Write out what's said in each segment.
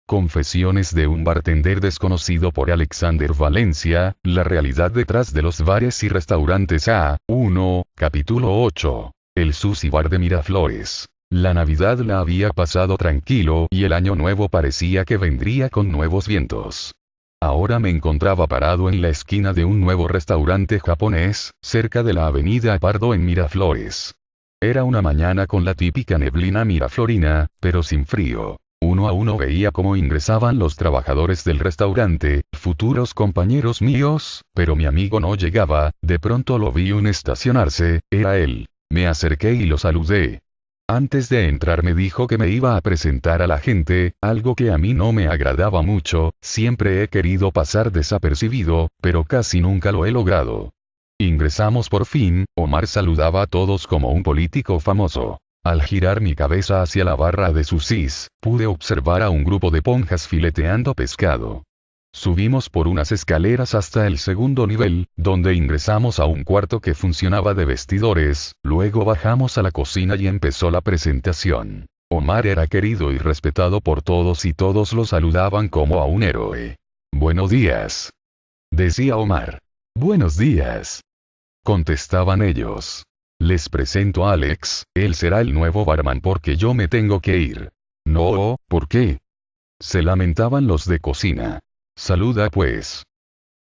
Confesiones de un bartender desconocido por Alexander Valencia, la realidad detrás de los bares y restaurantes A1, capítulo 8. El Sushi Bar de Miraflores. La Navidad la había pasado tranquilo y el año nuevo parecía que vendría con nuevos vientos. Ahora me encontraba parado en la esquina de un nuevo restaurante japonés, cerca de la avenida Pardo en Miraflores. Era una mañana con la típica neblina miraflorina, pero sin frío. Uno a uno veía cómo ingresaban los trabajadores del restaurante, futuros compañeros míos, pero mi amigo no llegaba. De pronto lo vi estacionarse, era él. Me acerqué y lo saludé. Antes de entrar me dijo que me iba a presentar a la gente, algo que a mí no me agradaba mucho. Siempre he querido pasar desapercibido, pero casi nunca lo he logrado. Ingresamos por fin. Omar saludaba a todos como un político famoso. Al girar mi cabeza hacia la barra de sushis, pude observar a un grupo de ponjas fileteando pescado. Subimos por unas escaleras hasta el segundo nivel, donde ingresamos a un cuarto que funcionaba de vestidores. Luego bajamos a la cocina y empezó la presentación. Omar era querido y respetado por todos y todos lo saludaban como a un héroe. «Buenos días», decía Omar. «Buenos días», contestaban ellos. «Les presento a Alex, él será el nuevo barman porque yo me tengo que ir». «No, ¿por qué?», se lamentaban los de cocina. «Saluda pues»,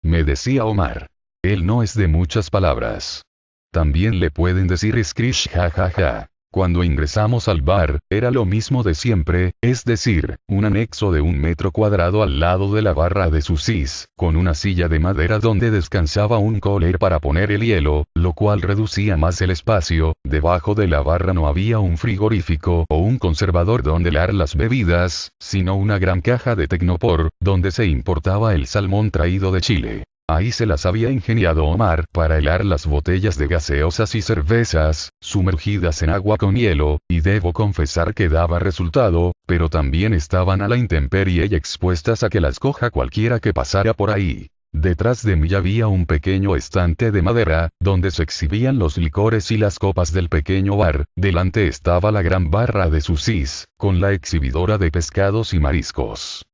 me decía Omar. Él no es de muchas palabras. También le pueden decir Skrish jajaja. Cuando ingresamos al bar, era lo mismo de siempre, es decir, un anexo de 1 metro cuadrado al lado de la barra de sushis, con una silla de madera donde descansaba un cooler para poner el hielo, lo cual reducía más el espacio. Debajo de la barra no había un frigorífico o un conservador donde helar las bebidas, sino una gran caja de Tecnopor, donde se importaba el salmón traído de Chile. Ahí se las había ingeniado Omar para helar las botellas de gaseosas y cervezas, sumergidas en agua con hielo, y debo confesar que daba resultado, pero también estaban a la intemperie y expuestas a que las coja cualquiera que pasara por ahí. Detrás de mí había un pequeño estante de madera, donde se exhibían los licores y las copas del pequeño bar. Delante estaba la gran barra de sushis, con la exhibidora de pescados y mariscos.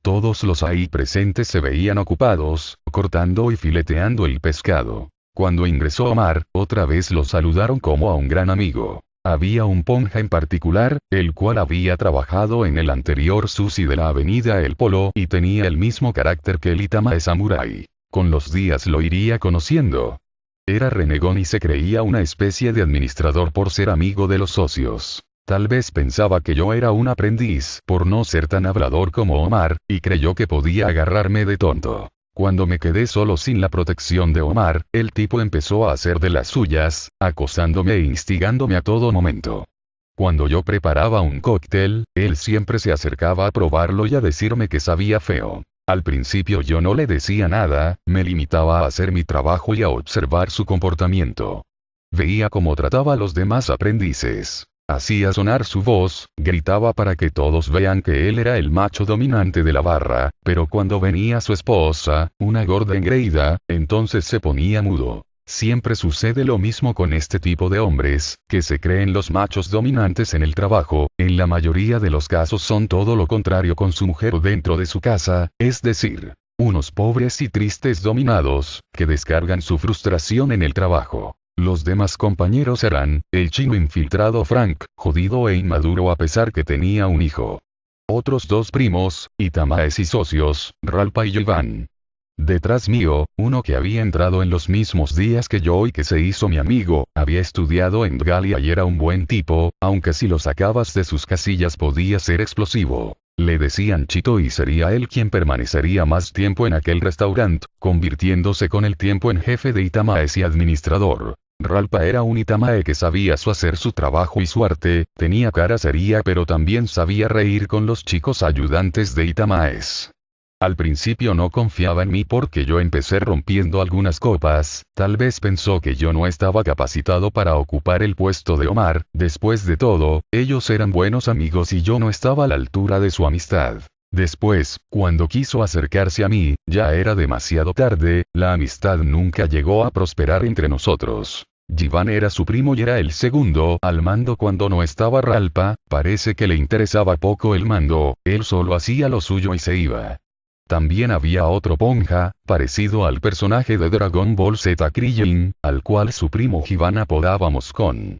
Todos los ahí presentes se veían ocupados, cortando y fileteando el pescado. Cuando ingresó Omar, otra vez lo saludaron como a un gran amigo. Había un ponja en particular, el cual había trabajado en el anterior sushi de la avenida El Polo y tenía el mismo carácter que el Itamae Samurai. Con los días lo iría conociendo. Era renegón y se creía una especie de administrador por ser amigo de los socios. Tal vez pensaba que yo era un aprendiz por no ser tan hablador como Omar, y creyó que podía agarrarme de tonto. Cuando me quedé solo sin la protección de Omar, el tipo empezó a hacer de las suyas, acosándome e instigándome a todo momento. Cuando yo preparaba un cóctel, él siempre se acercaba a probarlo y a decirme que sabía feo. Al principio yo no le decía nada, me limitaba a hacer mi trabajo y a observar su comportamiento. Veía cómo trataba a los demás aprendices. Hacía sonar su voz, gritaba para que todos vean que él era el macho dominante de la barra, pero cuando venía su esposa, una gorda engreída, entonces se ponía mudo. Siempre sucede lo mismo con este tipo de hombres, que se creen los machos dominantes en el trabajo. En la mayoría de los casos son todo lo contrario con su mujer dentro de su casa, es decir, unos pobres y tristes dominados, que descargan su frustración en el trabajo. Los demás compañeros eran, el chino infiltrado Frank, jodido e inmaduro a pesar que tenía un hijo. Otros dos primos, Itamaes y socios, Ralpa y Iván. Detrás mío, uno que había entrado en los mismos días que yo y que se hizo mi amigo, había estudiado en Galia y era un buen tipo, aunque si lo sacabas de sus casillas podía ser explosivo. Le decían Chito y sería él quien permanecería más tiempo en aquel restaurante, convirtiéndose con el tiempo en jefe de Itamaes y administrador. Ralpa era un Itamae que sabía hacer su trabajo y su arte, tenía cara seria pero también sabía reír con los chicos ayudantes de Itamaes. Al principio no confiaba en mí porque yo empecé rompiendo algunas copas, tal vez pensó que yo no estaba capacitado para ocupar el puesto de Omar. Después de todo, ellos eran buenos amigos y yo no estaba a la altura de su amistad. Después, cuando quiso acercarse a mí, ya era demasiado tarde, la amistad nunca llegó a prosperar entre nosotros. Jivan era su primo y era el segundo al mando cuando no estaba Ralpa, parece que le interesaba poco el mando, él solo hacía lo suyo y se iba. También había otro Ponja, parecido al personaje de Dragon Ball Z Krillin, al cual su primo Jivan apodaba Moscón.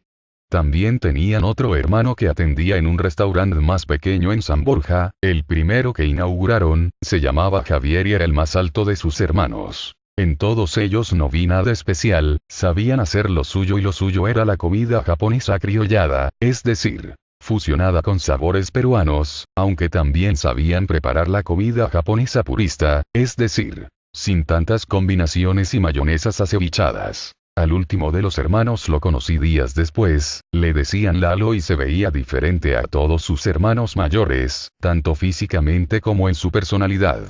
También tenían otro hermano que atendía en un restaurante más pequeño en San Borja, el primero que inauguraron, se llamaba Javier y era el más alto de sus hermanos. En todos ellos no vi nada especial, sabían hacer lo suyo y lo suyo era la comida japonesa criollada, es decir, fusionada con sabores peruanos, aunque también sabían preparar la comida japonesa purista, es decir, sin tantas combinaciones y mayonesas acevichadas. Al último de los hermanos lo conocí días después, le decían Lalo y se veía diferente a todos sus hermanos mayores, tanto físicamente como en su personalidad.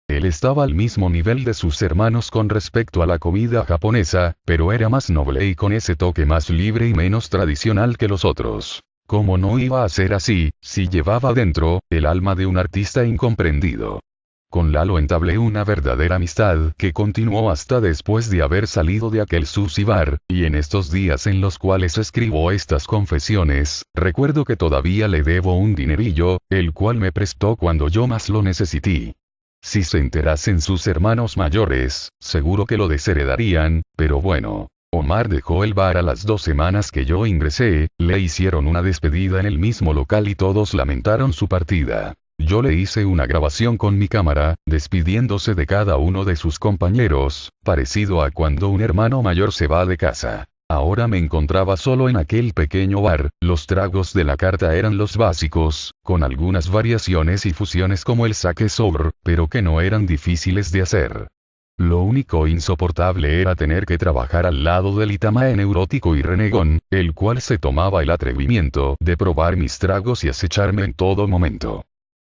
Él estaba al mismo nivel de sus hermanos con respecto a la comida japonesa, pero era más noble y con ese toque más libre y menos tradicional que los otros. ¿Cómo no iba a ser así, si llevaba dentro el alma de un artista incomprendido? Con Lalo entablé una verdadera amistad que continuó hasta después de haber salido de aquel sushi bar, y en estos días en los cuales escribo estas confesiones, recuerdo que todavía le debo un dinerillo, el cual me prestó cuando yo más lo necesité. Si se enterasen sus hermanos mayores, seguro que lo desheredarían, pero bueno. Omar dejó el bar a las 2 semanas que yo ingresé, le hicieron una despedida en el mismo local y todos lamentaron su partida. Yo le hice una grabación con mi cámara, despidiéndose de cada uno de sus compañeros, parecido a cuando un hermano mayor se va de casa. Ahora me encontraba solo en aquel pequeño bar, los tragos de la carta eran los básicos, con algunas variaciones y fusiones como el sake sour, pero que no eran difíciles de hacer. Lo único insoportable era tener que trabajar al lado del Itamae neurótico y renegón, el cual se tomaba el atrevimiento de probar mis tragos y acecharme en todo momento.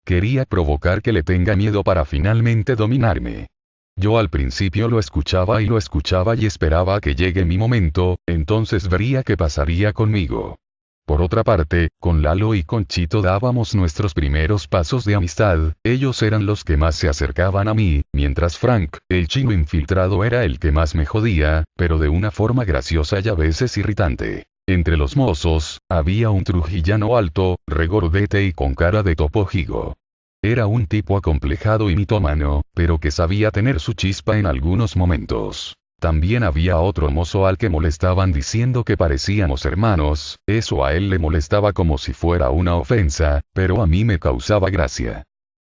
Quería provocar que le tenga miedo para finalmente dominarme. Yo al principio lo escuchaba y esperaba a que llegue mi momento, entonces vería qué pasaría conmigo. Por otra parte, con Lalo y con Chito dábamos nuestros primeros pasos de amistad, ellos eran los que más se acercaban a mí, mientras Frank, el chino infiltrado era el que más me jodía, pero de una forma graciosa y a veces irritante. Entre los mozos, había un trujillano alto, regordete y con cara de topo gigo. Era un tipo acomplejado y mitómano, pero que sabía tener su chispa en algunos momentos. También había otro mozo al que molestaban diciendo que parecíamos hermanos, eso a él le molestaba como si fuera una ofensa, pero a mí me causaba gracia.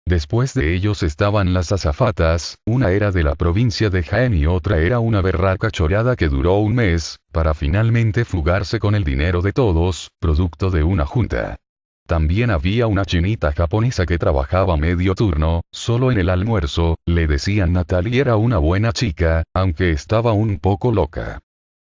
Después de ellos estaban las azafatas, una era de la provincia de Jaén y otra era una berraca chorada que duró un mes, para finalmente fugarse con el dinero de todos, producto de una junta. También había una chinita japonesa que trabajaba medio turno, solo en el almuerzo, le decían Natalie y era una buena chica, aunque estaba un poco loca.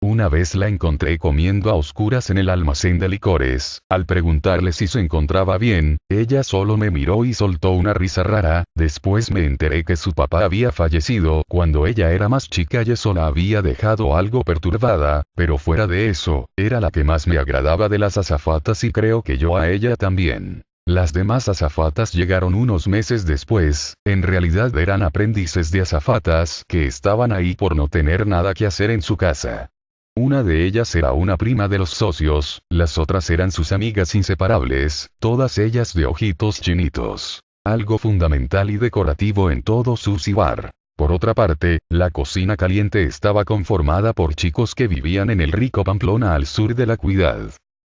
Una vez la encontré comiendo a oscuras en el almacén de licores, al preguntarle si se encontraba bien, ella solo me miró y soltó una risa rara, después me enteré que su papá había fallecido cuando ella era más chica y eso la había dejado algo perturbada, pero fuera de eso, era la que más me agradaba de las azafatas y creo que yo a ella también. Las demás azafatas llegaron unos meses después, en realidad eran aprendices de azafatas que estaban ahí por no tener nada que hacer en su casa. Una de ellas era una prima de los socios, las otras eran sus amigas inseparables, todas ellas de ojitos chinitos. Algo fundamental y decorativo en todo sushi bar. Por otra parte, la cocina caliente estaba conformada por chicos que vivían en el rico Pamplona al sur de la ciudad.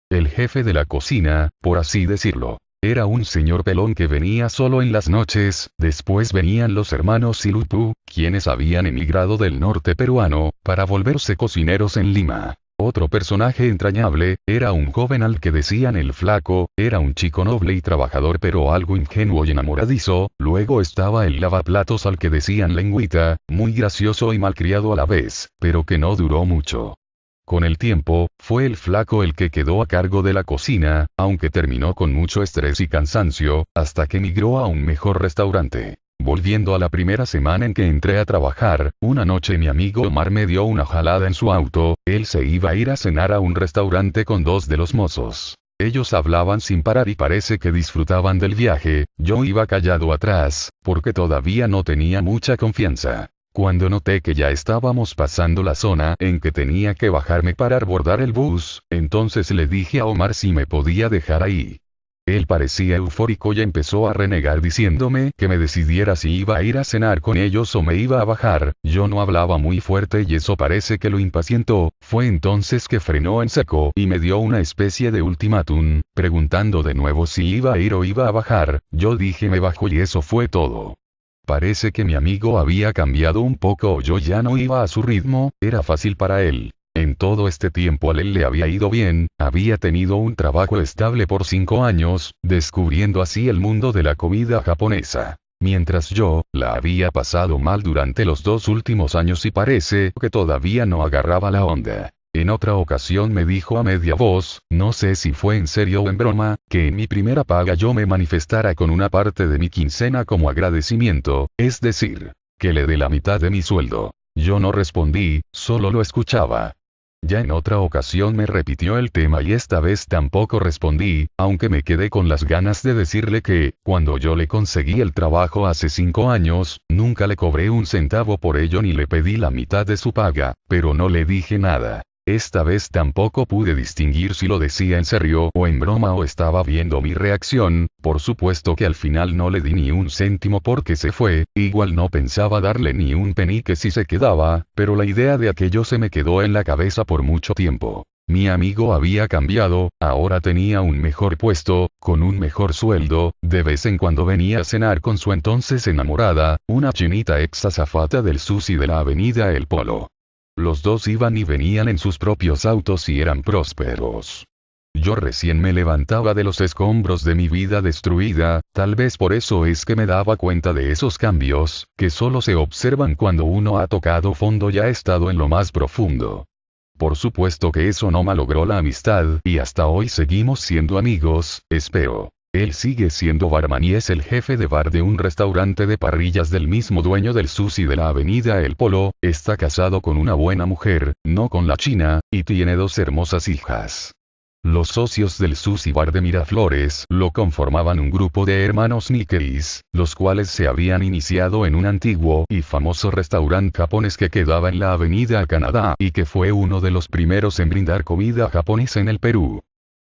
El jefe de la cocina, por así decirlo, era un señor pelón que venía solo en las noches, después venían los hermanos Silupu, quienes habían emigrado del norte peruano, para volverse cocineros en Lima. Otro personaje entrañable, era un joven al que decían el flaco, era un chico noble y trabajador pero algo ingenuo y enamoradizo, luego estaba el lavaplatos al que decían lengüita, muy gracioso y malcriado a la vez, pero que no duró mucho. Con el tiempo, fue el flaco el que quedó a cargo de la cocina, aunque terminó con mucho estrés y cansancio, hasta que migró a un mejor restaurante. Volviendo a la primera semana en que entré a trabajar, una noche mi amigo Omar me dio una jalada en su auto, él se iba a ir a cenar a un restaurante con 2 de los mozos. Ellos hablaban sin parar y parece que disfrutaban del viaje, yo iba callado atrás, porque todavía no tenía mucha confianza. Cuando noté que ya estábamos pasando la zona en que tenía que bajarme para abordar el bus, entonces le dije a Omar si me podía dejar ahí. Él parecía eufórico y empezó a renegar diciéndome que me decidiera si iba a ir a cenar con ellos o me iba a bajar. Yo no hablaba muy fuerte y eso parece que lo impacientó. Fue entonces que frenó en seco y me dio una especie de ultimátum, preguntando de nuevo si iba a ir o iba a bajar. Yo dije me bajo y eso fue todo. Parece que mi amigo había cambiado un poco o yo ya no iba a su ritmo, era fácil para él. En todo este tiempo a él le había ido bien, había tenido un trabajo estable por 5 años, descubriendo así el mundo de la comida japonesa. Mientras yo, la había pasado mal durante los 2 últimos años y parece que todavía no agarraba la onda. En otra ocasión me dijo a media voz, no sé si fue en serio o en broma, que en mi primera paga yo me manifestara con una parte de mi quincena como agradecimiento, es decir, que le dé la mitad de mi sueldo. Yo no respondí, solo lo escuchaba. Ya en otra ocasión me repitió el tema y esta vez tampoco respondí, aunque me quedé con las ganas de decirle que, cuando yo le conseguí el trabajo hace 5 años, nunca le cobré un centavo por ello ni le pedí la mitad de su paga, pero no le dije nada. Esta vez tampoco pude distinguir si lo decía en serio o en broma o estaba viendo mi reacción. Por supuesto que al final no le di ni un céntimo porque se fue, igual no pensaba darle ni un penique si se quedaba, pero la idea de aquello se me quedó en la cabeza por mucho tiempo. Mi amigo había cambiado, ahora tenía un mejor puesto, con un mejor sueldo, de vez en cuando venía a cenar con su entonces enamorada, una chinita ex azafata del sushi de la avenida El Polo. Los dos iban y venían en sus propios autos y eran prósperos. Yo recién me levantaba de los escombros de mi vida destruida, tal vez por eso es que me daba cuenta de esos cambios, que solo se observan cuando uno ha tocado fondo y ha estado en lo más profundo. Por supuesto que eso no malogró la amistad, y hasta hoy seguimos siendo amigos, espero. Él sigue siendo barman y es el jefe de bar de un restaurante de parrillas del mismo dueño del sushi de la avenida El Polo, está casado con una buena mujer, no con la china, y tiene 2 hermosas hijas. Los socios del sushi bar de Miraflores lo conformaban un grupo de hermanos Nikkeis, los cuales se habían iniciado en un antiguo y famoso restaurante japonés que quedaba en la avenida Canadá y que fue uno de los primeros en brindar comida japonesa en el Perú.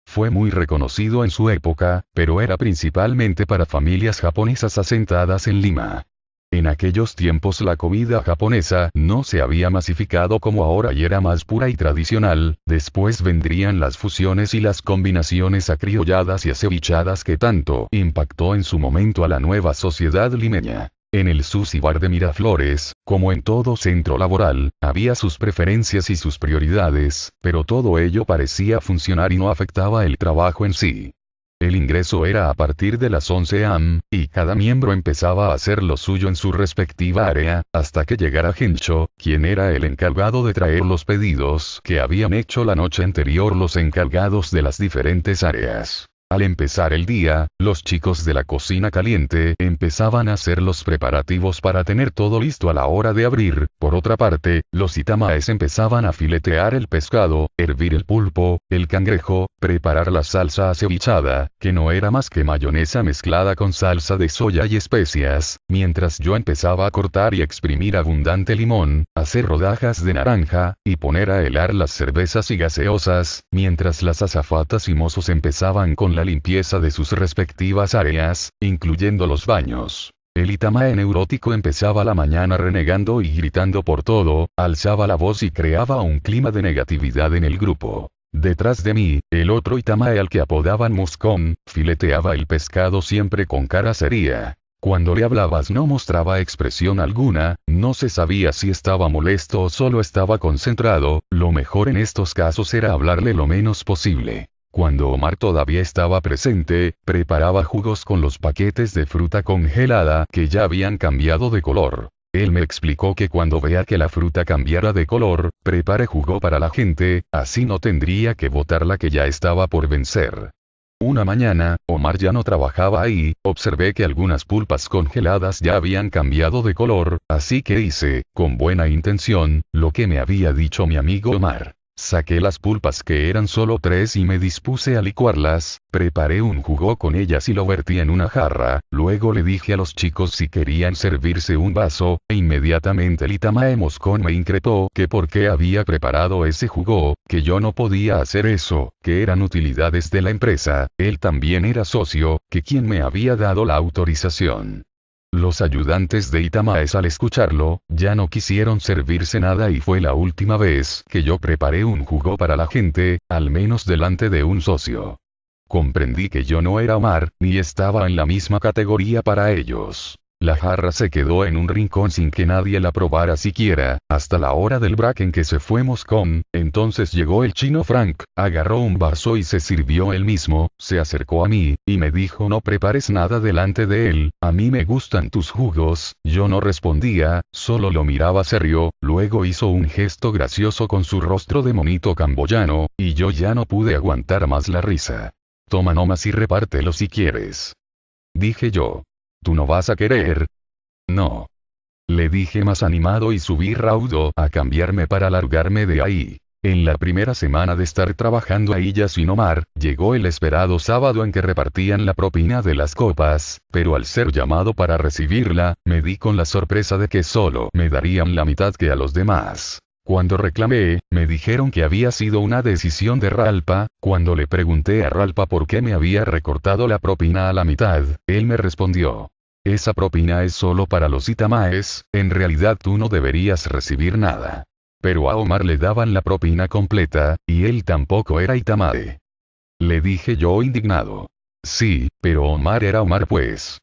Fue muy reconocido en su época, pero era principalmente para familias japonesas asentadas en Lima. En aquellos tiempos la comida japonesa no se había masificado como ahora y era más pura y tradicional, después vendrían las fusiones y las combinaciones acriolladas y acevichadas que tanto impactó en su momento a la nueva sociedad limeña. En el sushi bar de Miraflores, como en todo centro laboral, había sus preferencias y sus prioridades, pero todo ello parecía funcionar y no afectaba el trabajo en sí. El ingreso era a partir de las 11 am, y cada miembro empezaba a hacer lo suyo en su respectiva área, hasta que llegara Gencho, quien era el encargado de traer los pedidos que habían hecho la noche anterior los encargados de las diferentes áreas. Al empezar el día, los chicos de la cocina caliente empezaban a hacer los preparativos para tener todo listo a la hora de abrir. Por otra parte, los itamaes empezaban a filetear el pescado, hervir el pulpo, el cangrejo, preparar la salsa acevichada, que no era más que mayonesa mezclada con salsa de soya y especias, mientras yo empezaba a cortar y exprimir abundante limón, hacer rodajas de naranja, y poner a helar las cervezas y gaseosas, mientras las azafatas y mozos empezaban con la limpieza de sus respectivas áreas, incluyendo los baños. El itamae neurótico empezaba la mañana renegando y gritando por todo, alzaba la voz y creaba un clima de negatividad en el grupo. Detrás de mí, el otro itamae al que apodaban Muscón, fileteaba el pescado siempre con cara seria. Cuando le hablabas no mostraba expresión alguna, no se sabía si estaba molesto o solo estaba concentrado, lo mejor en estos casos era hablarle lo menos posible. Cuando Omar todavía estaba presente, preparaba jugos con los paquetes de fruta congelada que ya habían cambiado de color. Él me explicó que cuando vea que la fruta cambiara de color, prepare jugo para la gente, así no tendría que botar la que ya estaba por vencer. Una mañana, Omar ya no trabajaba ahí, observé que algunas pulpas congeladas ya habían cambiado de color, así que hice, con buena intención, lo que me había dicho mi amigo Omar. Saqué las pulpas que eran solo 3 y me dispuse a licuarlas, preparé un jugo con ellas y lo vertí en una jarra, luego le dije a los chicos si querían servirse un vaso, e inmediatamente el Itamae Moscón me increpó que por qué había preparado ese jugo, que yo no podía hacer eso, que eran utilidades de la empresa, él también era socio, que quien me había dado la autorización. Los ayudantes de Itamaes al escucharlo, ya no quisieron servirse nada y fue la última vez que yo preparé un jugo para la gente, al menos delante de un socio. Comprendí que yo no era Omar, ni estaba en la misma categoría para ellos. La jarra se quedó en un rincón sin que nadie la probara siquiera, hasta la hora del break en que se fue Moscón. Entonces llegó el chino Frank, agarró un vaso y se sirvió él mismo, se acercó a mí, y me dijo no prepares nada delante de él, a mí me gustan tus jugos. Yo no respondía, solo lo miraba serio, luego hizo un gesto gracioso con su rostro de monito camboyano, y yo ya no pude aguantar más la risa. Toma nomás y repártelo si quieres. Dije yo. ¿Tú no vas a querer? No. Le dije más animado y subí raudo a cambiarme para largarme de ahí. En la primera semana de estar trabajando ahí ya sin Omar, llegó el esperado sábado en que repartían la propina de las copas, pero al ser llamado para recibirla, me di con la sorpresa de que solo me darían la mitad que a los demás. Cuando reclamé, me dijeron que había sido una decisión de Ralpa. Cuando le pregunté a Ralpa por qué me había recortado la propina a la mitad, él me respondió. Esa propina es solo para los Itamaes, en realidad tú no deberías recibir nada. Pero a Omar le daban la propina completa, y él tampoco era Itamae. Le dije yo indignado. Sí, pero Omar era Omar pues.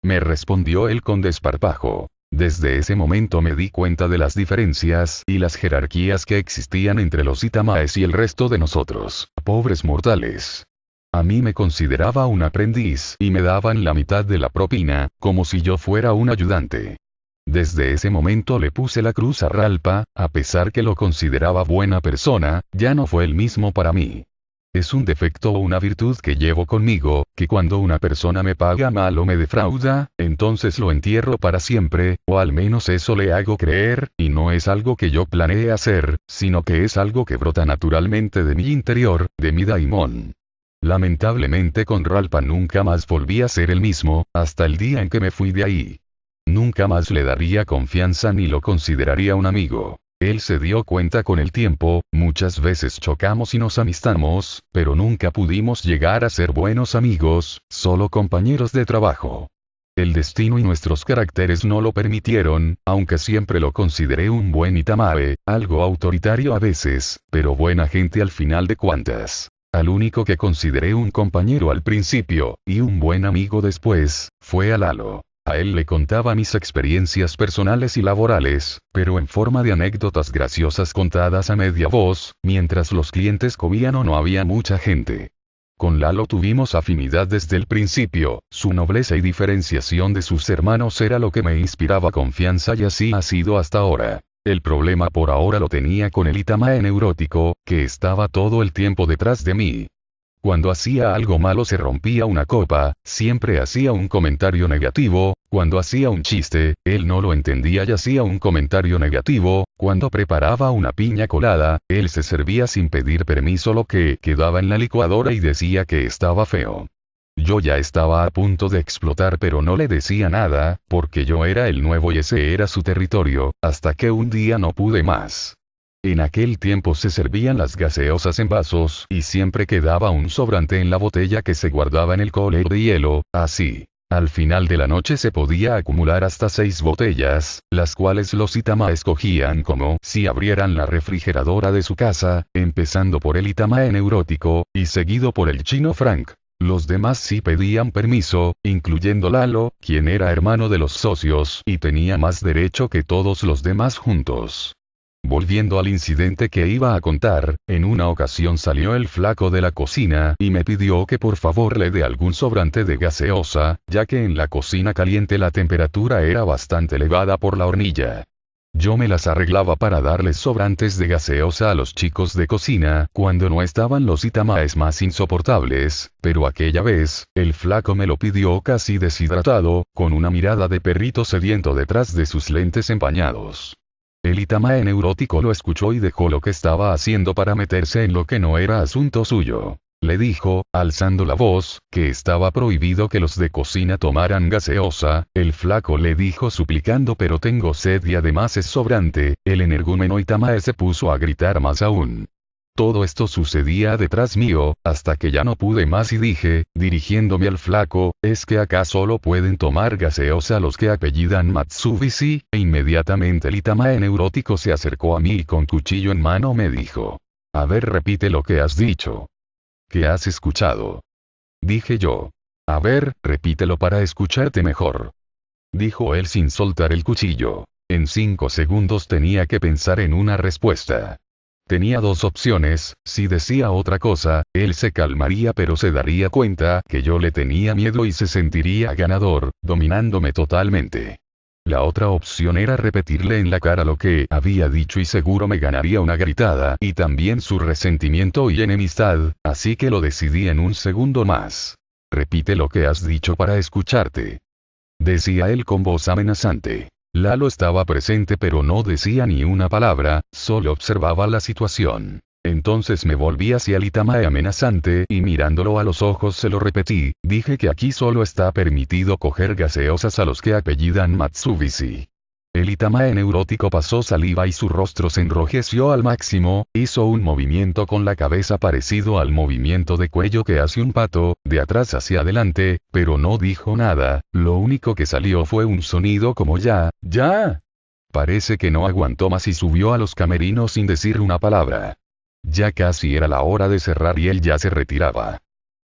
Me respondió él con desparpajo. Desde ese momento me di cuenta de las diferencias y las jerarquías que existían entre los Itamaes y el resto de nosotros, pobres mortales. A mí me consideraba un aprendiz y me daban la mitad de la propina, como si yo fuera un ayudante. Desde ese momento le puse la cruz a Ralpa, a pesar que lo consideraba buena persona, ya no fue el mismo para mí. Es un defecto o una virtud que llevo conmigo, que cuando una persona me paga mal o me defrauda, entonces lo entierro para siempre, o al menos eso le hago creer, y no es algo que yo planeé hacer, sino que es algo que brota naturalmente de mi interior, de mi daimon. Lamentablemente con Ralpa nunca más volví a ser el mismo, hasta el día en que me fui de ahí. Nunca más le daría confianza ni lo consideraría un amigo. Él se dio cuenta con el tiempo, muchas veces chocamos y nos amistamos, pero nunca pudimos llegar a ser buenos amigos, solo compañeros de trabajo. El destino y nuestros caracteres no lo permitieron, aunque siempre lo consideré un buen Itamae, algo autoritario a veces, pero buena gente al final de cuentas. Al único que consideré un compañero al principio, y un buen amigo después, fue a Lalo. A él le contaba mis experiencias personales y laborales, pero en forma de anécdotas graciosas contadas a media voz, mientras los clientes comían o no había mucha gente. Con Lalo tuvimos afinidad desde el principio, su nobleza y diferenciación de sus hermanos era lo que me inspiraba confianza y así ha sido hasta ahora. El problema por ahora lo tenía con el Itamae neurótico, que estaba todo el tiempo detrás de mí. Cuando hacía algo malo se rompía una copa, siempre hacía un comentario negativo, cuando hacía un chiste, él no lo entendía y hacía un comentario negativo, cuando preparaba una piña colada, él se servía sin pedir permiso lo que quedaba en la licuadora y decía que estaba feo. Yo ya estaba a punto de explotar pero no le decía nada, porque yo era el nuevo y ese era su territorio, hasta que un día no pude más. En aquel tiempo se servían las gaseosas en vasos y siempre quedaba un sobrante en la botella que se guardaba en el colero de hielo, así. Al final de la noche se podía acumular hasta 6 botellas, las cuales los Itamae cogían como si abrieran la refrigeradora de su casa, empezando por el Itamae neurótico, y seguido por el chino Frank. Los demás sí pedían permiso, incluyendo Lalo, quien era hermano de los socios y tenía más derecho que todos los demás juntos. Volviendo al incidente que iba a contar, en una ocasión salió el flaco de la cocina y me pidió que por favor le dé algún sobrante de gaseosa, ya que en la cocina caliente la temperatura era bastante elevada por la hornilla. Yo me las arreglaba para darles sobrantes de gaseosa a los chicos de cocina cuando no estaban los Itamaes más insoportables, pero aquella vez, el flaco me lo pidió casi deshidratado, con una mirada de perrito sediento detrás de sus lentes empañados. El Itamae neurótico lo escuchó y dejó lo que estaba haciendo para meterse en lo que no era asunto suyo. Le dijo, alzando la voz, que estaba prohibido que los de cocina tomaran gaseosa. El flaco le dijo suplicando, pero tengo sed y además es sobrante. El energúmeno Itamae se puso a gritar más aún. Todo esto sucedía detrás mío, hasta que ya no pude más y dije, dirigiéndome al flaco, ¿es que acá solo pueden tomar gaseosa los que apellidan Matsubishi? E inmediatamente el Itamae neurótico se acercó a mí y con cuchillo en mano me dijo. A ver, repite lo que has dicho. ¿Qué has escuchado? Dije yo. A ver, repítelo para escucharte mejor. Dijo él sin soltar el cuchillo. En 5 segundos tenía que pensar en una respuesta. Tenía 2 opciones, si decía otra cosa, él se calmaría pero se daría cuenta que yo le tenía miedo y se sentiría ganador, dominándome totalmente. La otra opción era repetirle en la cara lo que había dicho y seguro me ganaría una gritada y también su resentimiento y enemistad, así que lo decidí en un segundo más. Repite lo que has dicho para escucharte. Decía él con voz amenazante. Lalo estaba presente pero no decía ni una palabra, solo observaba la situación. Entonces me volví hacia el Itamae amenazante y mirándolo a los ojos se lo repetí, dije que aquí solo está permitido coger gaseosas a los que apellidan Matsubishi. El Itamae neurótico pasó saliva y su rostro se enrojeció al máximo, hizo un movimiento con la cabeza parecido al movimiento de cuello que hace un pato, de atrás hacia adelante, pero no dijo nada, lo único que salió fue un sonido como ya. Parece que no aguantó más y subió a los camerinos sin decir una palabra. Ya casi era la hora de cerrar y él ya se retiraba.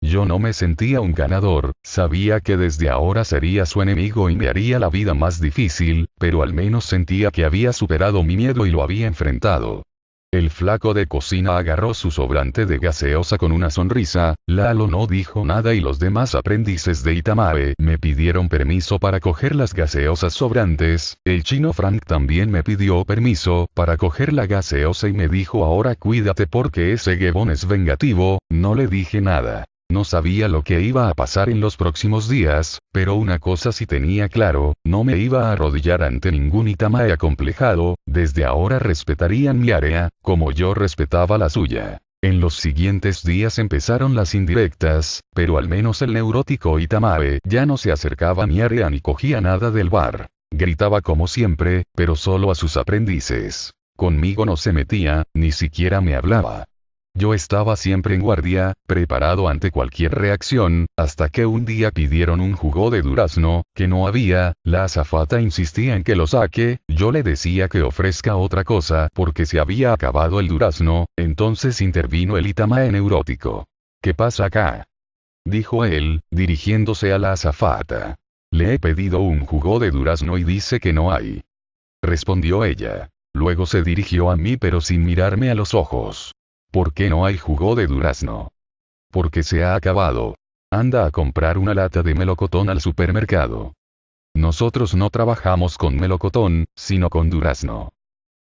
Yo no me sentía un ganador, sabía que desde ahora sería su enemigo y me haría la vida más difícil, pero al menos sentía que había superado mi miedo y lo había enfrentado. El flaco de cocina agarró su sobrante de gaseosa con una sonrisa, Lalo no dijo nada y los demás aprendices de Itamae me pidieron permiso para coger las gaseosas sobrantes, el chino Frank también me pidió permiso para coger la gaseosa y me dijo ahora cuídate porque ese Gebon es vengativo. No le dije nada. No sabía lo que iba a pasar en los próximos días, pero una cosa sí tenía claro, no me iba a arrodillar ante ningún Itamae acomplejado, desde ahora respetarían mi área, como yo respetaba la suya. En los siguientes días empezaron las indirectas, pero al menos el neurótico Itamae ya no se acercaba a mi área ni cogía nada del bar. Gritaba como siempre, pero solo a sus aprendices. Conmigo no se metía, ni siquiera me hablaba. Yo estaba siempre en guardia, preparado ante cualquier reacción, hasta que un día pidieron un jugo de durazno, que no había, la azafata insistía en que lo saque, yo le decía que ofrezca otra cosa porque se había acabado el durazno, entonces intervino el Itamae neurótico. ¿Qué pasa acá? Dijo él, dirigiéndose a la azafata. Le he pedido un jugo de durazno y dice que no hay. Respondió ella. Luego se dirigió a mí pero sin mirarme a los ojos. ¿Por qué no hay jugo de durazno? Porque se ha acabado. Anda a comprar una lata de melocotón al supermercado. Nosotros no trabajamos con melocotón, sino con durazno.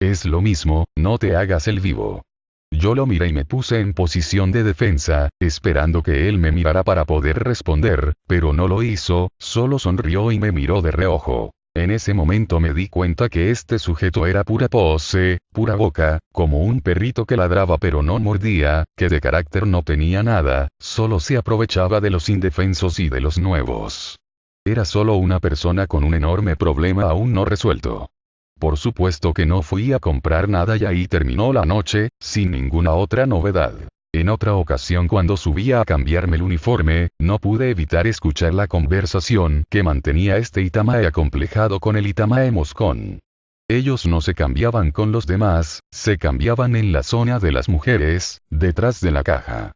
Es lo mismo, no te hagas el vivo. Yo lo miré y me puse en posición de defensa, esperando que él me mirara para poder responder, pero no lo hizo, solo sonrió y me miró de reojo. En ese momento me di cuenta que este sujeto era pura pose, pura boca, como un perrito que ladraba pero no mordía, que de carácter no tenía nada, solo se aprovechaba de los indefensos y de los nuevos. Era solo una persona con un enorme problema aún no resuelto. Por supuesto que no fui a comprar nada y ahí terminó la noche, sin ninguna otra novedad. En otra ocasión cuando subía a cambiarme el uniforme, no pude evitar escuchar la conversación que mantenía este Itamae acomplejado con el Itamae moscón. Ellos no se cambiaban con los demás, se cambiaban en la zona de las mujeres, detrás de la caja.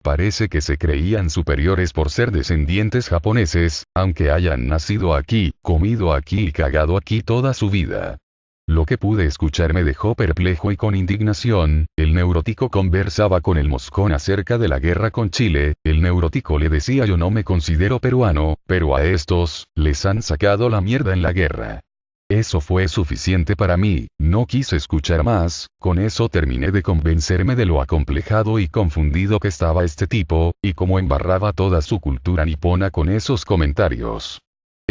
Parece que se creían superiores por ser descendientes japoneses, aunque hayan nacido aquí, comido aquí y cagado aquí toda su vida. Lo que pude escuchar me dejó perplejo y con indignación. El neurótico conversaba con el moscón acerca de la guerra con Chile, el neurótico le decía yo no me considero peruano, pero a estos, les han sacado la mierda en la guerra. Eso fue suficiente para mí, no quise escuchar más, con eso terminé de convencerme de lo acomplejado y confundido que estaba este tipo, y cómo embarraba toda su cultura nipona con esos comentarios.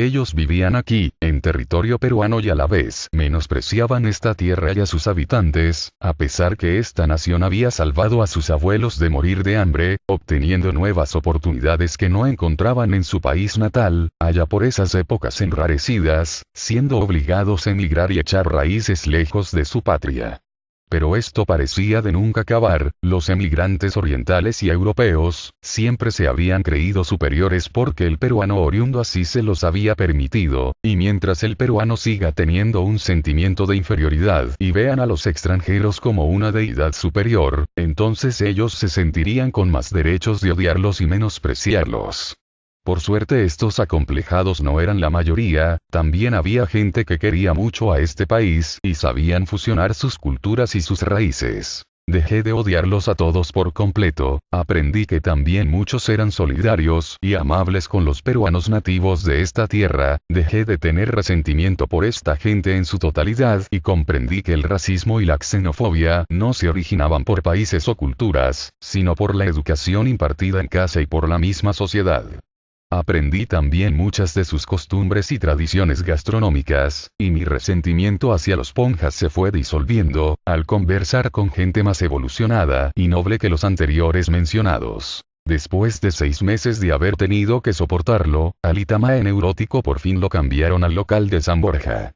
Ellos vivían aquí, en territorio peruano y a la vez menospreciaban esta tierra y a sus habitantes, a pesar que esta nación había salvado a sus abuelos de morir de hambre, obteniendo nuevas oportunidades que no encontraban en su país natal, allá por esas épocas enrarecidas, siendo obligados a emigrar y echar raíces lejos de su patria. Pero esto parecía de nunca acabar, los emigrantes orientales y europeos, siempre se habían creído superiores porque el peruano oriundo así se los había permitido, y mientras el peruano siga teniendo un sentimiento de inferioridad y vean a los extranjeros como una deidad superior, entonces ellos se sentirían con más derechos de odiarlos y menospreciarlos. Por suerte estos acomplejados no eran la mayoría, también había gente que quería mucho a este país y sabían fusionar sus culturas y sus raíces. Dejé de odiarlos a todos por completo, aprendí que también muchos eran solidarios y amables con los peruanos nativos de esta tierra, dejé de tener resentimiento por esta gente en su totalidad y comprendí que el racismo y la xenofobia no se originaban por países o culturas, sino por la educación impartida en casa y por la misma sociedad. Aprendí también muchas de sus costumbres y tradiciones gastronómicas, y mi resentimiento hacia los ponjas se fue disolviendo, al conversar con gente más evolucionada y noble que los anteriores mencionados. Después de 6 meses de haber tenido que soportarlo, al Itamae neurótico por fin lo cambiaron al local de San Borja.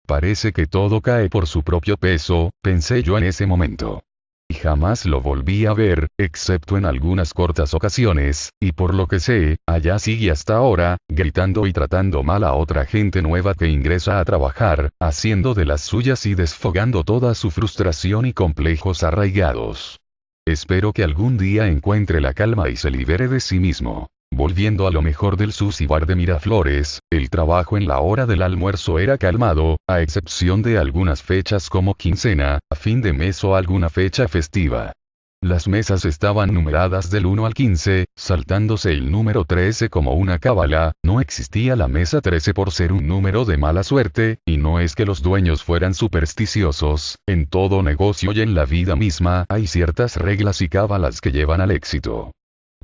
Parece que todo cae por su propio peso, pensé yo en ese momento. Y jamás lo volví a ver, excepto en algunas cortas ocasiones, y por lo que sé, allá sigue hasta ahora, gritando y tratando mal a otra gente nueva que ingresa a trabajar, haciendo de las suyas y desfogando toda su frustración y complejos arraigados. Espero que algún día encuentre la calma y se libere de sí mismo. Volviendo a lo mejor del Sushi Bar de Miraflores, el trabajo en la hora del almuerzo era calmado, a excepción de algunas fechas como quincena, a fin de mes o alguna fecha festiva. Las mesas estaban numeradas del 1 al 15, saltándose el número 13 como una cábala, no existía la mesa 13 por ser un número de mala suerte, y no es que los dueños fueran supersticiosos, en todo negocio y en la vida misma hay ciertas reglas y cábalas que llevan al éxito.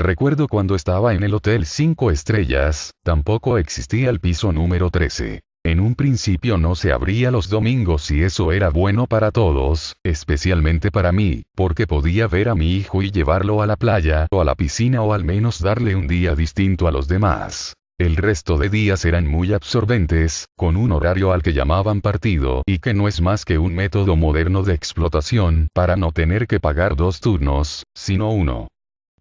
Recuerdo cuando estaba en el Hotel 5 Estrellas, tampoco existía el piso número 13. En un principio no se abría los domingos y eso era bueno para todos, especialmente para mí, porque podía ver a mi hijo y llevarlo a la playa o a la piscina o al menos darle un día distinto a los demás. El resto de días eran muy absorbentes, con un horario al que llamaban partido y que no es más que un método moderno de explotación para no tener que pagar 2 turnos, sino uno.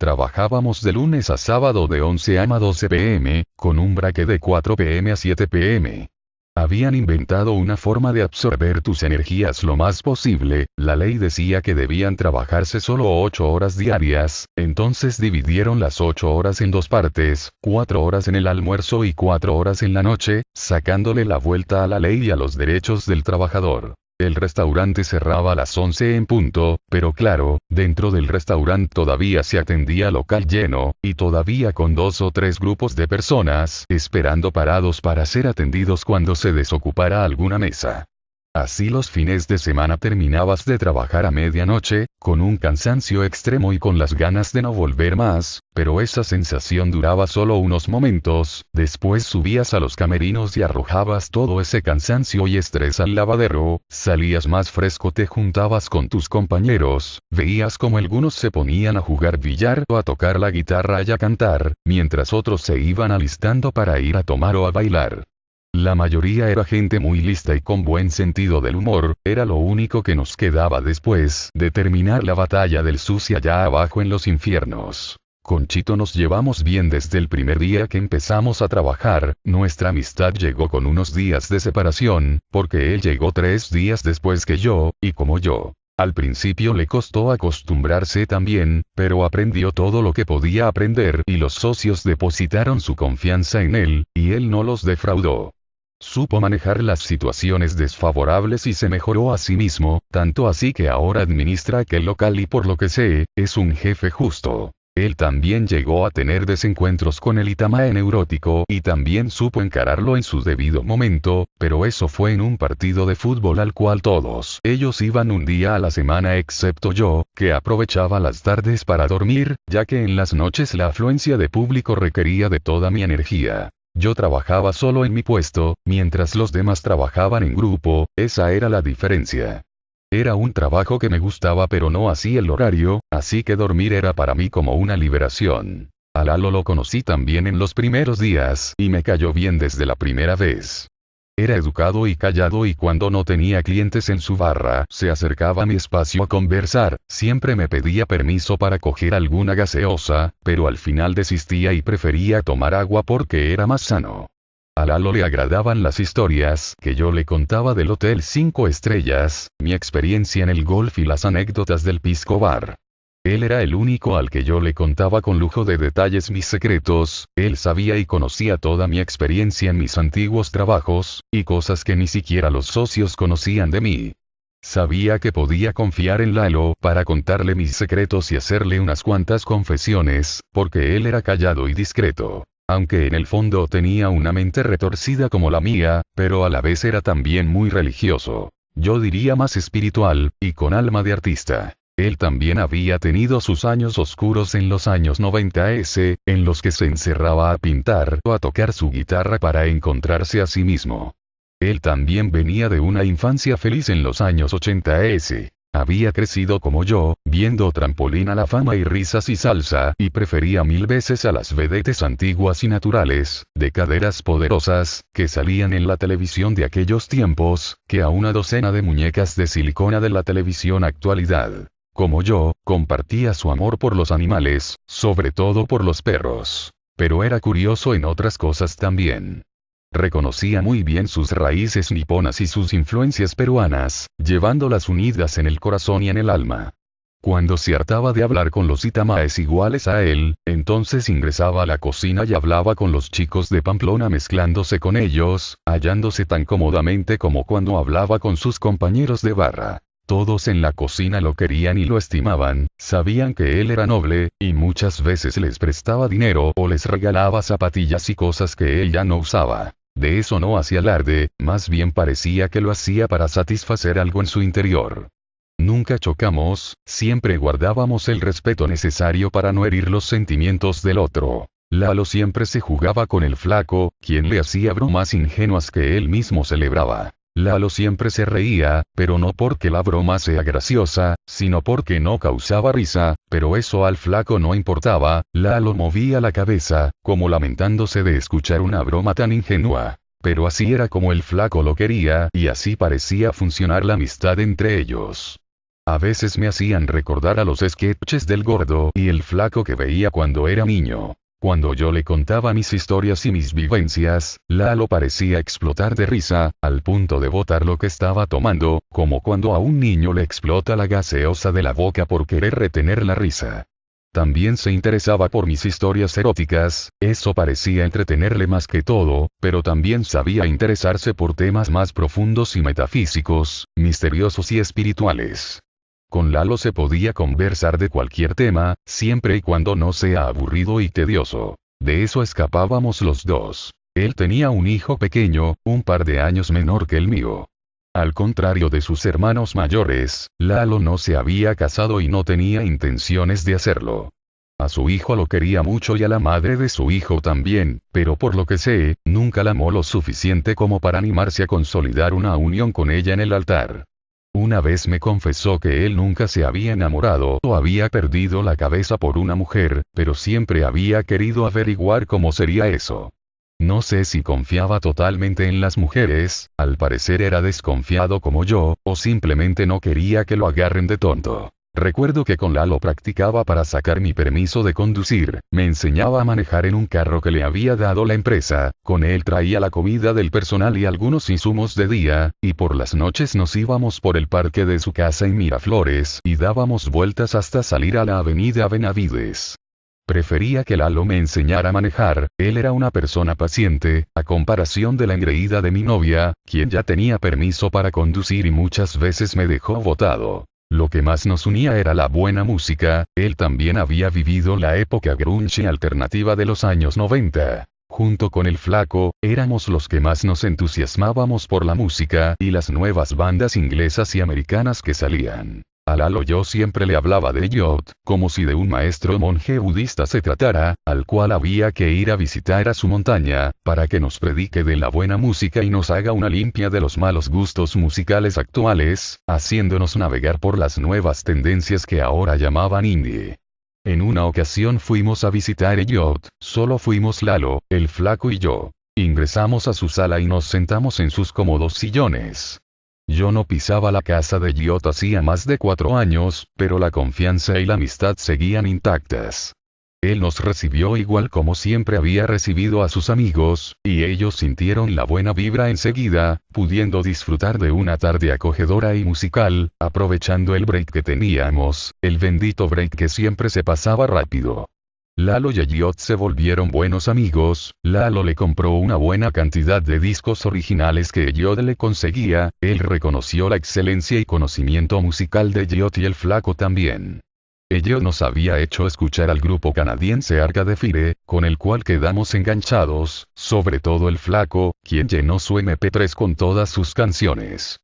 Trabajábamos de lunes a sábado de 11 a 12 p.m., con un break de 4 p.m. a 7 p.m. Habían inventado una forma de absorber tus energías lo más posible, la ley decía que debían trabajarse solo 8 horas diarias, entonces dividieron las 8 horas en 2 partes, 4 horas en el almuerzo y 4 horas en la noche, sacándole la vuelta a la ley y a los derechos del trabajador. El restaurante cerraba a las 11 en punto, pero claro, dentro del restaurante todavía se atendía local lleno, y todavía con 2 o 3 grupos de personas, esperando parados para ser atendidos cuando se desocupara alguna mesa. Así los fines de semana terminabas de trabajar a medianoche, con un cansancio extremo y con las ganas de no volver más, pero esa sensación duraba solo unos momentos, después subías a los camerinos y arrojabas todo ese cansancio y estrés al lavadero, salías más fresco, te juntabas con tus compañeros, veías como algunos se ponían a jugar billar o a tocar la guitarra y a cantar, mientras otros se iban alistando para ir a tomar o a bailar. La mayoría era gente muy lista y con buen sentido del humor, era lo único que nos quedaba después de terminar la batalla del sushi allá abajo en los infiernos. Con Chito nos llevamos bien desde el primer día que empezamos a trabajar, nuestra amistad llegó con unos días de separación, porque él llegó 3 días después que yo, y como yo. Al principio le costó acostumbrarse también, pero aprendió todo lo que podía aprender y los socios depositaron su confianza en él, y él no los defraudó. Supo manejar las situaciones desfavorables y se mejoró a sí mismo, tanto así que ahora administra aquel local y por lo que sé, es un jefe justo. Él también llegó a tener desencuentros con el Itamae neurótico y también supo encararlo en su debido momento, pero eso fue en un partido de fútbol al cual todos ellos iban un día a la semana excepto yo, que aprovechaba las tardes para dormir, ya que en las noches la afluencia de público requería de toda mi energía. Yo trabajaba solo en mi puesto, mientras los demás trabajaban en grupo, esa era la diferencia. Era un trabajo que me gustaba pero no hacía el horario, así que dormir era para mí como una liberación. A Lalo lo conocí también en los primeros días y me cayó bien desde la primera vez. Era educado y callado y cuando no tenía clientes en su barra, se acercaba a mi espacio a conversar, siempre me pedía permiso para coger alguna gaseosa, pero al final desistía y prefería tomar agua porque era más sano. A Lalo le agradaban las historias que yo le contaba del Hotel 5 Estrellas, mi experiencia en el golf y las anécdotas del pisco bar. Él era el único al que yo le contaba con lujo de detalles mis secretos, él sabía y conocía toda mi experiencia en mis antiguos trabajos, y cosas que ni siquiera los socios conocían de mí. Sabía que podía confiar en Lalo para contarle mis secretos y hacerle unas cuantas confesiones, porque él era callado y discreto. Aunque en el fondo tenía una mente retorcida como la mía, pero a la vez era también muy religioso. Yo diría más espiritual, y con alma de artista. Él también había tenido sus años oscuros en los años 90s, en los que se encerraba a pintar o a tocar su guitarra para encontrarse a sí mismo. Él también venía de una infancia feliz en los años 80s. Había crecido como yo, viendo Trampolín a la fama y Risas y Salsa, y prefería mil veces a las vedetes antiguas y naturales, de caderas poderosas, que salían en la televisión de aquellos tiempos, que a una docena de muñecas de silicona de la televisión actualidad. Como yo, compartía su amor por los animales, sobre todo por los perros. Pero era curioso en otras cosas también. Reconocía muy bien sus raíces niponas y sus influencias peruanas, llevándolas unidas en el corazón y en el alma. Cuando se hartaba de hablar con los itamaes iguales a él, entonces ingresaba a la cocina y hablaba con los chicos de Pamplona mezclándose con ellos, hallándose tan cómodamente como cuando hablaba con sus compañeros de barra. Todos en la cocina lo querían y lo estimaban, sabían que él era noble, y muchas veces les prestaba dinero o les regalaba zapatillas y cosas que él ya no usaba. De eso no hacía alarde, más bien parecía que lo hacía para satisfacer algo en su interior. Nunca chocamos, siempre guardábamos el respeto necesario para no herir los sentimientos del otro. Lalo siempre se jugaba con el flaco, quien le hacía bromas ingenuas que él mismo celebraba. Lalo siempre se reía, pero no porque la broma sea graciosa, sino porque no causaba risa, pero eso al flaco no importaba, Lalo movía la cabeza, como lamentándose de escuchar una broma tan ingenua. Pero así era como el flaco lo quería, y así parecía funcionar la amistad entre ellos. A veces me hacían recordar a los sketches del gordo y el flaco que veía cuando era niño. Cuando yo le contaba mis historias y mis vivencias, Lalo parecía explotar de risa, al punto de botar lo que estaba tomando, como cuando a un niño le explota la gaseosa de la boca por querer retener la risa. También se interesaba por mis historias eróticas, eso parecía entretenerle más que todo, pero también sabía interesarse por temas más profundos y metafísicos, misteriosos y espirituales. Con Lalo se podía conversar de cualquier tema, siempre y cuando no sea aburrido y tedioso. De eso escapábamos los dos. Él tenía un hijo pequeño, un par de años menor que el mío. Al contrario de sus hermanos mayores, Lalo no se había casado y no tenía intenciones de hacerlo. A su hijo lo quería mucho y a la madre de su hijo también, pero por lo que sé, nunca la amó lo suficiente como para animarse a consolidar una unión con ella en el altar. Una vez me confesó que él nunca se había enamorado o había perdido la cabeza por una mujer, pero siempre había querido averiguar cómo sería eso. No sé si confiaba totalmente en las mujeres, al parecer era desconfiado como yo, o simplemente no quería que lo agarren de tonto. Recuerdo que con Lalo practicaba para sacar mi permiso de conducir, me enseñaba a manejar en un carro que le había dado la empresa, con él traía la comida del personal y algunos insumos de día, y por las noches nos íbamos por el parque de su casa en Miraflores y dábamos vueltas hasta salir a la avenida Benavides. Prefería que Lalo me enseñara a manejar, él era una persona paciente, a comparación de la engreída de mi novia, quien ya tenía permiso para conducir y muchas veces me dejó botado. Lo que más nos unía era la buena música, él también había vivido la época grunge alternativa de los años 90. Junto con el flaco, éramos los que más nos entusiasmábamos por la música y las nuevas bandas inglesas y americanas que salían. A Lalo yo siempre le hablaba de Elliot, como si de un maestro monje budista se tratara, al cual había que ir a visitar a su montaña, para que nos predique de la buena música y nos haga una limpia de los malos gustos musicales actuales, haciéndonos navegar por las nuevas tendencias que ahora llamaban indie. En una ocasión fuimos a visitar Elliot, solo fuimos Lalo, el flaco y yo. Ingresamos a su sala y nos sentamos en sus cómodos sillones. Yo no pisaba la casa de Elliot hacía más de 4 años, pero la confianza y la amistad seguían intactas. Él nos recibió igual como siempre había recibido a sus amigos, y ellos sintieron la buena vibra enseguida, pudiendo disfrutar de una tarde acogedora y musical, aprovechando el break que teníamos, el bendito break que siempre se pasaba rápido. Lalo y Elliot se volvieron buenos amigos, Lalo le compró una buena cantidad de discos originales que Elliot le conseguía, él reconoció la excelencia y conocimiento musical de Elliot y el flaco también. Elliot nos había hecho escuchar al grupo canadiense Arcade Fire, con el cual quedamos enganchados, sobre todo el flaco, quien llenó su MP3 con todas sus canciones.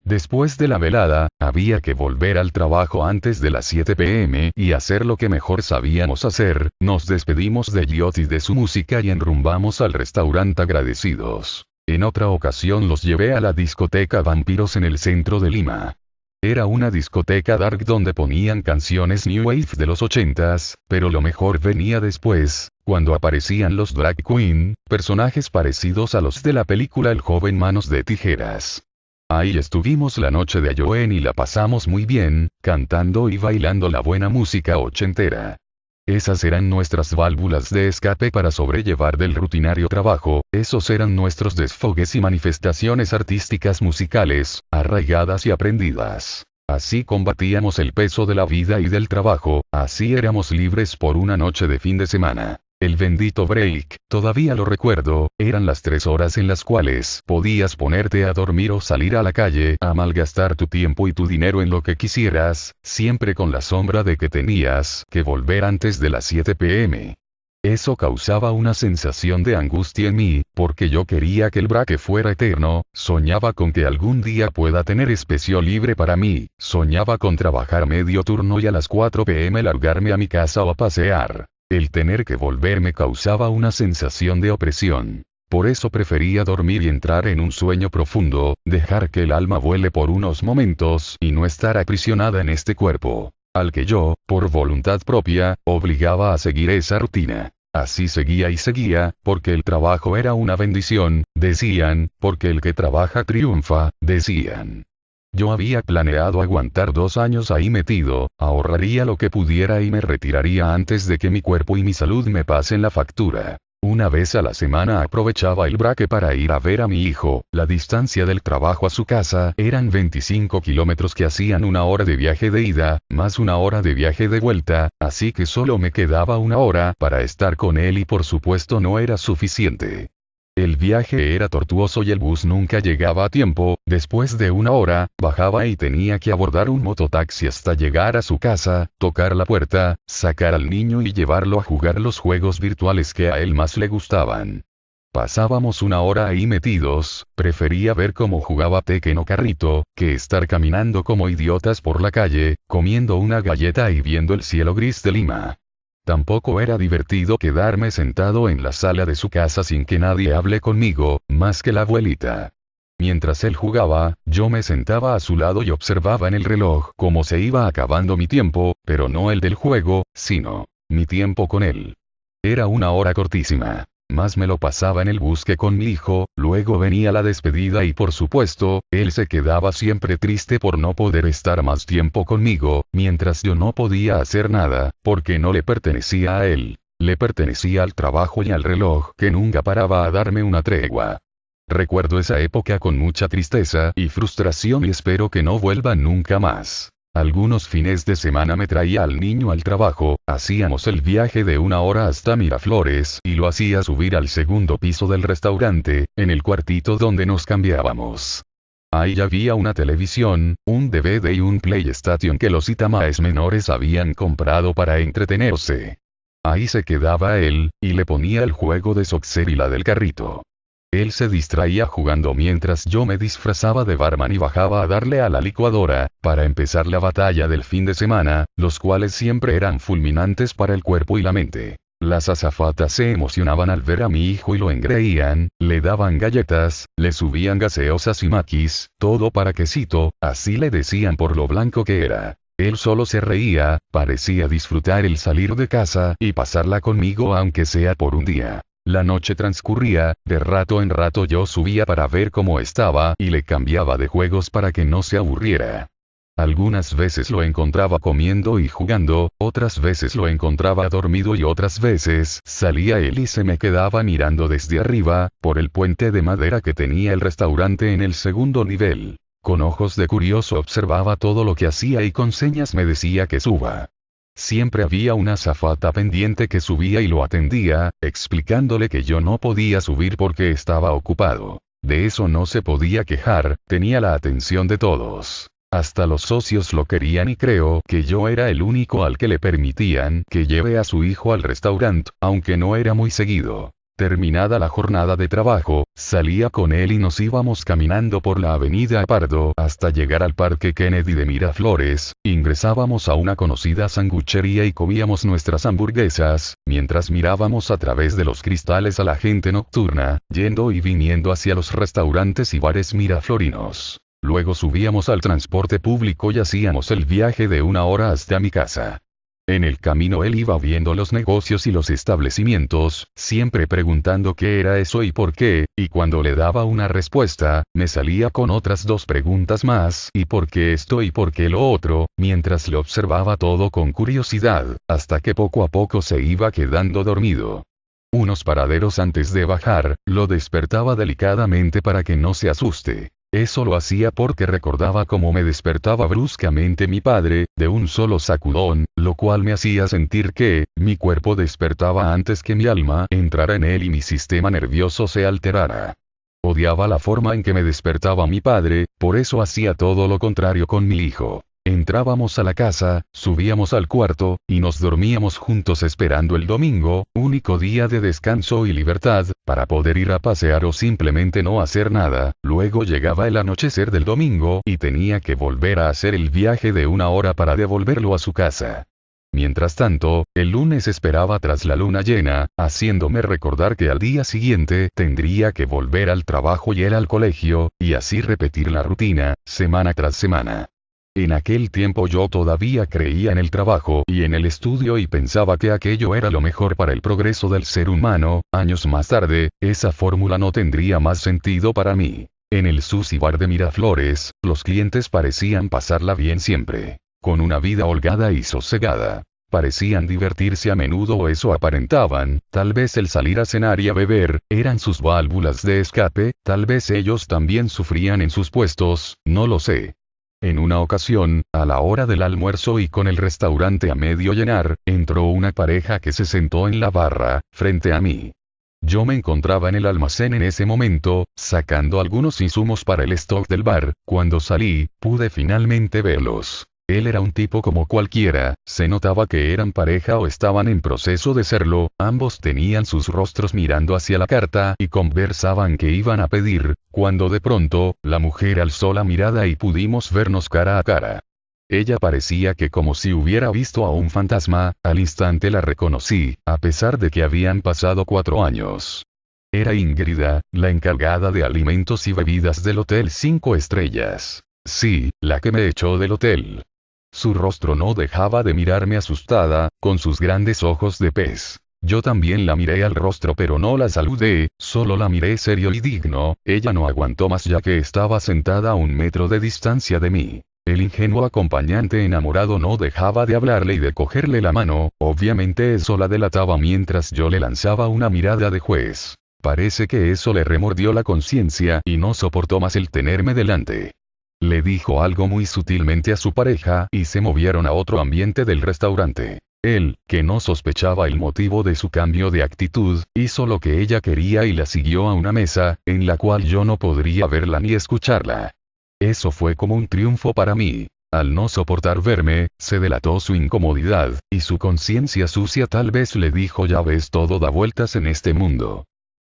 Después de la velada, había que volver al trabajo antes de las 7 p.m. y hacer lo que mejor sabíamos hacer, nos despedimos de Elliot y de su música y enrumbamos al restaurante agradecidos. En otra ocasión los llevé a la discoteca Vampiros en el centro de Lima. Era una discoteca dark donde ponían canciones New Wave de los 80s, pero lo mejor venía después, cuando aparecían los drag queen, personajes parecidos a los de la película El joven manos de tijeras. Ahí estuvimos la noche de Halloween y la pasamos muy bien, cantando y bailando la buena música ochentera. Esas eran nuestras válvulas de escape para sobrellevar del rutinario trabajo, esos eran nuestros desfogues y manifestaciones artísticas musicales, arraigadas y aprendidas. Así combatíamos el peso de la vida y del trabajo, así éramos libres por una noche de fin de semana. El bendito break, todavía lo recuerdo, eran las 3 horas en las cuales podías ponerte a dormir o salir a la calle a malgastar tu tiempo y tu dinero en lo que quisieras, siempre con la sombra de que tenías que volver antes de las 7 p.m. Eso causaba una sensación de angustia en mí, porque yo quería que el break fuera eterno, soñaba con que algún día pueda tener espacio libre para mí, soñaba con trabajar medio turno y a las 4 p.m. largarme a mi casa o a pasear. El tener que volver me causaba una sensación de opresión. Por eso prefería dormir y entrar en un sueño profundo, dejar que el alma vuele por unos momentos y no estar aprisionada en este cuerpo, al que yo, por voluntad propia, obligaba a seguir esa rutina. Así seguía y seguía, porque el trabajo era una bendición, decían, porque el que trabaja triunfa, decían. Yo había planeado aguantar 2 años ahí metido, ahorraría lo que pudiera y me retiraría antes de que mi cuerpo y mi salud me pasen la factura. Una vez a la semana aprovechaba el break para ir a ver a mi hijo, la distancia del trabajo a su casa eran 25 kilómetros que hacían 1 hora de viaje de ida, más 1 hora de viaje de vuelta, así que solo me quedaba 1 hora para estar con él y por supuesto no era suficiente. El viaje era tortuoso y el bus nunca llegaba a tiempo, después de 1 hora, bajaba y tenía que abordar un mototaxi hasta llegar a su casa, tocar la puerta, sacar al niño y llevarlo a jugar los juegos virtuales que a él más le gustaban. Pasábamos 1 hora ahí metidos, prefería ver cómo jugaba Tekken o Carrito, que estar caminando como idiotas por la calle, comiendo una galleta y viendo el cielo gris de Lima. Tampoco era divertido quedarme sentado en la sala de su casa sin que nadie hable conmigo, más que la abuelita. Mientras él jugaba, yo me sentaba a su lado y observaba en el reloj cómo se iba acabando mi tiempo, pero no el del juego, sino mi tiempo con él. Era 1 hora cortísima. Más me lo pasaba en el bus que con mi hijo, luego venía la despedida y por supuesto, él se quedaba siempre triste por no poder estar más tiempo conmigo, mientras yo no podía hacer nada, porque no le pertenecía a él, le pertenecía al trabajo y al reloj que nunca paraba a darme una tregua. Recuerdo esa época con mucha tristeza y frustración y espero que no vuelva nunca más. Algunos fines de semana me traía al niño al trabajo, hacíamos el viaje de 1 hora hasta Miraflores y lo hacía subir al 2.º piso del restaurante, en el cuartito donde nos cambiábamos. Ahí había una televisión, un DVD y un PlayStation que los Itamaes menores habían comprado para entretenerse. Ahí se quedaba él, y le ponía el juego de Soxer y la del carrito. Él se distraía jugando mientras yo me disfrazaba de barman y bajaba a darle a la licuadora, para empezar la batalla del fin de semana, los cuales siempre eran fulminantes para el cuerpo y la mente. Las azafatas se emocionaban al ver a mi hijo y lo engreían, le daban galletas, le subían gaseosas y maquis, todo para quesito, así le decían por lo blanco que era. Él solo se reía, parecía disfrutar el salir de casa y pasarla conmigo aunque sea por un día. La noche transcurría, de rato en rato yo subía para ver cómo estaba y le cambiaba de juegos para que no se aburriera. Algunas veces lo encontraba comiendo y jugando, otras veces lo encontraba dormido y otras veces salía él y se me quedaba mirando desde arriba, por el puente de madera que tenía el restaurante en el segundo nivel. Con ojos de curioso observaba todo lo que hacía y con señas me decía que suba. Siempre había una azafata pendiente que subía y lo atendía, explicándole que yo no podía subir porque estaba ocupado. De eso no se podía quejar, tenía la atención de todos. Hasta los socios lo querían y creo que yo era el único al que le permitían que lleve a su hijo al restaurante, aunque no era muy seguido. Terminada la jornada de trabajo, salía con él y nos íbamos caminando por la avenida Pardo hasta llegar al Parque Kennedy de Miraflores, ingresábamos a una conocida sanguchería y comíamos nuestras hamburguesas, mientras mirábamos a través de los cristales a la gente nocturna, yendo y viniendo hacia los restaurantes y bares miraflorinos. Luego subíamos al transporte público y hacíamos el viaje de 1 hora hasta mi casa. En el camino él iba viendo los negocios y los establecimientos, siempre preguntando qué era eso y por qué, y cuando le daba una respuesta, me salía con otras 2 preguntas más, y por qué esto y por qué lo otro, mientras le observaba todo con curiosidad, hasta que poco a poco se iba quedando dormido. Unos paraderos antes de bajar, lo despertaba delicadamente para que no se asuste. Eso lo hacía porque recordaba cómo me despertaba bruscamente mi padre, de un solo sacudón, lo cual me hacía sentir que, mi cuerpo despertaba antes que mi alma entrara en él y mi sistema nervioso se alterara. Odiaba la forma en que me despertaba mi padre, por eso hacía todo lo contrario con mi hijo. Entrábamos a la casa, subíamos al cuarto, y nos dormíamos juntos esperando el domingo, único día de descanso y libertad, para poder ir a pasear o simplemente no hacer nada. Luego llegaba el anochecer del domingo y tenía que volver a hacer el viaje de 1 hora para devolverlo a su casa. Mientras tanto, el lunes esperaba tras la luna llena, haciéndome recordar que al día siguiente tendría que volver al trabajo y él al colegio, y así repetir la rutina, semana tras semana. En aquel tiempo yo todavía creía en el trabajo y en el estudio y pensaba que aquello era lo mejor para el progreso del ser humano. Años más tarde, esa fórmula no tendría más sentido para mí. En el sushi bar de Miraflores, los clientes parecían pasarla bien siempre, con una vida holgada y sosegada. Parecían divertirse a menudo o eso aparentaban, tal vez el salir a cenar y a beber, eran sus válvulas de escape, tal vez ellos también sufrían en sus puestos, no lo sé. En una ocasión, a la hora del almuerzo y con el restaurante a medio llenar, entró una pareja que se sentó en la barra, frente a mí. Yo me encontraba en el almacén en ese momento, sacando algunos insumos para el stock del bar. Cuando salí, pude finalmente verlos. Él era un tipo como cualquiera, se notaba que eran pareja o estaban en proceso de serlo, ambos tenían sus rostros mirando hacia la carta y conversaban qué iban a pedir, cuando de pronto, la mujer alzó la mirada y pudimos vernos cara a cara. Ella parecía que como si hubiera visto a un fantasma, al instante la reconocí, a pesar de que habían pasado 4 años. Era Ingrida, la encargada de alimentos y bebidas del Hotel 5 Estrellas. Sí, la que me echó del hotel. Su rostro no dejaba de mirarme asustada, con sus grandes ojos de pez. Yo también la miré al rostro pero no la saludé, solo la miré serio y digno. Ella no aguantó más ya que estaba sentada a 1 metro de distancia de mí. El ingenuo acompañante enamorado no dejaba de hablarle y de cogerle la mano, obviamente eso la delataba mientras yo le lanzaba una mirada de juez. Parece que eso le remordió la conciencia y no soportó más el tenerme delante. Le dijo algo muy sutilmente a su pareja y se movieron a otro ambiente del restaurante. Él, que no sospechaba el motivo de su cambio de actitud, hizo lo que ella quería y la siguió a una mesa, en la cual yo no podría verla ni escucharla. Eso fue como un triunfo para mí. Al no soportar verme, se delató su incomodidad, y su conciencia sucia tal vez le dijo: ya ves, todo da vueltas en este mundo.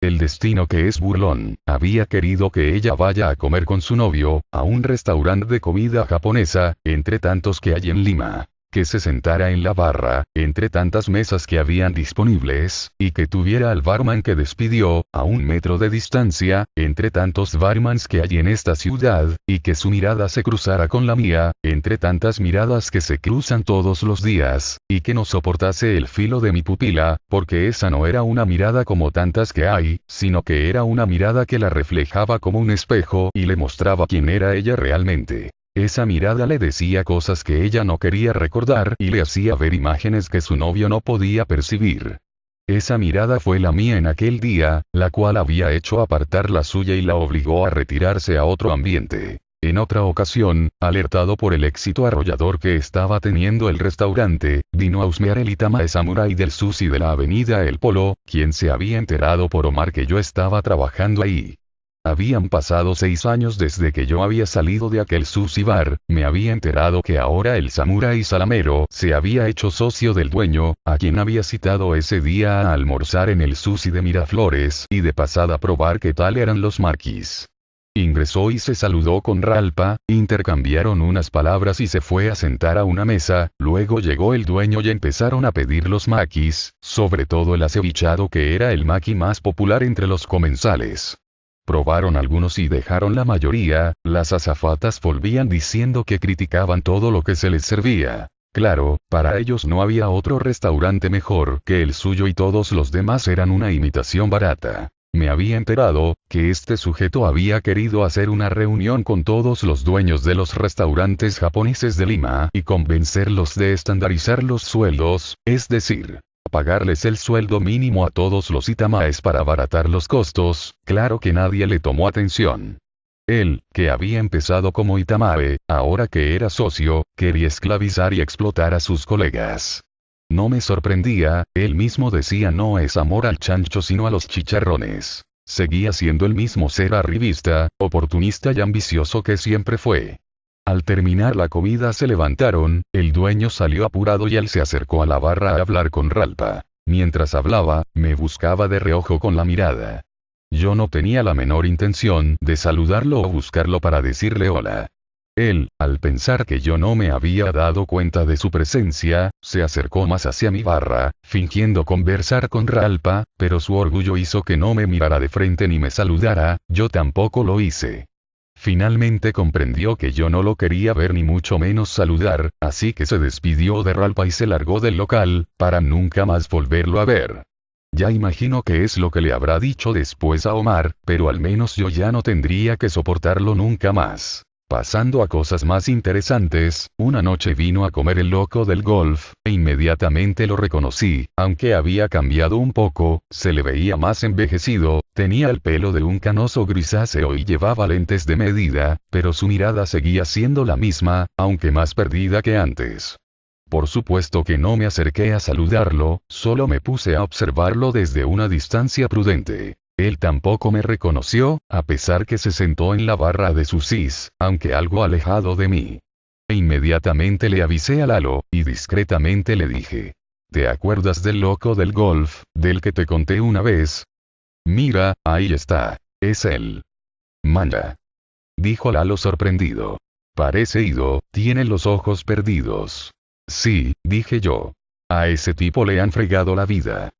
El destino, que es burlón, había querido que ella vaya a comer con su novio, a un restaurante de comida japonesa, entre tantos que hay en Lima. Que se sentara en la barra, entre tantas mesas que habían disponibles, y que tuviera al barman que despidió, a 1 metro de distancia, entre tantos barmans que hay en esta ciudad, y que su mirada se cruzara con la mía, entre tantas miradas que se cruzan todos los días, y que no soportase el filo de mi pupila, porque esa no era una mirada como tantas que hay, sino que era una mirada que la reflejaba como un espejo y le mostraba quién era ella realmente. Esa mirada le decía cosas que ella no quería recordar y le hacía ver imágenes que su novio no podía percibir. Esa mirada fue la mía en aquel día, la cual había hecho apartar la suya y la obligó a retirarse a otro ambiente. En otra ocasión, alertado por el éxito arrollador que estaba teniendo el restaurante, vino a husmear el Itamae Samurai del sushi de la avenida El Polo, quien se había enterado por Omar que yo estaba trabajando ahí. Habían pasado 6 años desde que yo había salido de aquel sushi bar, me había enterado que ahora el samurái salamero se había hecho socio del dueño, a quien había citado ese día a almorzar en el sushi de Miraflores, y de pasada a probar qué tal eran los maquis. Ingresó y se saludó con Ralpa, intercambiaron unas palabras y se fue a sentar a una mesa, luego llegó el dueño y empezaron a pedir los maquis, sobre todo el acevichado, que era el maqui más popular entre los comensales. Probaron algunos y dejaron la mayoría, las azafatas volvían diciendo que criticaban todo lo que se les servía. Claro, para ellos no había otro restaurante mejor que el suyo y todos los demás eran una imitación barata. Me había enterado que este sujeto había querido hacer una reunión con todos los dueños de los restaurantes japoneses de Lima y convencerlos de estandarizar los sueldos, es decir, pagarles el sueldo mínimo a todos los itamaes para abaratar los costos. Claro que nadie le tomó atención. Él, que había empezado como itamae, ahora que era socio, quería esclavizar y explotar a sus colegas. No me sorprendía, él mismo decía: no es amor al chancho sino a los chicharrones. Seguía siendo el mismo ser arribista, oportunista y ambicioso que siempre fue. Al terminar la comida se levantaron, el dueño salió apurado y él se acercó a la barra a hablar con Ralpa. Mientras hablaba, me buscaba de reojo con la mirada. Yo no tenía la menor intención de saludarlo o buscarlo para decirle hola. Él, al pensar que yo no me había dado cuenta de su presencia, se acercó más hacia mi barra, fingiendo conversar con Ralpa, pero su orgullo hizo que no me mirara de frente ni me saludara. Yo tampoco lo hice. Finalmente comprendió que yo no lo quería ver ni mucho menos saludar, así que se despidió de Ralpa y se largó del local, para nunca más volverlo a ver. Ya imagino qué es lo que le habrá dicho después a Omar, pero al menos yo ya no tendría que soportarlo nunca más. Pasando a cosas más interesantes, una noche vino a comer el loco del golf, e inmediatamente lo reconocí, aunque había cambiado un poco, se le veía más envejecido, tenía el pelo de un canoso grisáceo y llevaba lentes de medida, pero su mirada seguía siendo la misma, aunque más perdida que antes. Por supuesto que no me acerqué a saludarlo, solo me puse a observarlo desde una distancia prudente. Él tampoco me reconoció, a pesar que se sentó en la barra de sushis, aunque algo alejado de mí. E inmediatamente le avisé a Lalo, y discretamente le dije: ¿te acuerdas del loco del golf, del que te conté una vez? Mira, ahí está. Es él. Manda. Dijo Lalo sorprendido. Parece ido, tiene los ojos perdidos. Sí, dije yo. A ese tipo le han fregado la vida.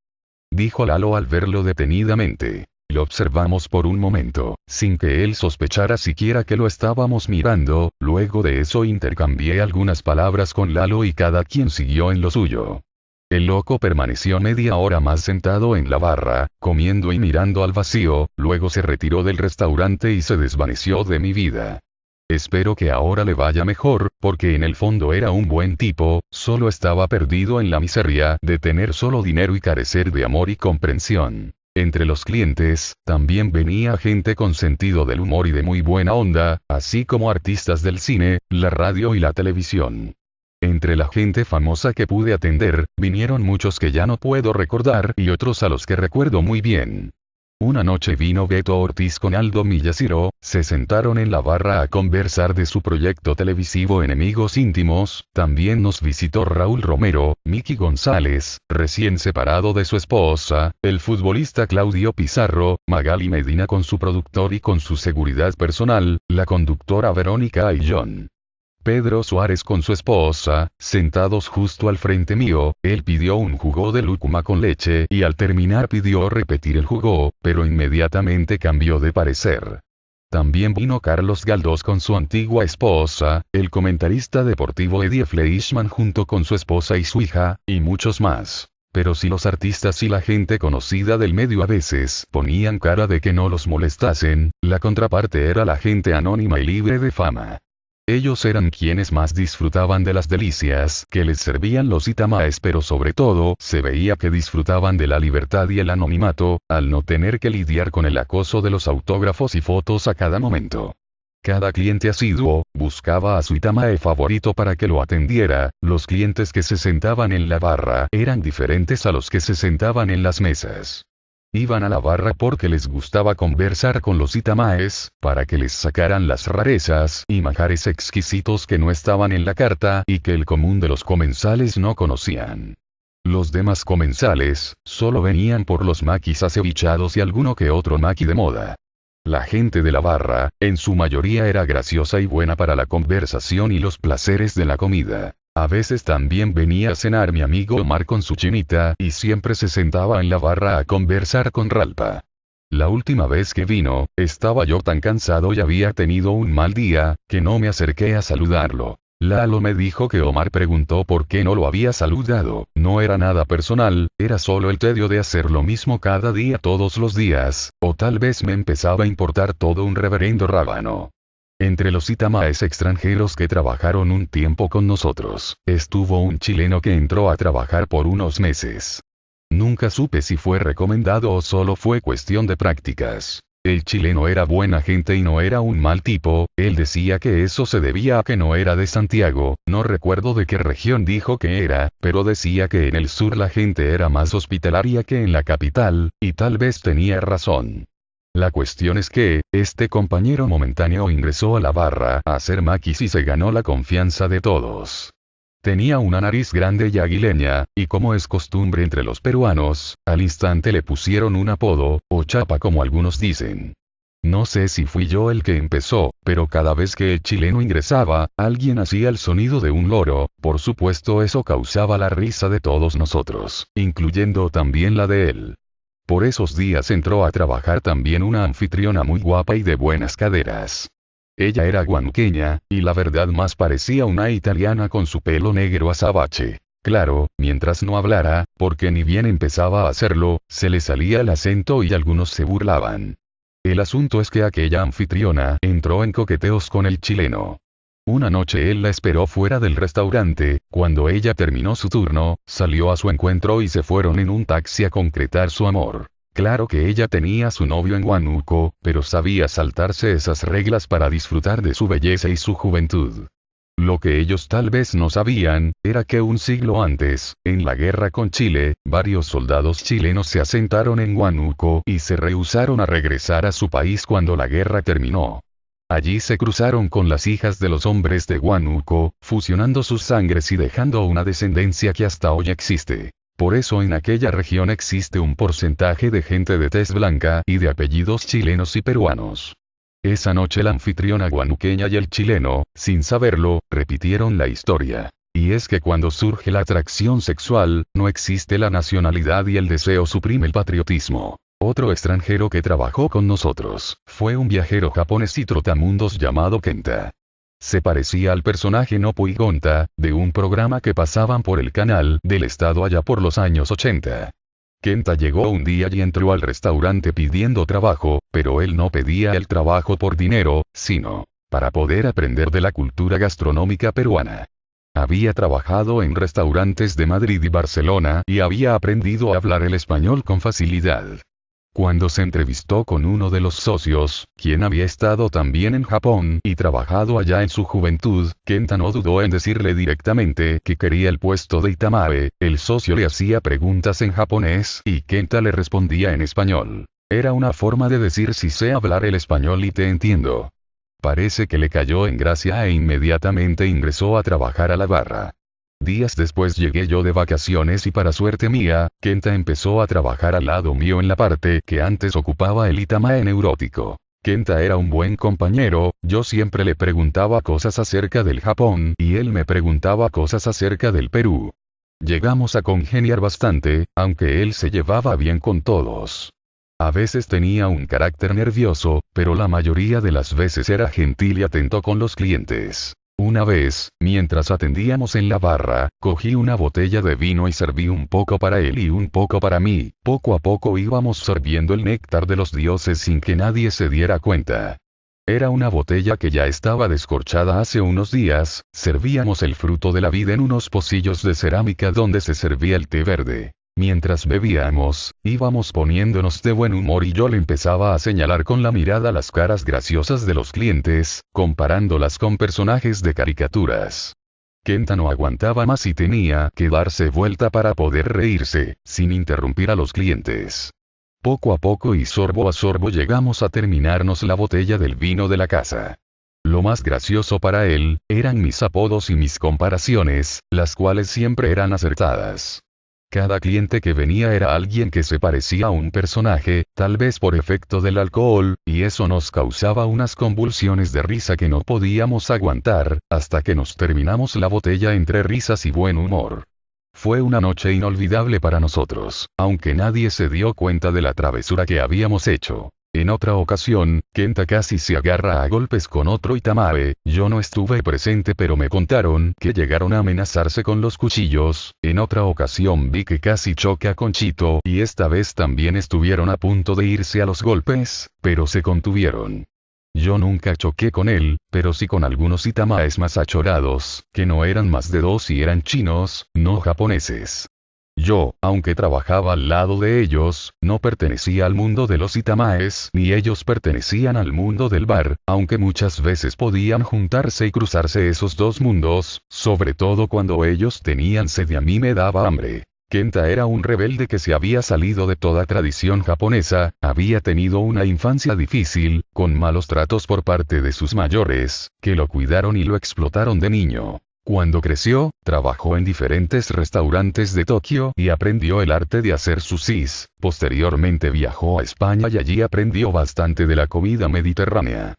Dijo Lalo al verlo detenidamente. Lo observamos por un momento, sin que él sospechara siquiera que lo estábamos mirando. Luego de eso intercambié algunas palabras con Lalo y cada quien siguió en lo suyo. El loco permaneció media hora más sentado en la barra, comiendo y mirando al vacío, luego se retiró del restaurante y se desvaneció de mi vida. Espero que ahora le vaya mejor, porque en el fondo era un buen tipo, solo estaba perdido en la miseria de tener solo dinero y carecer de amor y comprensión. Entre los clientes, también venía gente con sentido del humor y de muy buena onda, así como artistas del cine, la radio y la televisión. Entre la gente famosa que pude atender, vinieron muchos que ya no puedo recordar y otros a los que recuerdo muy bien. Una noche vino Beto Ortiz con Aldo Miyashiro, se sentaron en la barra a conversar de su proyecto televisivo Enemigos Íntimos, también nos visitó Raúl Romero, Miki González, recién separado de su esposa, el futbolista Claudio Pizarro, Magali Medina con su productor y con su seguridad personal, la conductora Verónica Ayllón. Pedro Suárez con su esposa, sentados justo al frente mío, él pidió un jugo de lúcuma con leche y al terminar pidió repetir el jugo, pero inmediatamente cambió de parecer. También vino Carlos Galdós con su antigua esposa, el comentarista deportivo Eddie Fleischmann junto con su esposa y su hija, y muchos más. Pero si los artistas y la gente conocida del medio a veces ponían cara de que no los molestasen, la contraparte era la gente anónima y libre de fama. Ellos eran quienes más disfrutaban de las delicias que les servían los Itamaes, pero sobre todo, se veía que disfrutaban de la libertad y el anonimato, al no tener que lidiar con el acoso de los autógrafos y fotos a cada momento. Cada cliente asiduo, buscaba a su Itamae favorito para que lo atendiera, los clientes que se sentaban en la barra eran diferentes a los que se sentaban en las mesas. Iban a la barra porque les gustaba conversar con los Itamaes, para que les sacaran las rarezas y manjares exquisitos que no estaban en la carta y que el común de los comensales no conocían. Los demás comensales, solo venían por los maquis acevichados y alguno que otro maqui de moda. La gente de la barra, en su mayoría era graciosa y buena para la conversación y los placeres de la comida. A veces también venía a cenar mi amigo Omar con su chinita y siempre se sentaba en la barra a conversar con Ralpa. La última vez que vino, estaba yo tan cansado y había tenido un mal día, que no me acerqué a saludarlo. Lalo me dijo que Omar preguntó por qué no lo había saludado. No era nada personal, era solo el tedio de hacer lo mismo cada día todos los días, o tal vez me empezaba a importar todo un reverendo rábano. Entre los Itamaes extranjeros que trabajaron un tiempo con nosotros, estuvo un chileno que entró a trabajar por unos meses. Nunca supe si fue recomendado o solo fue cuestión de prácticas. El chileno era buena gente y no era un mal tipo, él decía que eso se debía a que no era de Santiago, no recuerdo de qué región dijo que era, pero decía que en el sur la gente era más hospitalaria que en la capital, y tal vez tenía razón. La cuestión es que, este compañero momentáneo ingresó a la barra a hacer maquis y se ganó la confianza de todos. Tenía una nariz grande y aguileña, y como es costumbre entre los peruanos, al instante le pusieron un apodo, o chapa como algunos dicen. No sé si fui yo el que empezó, pero cada vez que el chileno ingresaba, alguien hacía el sonido de un loro, por supuesto eso causaba la risa de todos nosotros, incluyendo también la de él. Por esos días entró a trabajar también una anfitriona muy guapa y de buenas caderas. Ella era guanuqueña, y la verdad más parecía una italiana con su pelo negro azabache. Claro, mientras no hablara, porque ni bien empezaba a hacerlo, se le salía el acento y algunos se burlaban. El asunto es que aquella anfitriona entró en coqueteos con el chileno. Una noche él la esperó fuera del restaurante, cuando ella terminó su turno, salió a su encuentro y se fueron en un taxi a concretar su amor. Claro que ella tenía a su novio en Huánuco, pero sabía saltarse esas reglas para disfrutar de su belleza y su juventud. Lo que ellos tal vez no sabían, era que un siglo antes, en la guerra con Chile, varios soldados chilenos se asentaron en Huánuco y se rehusaron a regresar a su país cuando la guerra terminó. Allí se cruzaron con las hijas de los hombres de Huánuco, fusionando sus sangres y dejando una descendencia que hasta hoy existe. Por eso en aquella región existe un porcentaje de gente de tez blanca y de apellidos chilenos y peruanos. Esa noche la anfitriona guanuqueña y el chileno, sin saberlo, repitieron la historia. Y es que cuando surge la atracción sexual, no existe la nacionalidad y el deseo suprime el patriotismo. Otro extranjero que trabajó con nosotros, fue un viajero japonés y trotamundos llamado Kenta. Se parecía al personaje Nopu y Gonta, de un programa que pasaban por el canal del estado allá por los años 80. Kenta llegó un día y entró al restaurante pidiendo trabajo, pero él no pedía el trabajo por dinero, sino para poder aprender de la cultura gastronómica peruana. Había trabajado en restaurantes de Madrid y Barcelona y había aprendido a hablar el español con facilidad. Cuando se entrevistó con uno de los socios, quien había estado también en Japón y trabajado allá en su juventud, Kenta no dudó en decirle directamente que quería el puesto de Itamae. El socio le hacía preguntas en japonés y Kenta le respondía en español. Era una forma de decir si sé hablar el español y te entiendo. Parece que le cayó en gracia e inmediatamente ingresó a trabajar a la barra. Días después llegué yo de vacaciones y para suerte mía, Kenta empezó a trabajar al lado mío en la parte que antes ocupaba el Itamae neurótico. Kenta era un buen compañero, yo siempre le preguntaba cosas acerca del Japón y él me preguntaba cosas acerca del Perú. Llegamos a congeniar bastante, aunque él se llevaba bien con todos. A veces tenía un carácter nervioso, pero la mayoría de las veces era gentil y atento con los clientes. Una vez, mientras atendíamos en la barra, cogí una botella de vino y serví un poco para él y un poco para mí. Poco a poco íbamos sorbiendo el néctar de los dioses sin que nadie se diera cuenta. Era una botella que ya estaba descorchada hace unos días, servíamos el fruto de la vida en unos pocillos de cerámica donde se servía el té verde. Mientras bebíamos, íbamos poniéndonos de buen humor y yo le empezaba a señalar con la mirada las caras graciosas de los clientes, comparándolas con personajes de caricaturas. Kenta no aguantaba más y tenía que darse vuelta para poder reírse, sin interrumpir a los clientes. Poco a poco y sorbo a sorbo llegamos a terminarnos la botella del vino de la casa. Lo más gracioso para él, eran mis apodos y mis comparaciones, las cuales siempre eran acertadas. Cada cliente que venía era alguien que se parecía a un personaje, tal vez por efecto del alcohol, y eso nos causaba unas convulsiones de risa que no podíamos aguantar, hasta que nos terminamos la botella entre risas y buen humor. Fue una noche inolvidable para nosotros, aunque nadie se dio cuenta de la travesura que habíamos hecho. En otra ocasión, Kenta casi se agarra a golpes con otro Itamae, yo no estuve presente pero me contaron que llegaron a amenazarse con los cuchillos, en otra ocasión vi que casi choca con Chito y esta vez también estuvieron a punto de irse a los golpes, pero se contuvieron. Yo nunca choqué con él, pero sí con algunos Itamaes más achorados, que no eran más de dos y eran chinos, no japoneses. Yo, aunque trabajaba al lado de ellos, no pertenecía al mundo de los Itamaes, ni ellos pertenecían al mundo del bar, aunque muchas veces podían juntarse y cruzarse esos dos mundos, sobre todo cuando ellos tenían sed y a mí me daba hambre. Kenta era un rebelde que se había salido de toda tradición japonesa, había tenido una infancia difícil, con malos tratos por parte de sus mayores, que lo cuidaron y lo explotaron de niño. Cuando creció, trabajó en diferentes restaurantes de Tokio y aprendió el arte de hacer sushis. Posteriormente viajó a España y allí aprendió bastante de la comida mediterránea.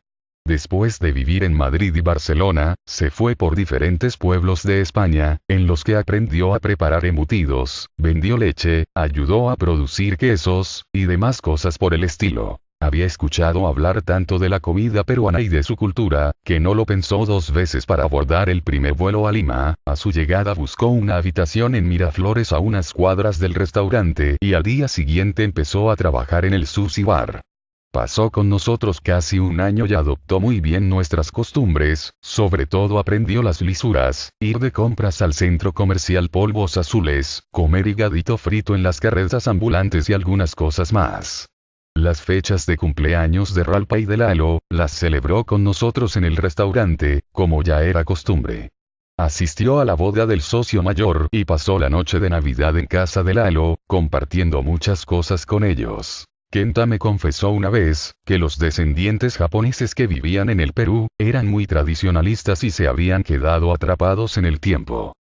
Después de vivir en Madrid y Barcelona, se fue por diferentes pueblos de España, en los que aprendió a preparar embutidos, vendió leche, ayudó a producir quesos, y demás cosas por el estilo. Había escuchado hablar tanto de la comida peruana y de su cultura, que no lo pensó dos veces para abordar el primer vuelo a Lima. A su llegada buscó una habitación en Miraflores a unas cuadras del restaurante y al día siguiente empezó a trabajar en el sushi bar. Pasó con nosotros casi un año y adoptó muy bien nuestras costumbres, sobre todo aprendió las lisuras, ir de compras al centro comercial, polvos azules, comer higadito frito en las carretas ambulantes y algunas cosas más. Las fechas de cumpleaños de Ralpa y de Lalo, las celebró con nosotros en el restaurante, como ya era costumbre. Asistió a la boda del socio mayor y pasó la noche de Navidad en casa de Lalo, compartiendo muchas cosas con ellos. Kenta me confesó una vez, que los descendientes japoneses que vivían en el Perú, eran muy tradicionalistas y se habían quedado atrapados en el tiempo.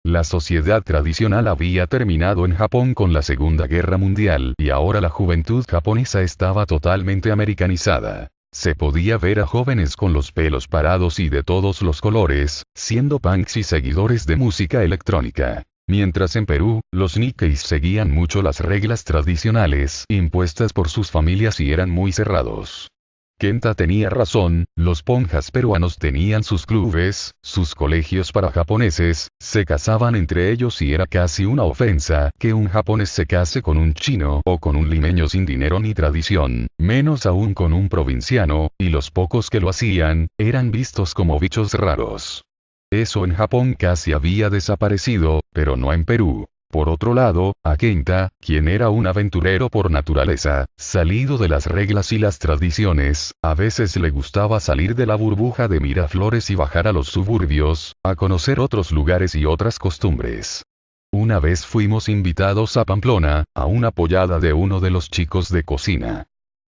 La sociedad tradicional había terminado en Japón con la Segunda Guerra Mundial y ahora la juventud japonesa estaba totalmente americanizada. Se podía ver a jóvenes con los pelos parados y de todos los colores, siendo punks y seguidores de música electrónica. Mientras en Perú, los nikkeis seguían mucho las reglas tradicionales impuestas por sus familias y eran muy cerrados. Kenta tenía razón, los ponjas peruanos tenían sus clubes, sus colegios para japoneses, se casaban entre ellos y era casi una ofensa que un japonés se case con un chino o con un limeño sin dinero ni tradición, menos aún con un provinciano, y los pocos que lo hacían, eran vistos como bichos raros. Eso en Japón casi había desaparecido, pero no en Perú. Por otro lado, a Kenta, quien era un aventurero por naturaleza, salido de las reglas y las tradiciones, a veces le gustaba salir de la burbuja de Miraflores y bajar a los suburbios, a conocer otros lugares y otras costumbres. Una vez fuimos invitados a Pamplona, a una pollada de uno de los chicos de cocina.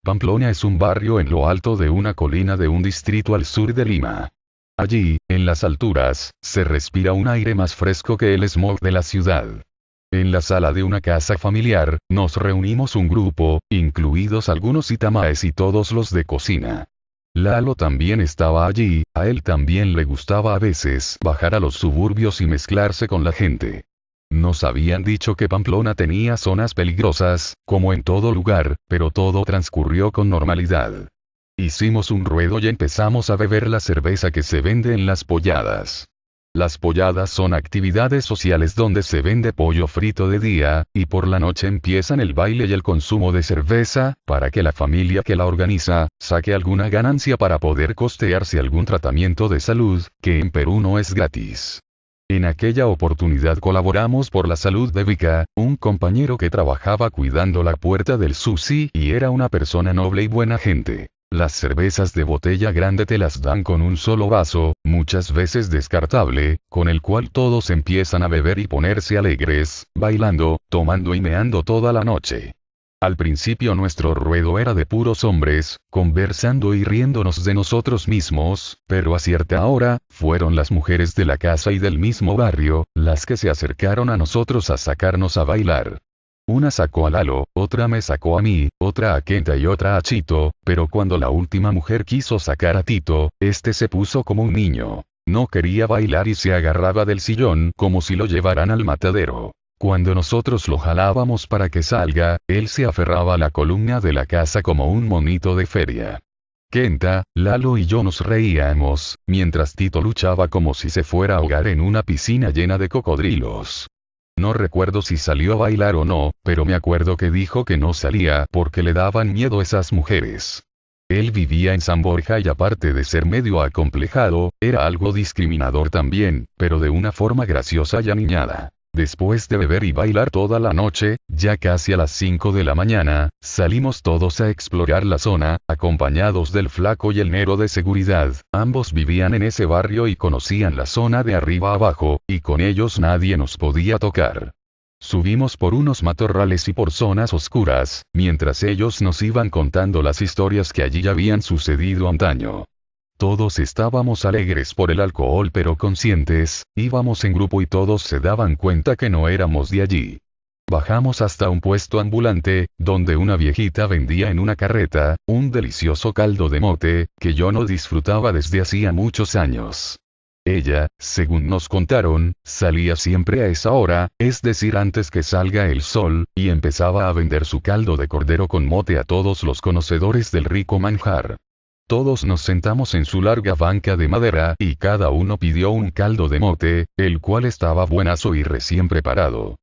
Pamplona es un barrio en lo alto de una colina de un distrito al sur de Lima. Allí, en las alturas, se respira un aire más fresco que el smog de la ciudad. En la sala de una casa familiar, nos reunimos un grupo, incluidos algunos itamaes y todos los de cocina. Lalo también estaba allí, a él también le gustaba a veces bajar a los suburbios y mezclarse con la gente. Nos habían dicho que Pamplona tenía zonas peligrosas, como en todo lugar, pero todo transcurrió con normalidad. Hicimos un ruedo y empezamos a beber la cerveza que se vende en las polladas. Las polladas son actividades sociales donde se vende pollo frito de día, y por la noche empiezan el baile y el consumo de cerveza, para que la familia que la organiza, saque alguna ganancia para poder costearse algún tratamiento de salud, que en Perú no es gratis. En aquella oportunidad colaboramos por la salud de Vika, un compañero que trabajaba cuidando la puerta del sushi y era una persona noble y buena gente. Las cervezas de botella grande te las dan con un solo vaso, muchas veces descartable, con el cual todos empiezan a beber y ponerse alegres, bailando, tomando y meando toda la noche. Al principio nuestro ruedo era de puros hombres, conversando y riéndonos de nosotros mismos, pero a cierta hora, fueron las mujeres de la casa y del mismo barrio, las que se acercaron a nosotros a sacarnos a bailar. Una sacó a Lalo, otra me sacó a mí, otra a Kenta y otra a Chito, pero cuando la última mujer quiso sacar a Tito, este se puso como un niño. No quería bailar y se agarraba del sillón como si lo llevaran al matadero. Cuando nosotros lo jalábamos para que salga, él se aferraba a la columna de la casa como un monito de feria. Kenta, Lalo y yo nos reíamos, mientras Tito luchaba como si se fuera a ahogar en una piscina llena de cocodrilos. No recuerdo si salió a bailar o no, pero me acuerdo que dijo que no salía porque le daban miedo esas mujeres. Él vivía en San Borja y aparte de ser medio acomplejado, era algo discriminador también, pero de una forma graciosa y aniñada. Después de beber y bailar toda la noche, ya casi a las 5 de la mañana, salimos todos a explorar la zona, acompañados del flaco y el negro de seguridad. Ambos vivían en ese barrio y conocían la zona de arriba abajo, y con ellos nadie nos podía tocar. Subimos por unos matorrales y por zonas oscuras, mientras ellos nos iban contando las historias que allí habían sucedido antaño. Todos estábamos alegres por el alcohol pero conscientes, íbamos en grupo y todos se daban cuenta que no éramos de allí. Bajamos hasta un puesto ambulante, donde una viejita vendía en una carreta, un delicioso caldo de mote, que yo no disfrutaba desde hacía muchos años. Ella, según nos contaron, salía siempre a esa hora, es decir antes que salga el sol, y empezaba a vender su caldo de cordero con mote a todos los conocedores del rico manjar. Todos nos sentamos en su larga banca de madera y cada uno pidió un caldo de mote, el cual estaba buenazo y recién preparado.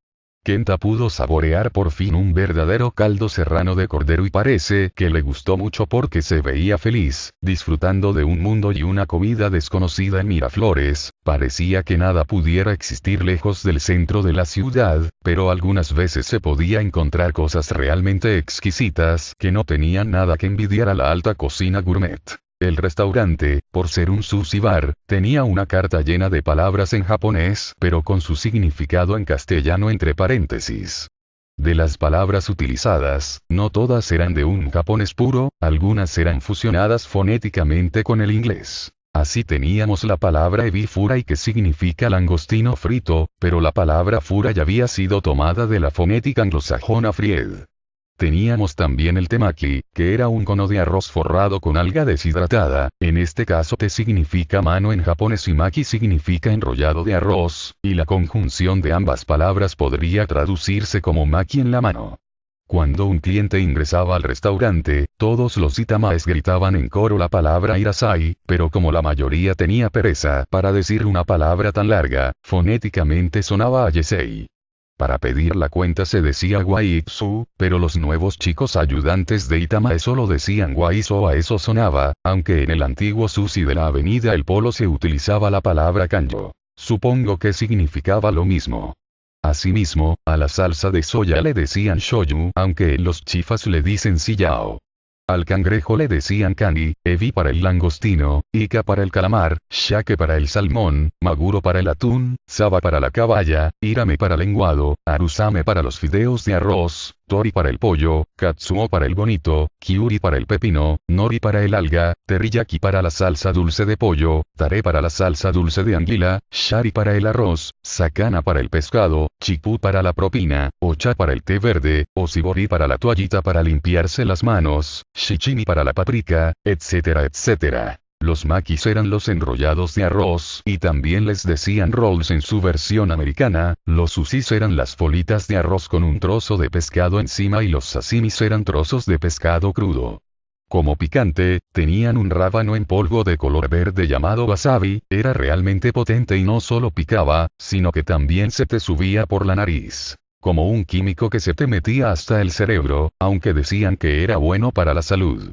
Kenta pudo saborear por fin un verdadero caldo serrano de cordero y parece que le gustó mucho porque se veía feliz, disfrutando de un mundo y una comida desconocida en Miraflores. Parecía que nada pudiera existir lejos del centro de la ciudad, pero algunas veces se podía encontrar cosas realmente exquisitas que no tenían nada que envidiar a la alta cocina gourmet. El restaurante, por ser un sushi bar, tenía una carta llena de palabras en japonés, pero con su significado en castellano entre paréntesis. De las palabras utilizadas, no todas eran de un japonés puro, algunas eran fusionadas fonéticamente con el inglés. Así teníamos la palabra ebi furai que significa langostino frito, pero la palabra furai había sido tomada de la fonética anglosajona fried. Teníamos también el temaki, que era un cono de arroz forrado con alga deshidratada, en este caso te significa mano en japonés y maki significa enrollado de arroz, y la conjunción de ambas palabras podría traducirse como maki en la mano. Cuando un cliente ingresaba al restaurante, todos los itamaes gritaban en coro la palabra irasai, pero como la mayoría tenía pereza para decir una palabra tan larga, fonéticamente sonaba ayesei. Para pedir la cuenta se decía waitsu, pero los nuevos chicos ayudantes de Itamae solo decían waiso a eso sonaba, aunque en el antiguo sushi de la avenida El Polo se utilizaba la palabra kanjo. Supongo que significaba lo mismo. Asimismo, a la salsa de soya le decían shoyu, aunque en los chifas le dicen sillao. Al cangrejo le decían cani, ebi para el langostino, ica para el calamar, shake para el salmón, maguro para el atún, saba para la caballa, irame para el lenguado, arusame para los fideos de arroz, tori para el pollo, katsuo para el bonito, kyuri para el pepino, nori para el alga, teriyaki para la salsa dulce de pollo, tare para la salsa dulce de anguila, shari para el arroz, sakana para el pescado, chipú para la propina, ocha para el té verde, osibori para la toallita para limpiarse las manos, shichimi para la paprika, etcétera etcétera. Los makis eran los enrollados de arroz y también les decían rolls en su versión americana, los sushis eran las bolitas de arroz con un trozo de pescado encima y los sashimis eran trozos de pescado crudo. Como picante, tenían un rábano en polvo de color verde llamado wasabi, era realmente potente y no solo picaba, sino que también se te subía por la nariz. Como un químico que se te metía hasta el cerebro, aunque decían que era bueno para la salud.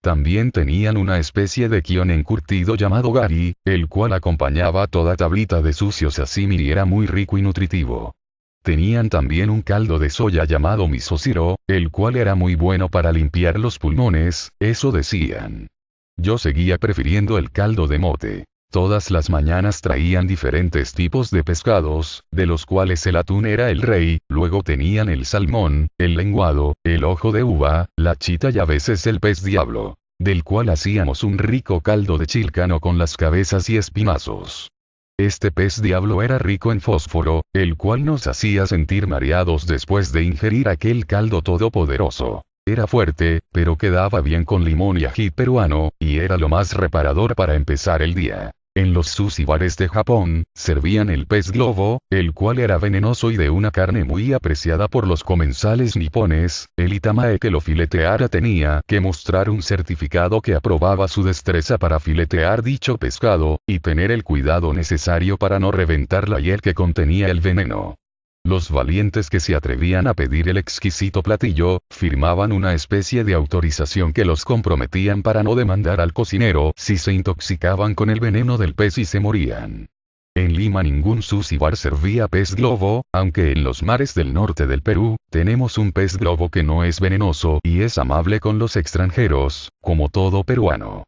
También tenían una especie de kion encurtido llamado gari, el cual acompañaba toda tablita de sucio sashimi y era muy rico y nutritivo. Tenían también un caldo de soya llamado misosiro, el cual era muy bueno para limpiar los pulmones, eso decían. Yo seguía prefiriendo el caldo de mote. Todas las mañanas traían diferentes tipos de pescados, de los cuales el atún era el rey, luego tenían el salmón, el lenguado, el ojo de uva, la chita y a veces el pez diablo, del cual hacíamos un rico caldo de chilcano con las cabezas y espinazos. Este pez diablo era rico en fósforo, el cual nos hacía sentir mareados después de ingerir aquel caldo todopoderoso. Era fuerte, pero quedaba bien con limón y ají peruano, y era lo más reparador para empezar el día. En los sushi bares de Japón, servían el pez globo, el cual era venenoso y de una carne muy apreciada por los comensales nipones, el itamae que lo fileteara tenía que mostrar un certificado que aprobaba su destreza para filetear dicho pescado, y tener el cuidado necesario para no reventar la hiel que contenía el veneno. Los valientes que se atrevían a pedir el exquisito platillo, firmaban una especie de autorización que los comprometían para no demandar al cocinero si se intoxicaban con el veneno del pez y se morían. En Lima ningún sushi bar servía pez globo, aunque en los mares del norte del Perú, tenemos un pez globo que no es venenoso y es amable con los extranjeros, como todo peruano.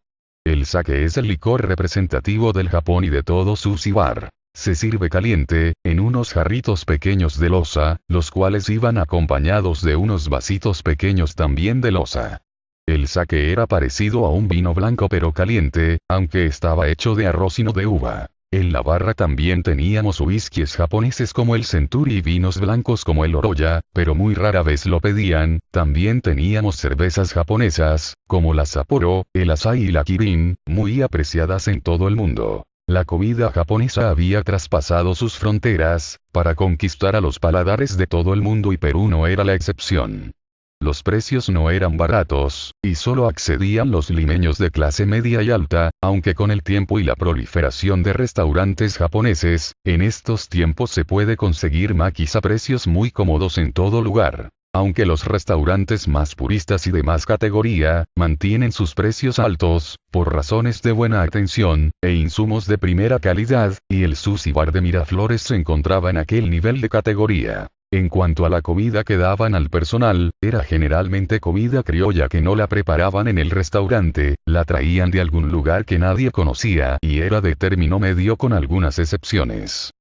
El sake es el licor representativo del Japón y de todo sushi bar. Se sirve caliente, en unos jarritos pequeños de loza, los cuales iban acompañados de unos vasitos pequeños también de loza. El sake era parecido a un vino blanco pero caliente, aunque estaba hecho de arroz y no de uva. En la barra también teníamos whiskies japoneses como el Century y vinos blancos como el Oroya, pero muy rara vez lo pedían. También teníamos cervezas japonesas, como la Sapporo, el Asahi y la Kirin, muy apreciadas en todo el mundo. La comida japonesa había traspasado sus fronteras, para conquistar a los paladares de todo el mundo y Perú no era la excepción. Los precios no eran baratos, y solo accedían los limeños de clase media y alta, aunque con el tiempo y la proliferación de restaurantes japoneses, en estos tiempos se puede conseguir makis a precios muy cómodos en todo lugar. Aunque los restaurantes más puristas y de más categoría, mantienen sus precios altos, por razones de buena atención, e insumos de primera calidad, y el sushi bar de Miraflores se encontraba en aquel nivel de categoría. En cuanto a la comida que daban al personal, era generalmente comida criolla que no la preparaban en el restaurante, la traían de algún lugar que nadie conocía y era de término medio con algunas excepciones.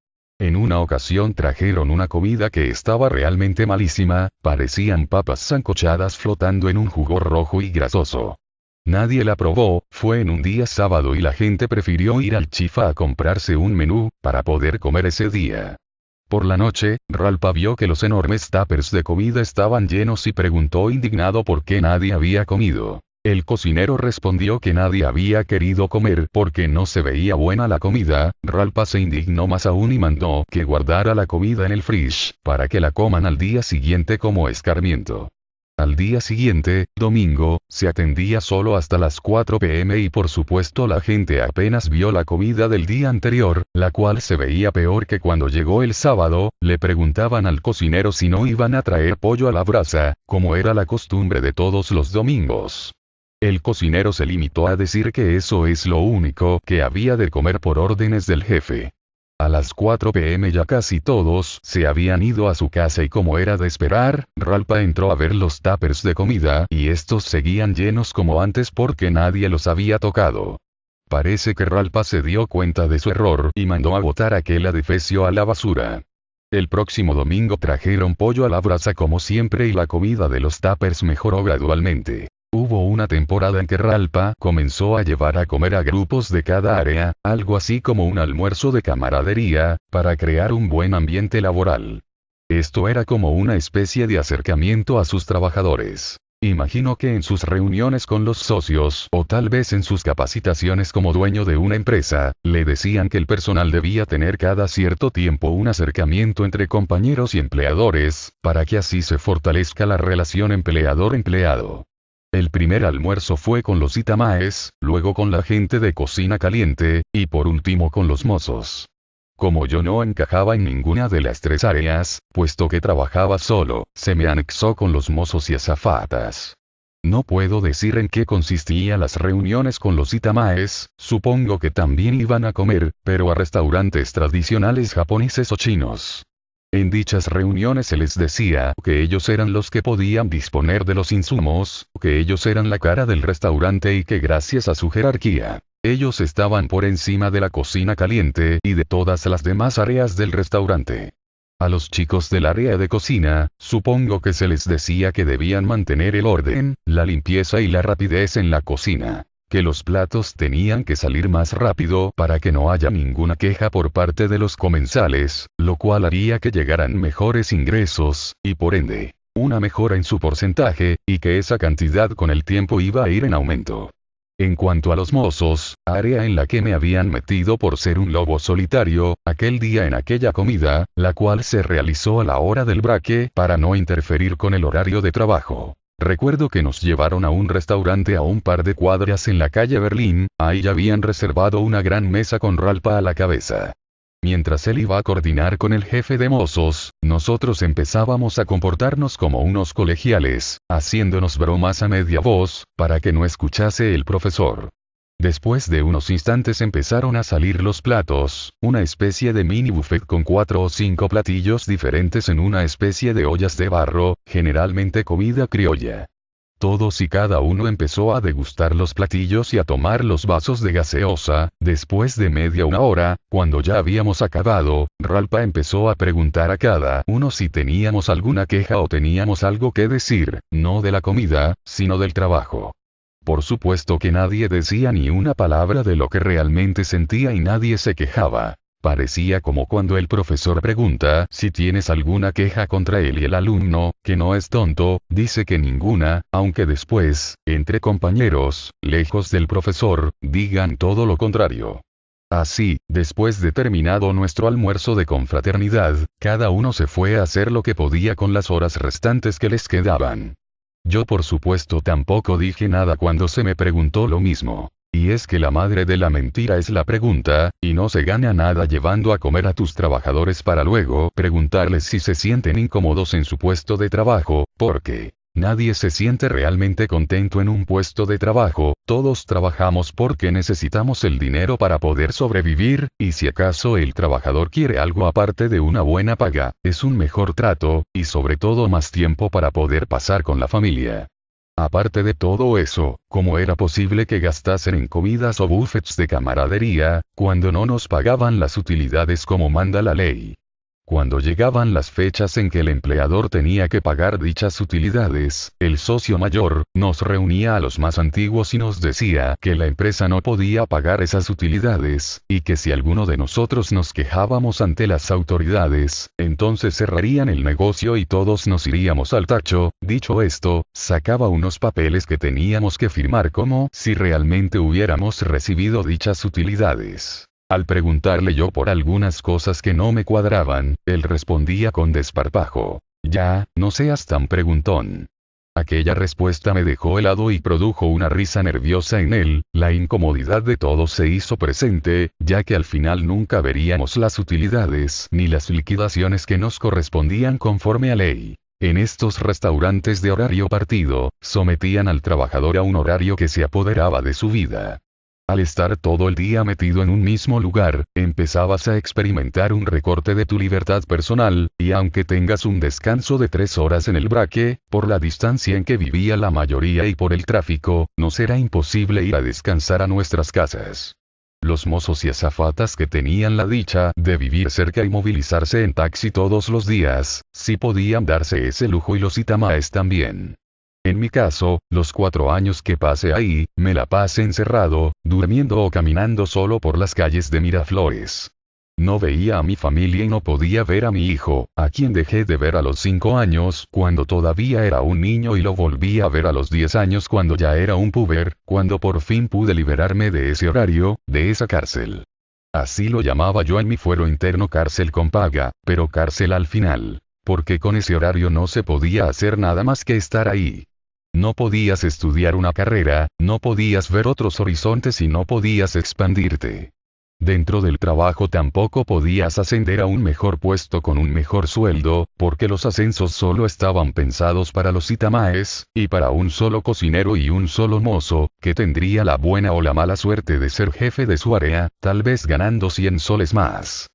En una ocasión trajeron una comida que estaba realmente malísima, parecían papas sancochadas flotando en un jugo rojo y grasoso. Nadie la probó, fue en un día sábado y la gente prefirió ir al Chifa a comprarse un menú, para poder comer ese día. Por la noche, Ralpa vio que los enormes tuppers de comida estaban llenos y preguntó indignado por qué nadie había comido. El cocinero respondió que nadie había querido comer porque no se veía buena la comida. Ralpa se indignó más aún y mandó que guardara la comida en el fridge, para que la coman al día siguiente como escarmiento. Al día siguiente, domingo, se atendía solo hasta las 4 p.m. y por supuesto la gente apenas vio la comida del día anterior, la cual se veía peor que cuando llegó el sábado. Le preguntaban al cocinero si no iban a traer pollo a la brasa, como era la costumbre de todos los domingos. El cocinero se limitó a decir que eso es lo único que había de comer por órdenes del jefe. A las 4 p.m. ya casi todos se habían ido a su casa y como era de esperar, Ralph entró a ver los tuppers de comida y estos seguían llenos como antes porque nadie los había tocado. Parece que Ralph se dio cuenta de su error y mandó a botar aquel adefesio a la basura. El próximo domingo trajeron pollo a la brasa como siempre y la comida de los tuppers mejoró gradualmente. Hubo una temporada en que Ralph comenzó a llevar a comer a grupos de cada área, algo así como un almuerzo de camaradería, para crear un buen ambiente laboral. Esto era como una especie de acercamiento a sus trabajadores. Imagino que en sus reuniones con los socios, o tal vez en sus capacitaciones como dueño de una empresa, le decían que el personal debía tener cada cierto tiempo un acercamiento entre compañeros y empleadores, para que así se fortalezca la relación empleador-empleado. El primer almuerzo fue con los itamaes, luego con la gente de cocina caliente, y por último con los mozos. Como yo no encajaba en ninguna de las tres áreas, puesto que trabajaba solo, se me anexó con los mozos y azafatas. No puedo decir en qué consistían las reuniones con los itamaes, supongo que también iban a comer, pero a restaurantes tradicionales japoneses o chinos. En dichas reuniones se les decía que ellos eran los que podían disponer de los insumos, que ellos eran la cara del restaurante y que gracias a su jerarquía, ellos estaban por encima de la cocina caliente y de todas las demás áreas del restaurante. A los chicos del área de cocina, supongo que se les decía que debían mantener el orden, la limpieza y la rapidez en la cocina. Que los platos tenían que salir más rápido para que no haya ninguna queja por parte de los comensales, lo cual haría que llegaran mejores ingresos, y por ende, una mejora en su porcentaje, y que esa cantidad con el tiempo iba a ir en aumento. En cuanto a los mozos, área en la que me habían metido por ser un lobo solitario, aquel día en aquella comida, la cual se realizó a la hora del braque para no interferir con el horario de trabajo. Recuerdo que nos llevaron a un restaurante a un par de cuadras en la calle Berlín, ahí ya habían reservado una gran mesa con Ralph a la cabeza. Mientras él iba a coordinar con el jefe de mozos, nosotros empezábamos a comportarnos como unos colegiales, haciéndonos bromas a media voz, para que no escuchase el profesor. Después de unos instantes empezaron a salir los platos, una especie de mini buffet con 4 o 5 platillos diferentes en una especie de ollas de barro, generalmente comida criolla. Todos y cada uno empezó a degustar los platillos y a tomar los vasos de gaseosa. Después de una hora, cuando ya habíamos acabado, Ralph empezó a preguntar a cada uno si teníamos alguna queja o teníamos algo que decir, no de la comida, sino del trabajo. Por supuesto que nadie decía ni una palabra de lo que realmente sentía y nadie se quejaba. Parecía como cuando el profesor pregunta si tienes alguna queja contra él y el alumno, que no es tonto, dice que ninguna, aunque después, entre compañeros, lejos del profesor, digan todo lo contrario. Así, después de terminado nuestro almuerzo de confraternidad, cada uno se fue a hacer lo que podía con las horas restantes que les quedaban. Yo por supuesto tampoco dije nada cuando se me preguntó lo mismo. Y es que la madre de la mentira es la pregunta, y no se gana nada llevando a comer a tus trabajadores para luego preguntarles si se sienten incómodos en su puesto de trabajo, porque nadie se siente realmente contento en un puesto de trabajo, todos trabajamos porque necesitamos el dinero para poder sobrevivir, y si acaso el trabajador quiere algo aparte de una buena paga, es un mejor trato, y sobre todo más tiempo para poder pasar con la familia. Aparte de todo eso, ¿cómo era posible que gastasen en comidas o buffets de camaradería, cuando no nos pagaban las utilidades como manda la ley? Cuando llegaban las fechas en que el empleador tenía que pagar dichas utilidades, el socio mayor nos reunía a los más antiguos y nos decía que la empresa no podía pagar esas utilidades, y que si alguno de nosotros nos quejábamos ante las autoridades, entonces cerrarían el negocio y todos nos iríamos al tacho. Dicho esto, sacaba unos papeles que teníamos que firmar como si realmente hubiéramos recibido dichas utilidades. Al preguntarle yo por algunas cosas que no me cuadraban, él respondía con desparpajo: ya, no seas tan preguntón. Aquella respuesta me dejó helado y produjo una risa nerviosa en él. La incomodidad de todos se hizo presente, ya que al final nunca veríamos las utilidades ni las liquidaciones que nos correspondían conforme a ley. En estos restaurantes de horario partido, sometían al trabajador a un horario que se apoderaba de su vida. Al estar todo el día metido en un mismo lugar, empezabas a experimentar un recorte de tu libertad personal, y aunque tengas un descanso de 3 horas en el braque, por la distancia en que vivía la mayoría y por el tráfico, nos era imposible ir a descansar a nuestras casas. Los mozos y azafatas que tenían la dicha de vivir cerca y movilizarse en taxi todos los días, sí podían darse ese lujo y los itamaes también. En mi caso, los 4 años que pasé ahí, me la pasé encerrado, durmiendo o caminando solo por las calles de Miraflores. No veía a mi familia y no podía ver a mi hijo, a quien dejé de ver a los 5 años, cuando todavía era un niño, y lo volví a ver a los 10 años cuando ya era un puber, cuando por fin pude liberarme de ese horario, de esa cárcel. Así lo llamaba yo en mi fuero interno, cárcel con paga, pero cárcel al final. Porque con ese horario no se podía hacer nada más que estar ahí. No podías estudiar una carrera, no podías ver otros horizontes y no podías expandirte. Dentro del trabajo tampoco podías ascender a un mejor puesto con un mejor sueldo, porque los ascensos solo estaban pensados para los itamaes, y para un solo cocinero y un solo mozo, que tendría la buena o la mala suerte de ser jefe de su área, tal vez ganando 100 soles más.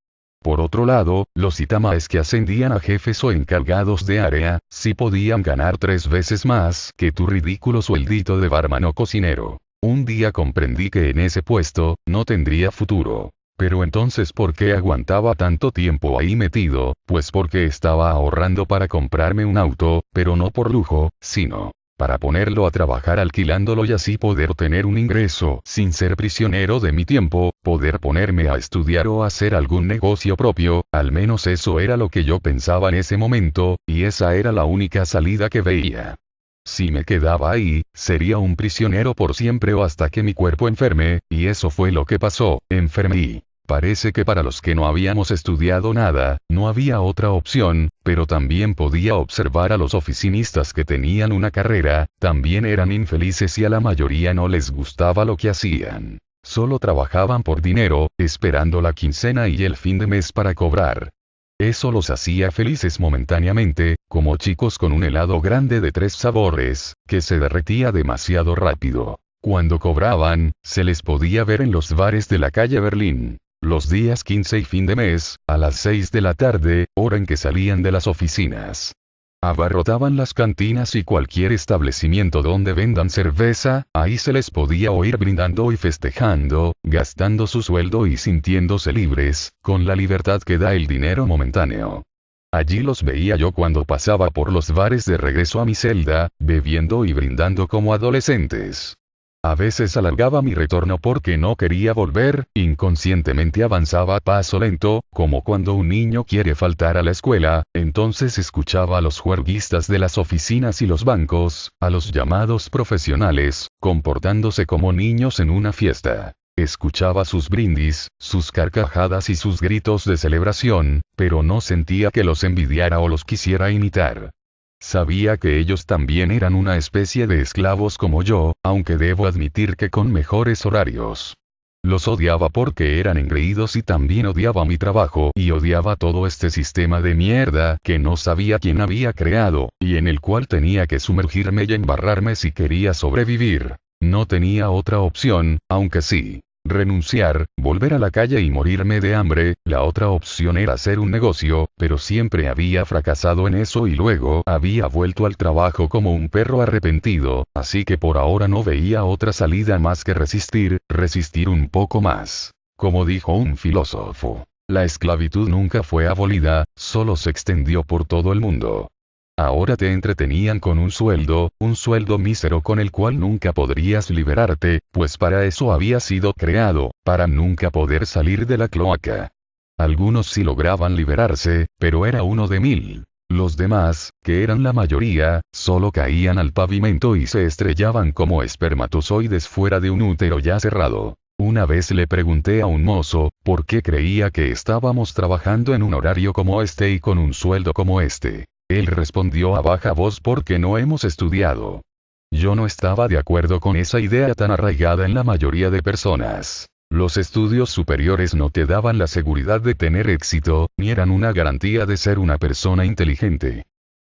Por otro lado, los itamaes que ascendían a jefes o encargados de área, sí podían ganar 3 veces más que tu ridículo sueldito de barman o cocinero. Un día comprendí que en ese puesto, no tendría futuro. Pero entonces, ¿por qué aguantaba tanto tiempo ahí metido? Pues porque estaba ahorrando para comprarme un auto, pero no por lujo, sino para ponerlo a trabajar alquilándolo y así poder tener un ingreso sin ser prisionero de mi tiempo, poder ponerme a estudiar o hacer algún negocio propio, al menos eso era lo que yo pensaba en ese momento, y esa era la única salida que veía. Si me quedaba ahí, sería un prisionero por siempre o hasta que mi cuerpo enferme, y eso fue lo que pasó, enfermé. Parece que para los que no habíamos estudiado nada, no había otra opción, pero también podía observar a los oficinistas que tenían una carrera, también eran infelices y a la mayoría no les gustaba lo que hacían. Solo trabajaban por dinero, esperando la quincena y el fin de mes para cobrar. Eso los hacía felices momentáneamente, como chicos con un helado grande de 3 sabores, que se derretía demasiado rápido. Cuando cobraban, se les podía ver en los bares de la calle Berlín. Los días 15 y fin de mes, a las 6 de la tarde, hora en que salían de las oficinas. Abarrotaban las cantinas y cualquier establecimiento donde vendan cerveza, ahí se les podía oír brindando y festejando, gastando su sueldo y sintiéndose libres, con la libertad que da el dinero momentáneo. Allí los veía yo cuando pasaba por los bares de regreso a mi celda, bebiendo y brindando como adolescentes. A veces alargaba mi retorno porque no quería volver, inconscientemente avanzaba a paso lento, como cuando un niño quiere faltar a la escuela, entonces escuchaba a los juerguistas de las oficinas y los bancos, a los llamados profesionales, comportándose como niños en una fiesta. Escuchaba sus brindis, sus carcajadas y sus gritos de celebración, pero no sentía que los envidiara o los quisiera imitar. Sabía que ellos también eran una especie de esclavos como yo, aunque debo admitir que con mejores horarios. Los odiaba porque eran engreídos y también odiaba mi trabajo y odiaba todo este sistema de mierda que no sabía quién había creado, y en el cual tenía que sumergirme y embarrarme si quería sobrevivir. No tenía otra opción, aunque sí. Renunciar, volver a la calle y morirme de hambre, la otra opción era hacer un negocio, pero siempre había fracasado en eso y luego había vuelto al trabajo como un perro arrepentido, así que por ahora no veía otra salida más que resistir un poco más. Como dijo un filósofo, la esclavitud nunca fue abolida, solo se extendió por todo el mundo. Ahora te entretenían con un sueldo mísero con el cual nunca podrías liberarte, pues para eso había sido creado, para nunca poder salir de la cloaca. Algunos sí lograban liberarse, pero era uno de 1000. Los demás, que eran la mayoría, solo caían al pavimento y se estrellaban como espermatozoides fuera de un útero ya cerrado. Una vez le pregunté a un mozo, ¿por qué creía que estábamos trabajando en un horario como este y con un sueldo como este? Él respondió a baja voz: porque no hemos estudiado. Yo no estaba de acuerdo con esa idea tan arraigada en la mayoría de personas. Los estudios superiores no te daban la seguridad de tener éxito, ni eran una garantía de ser una persona inteligente.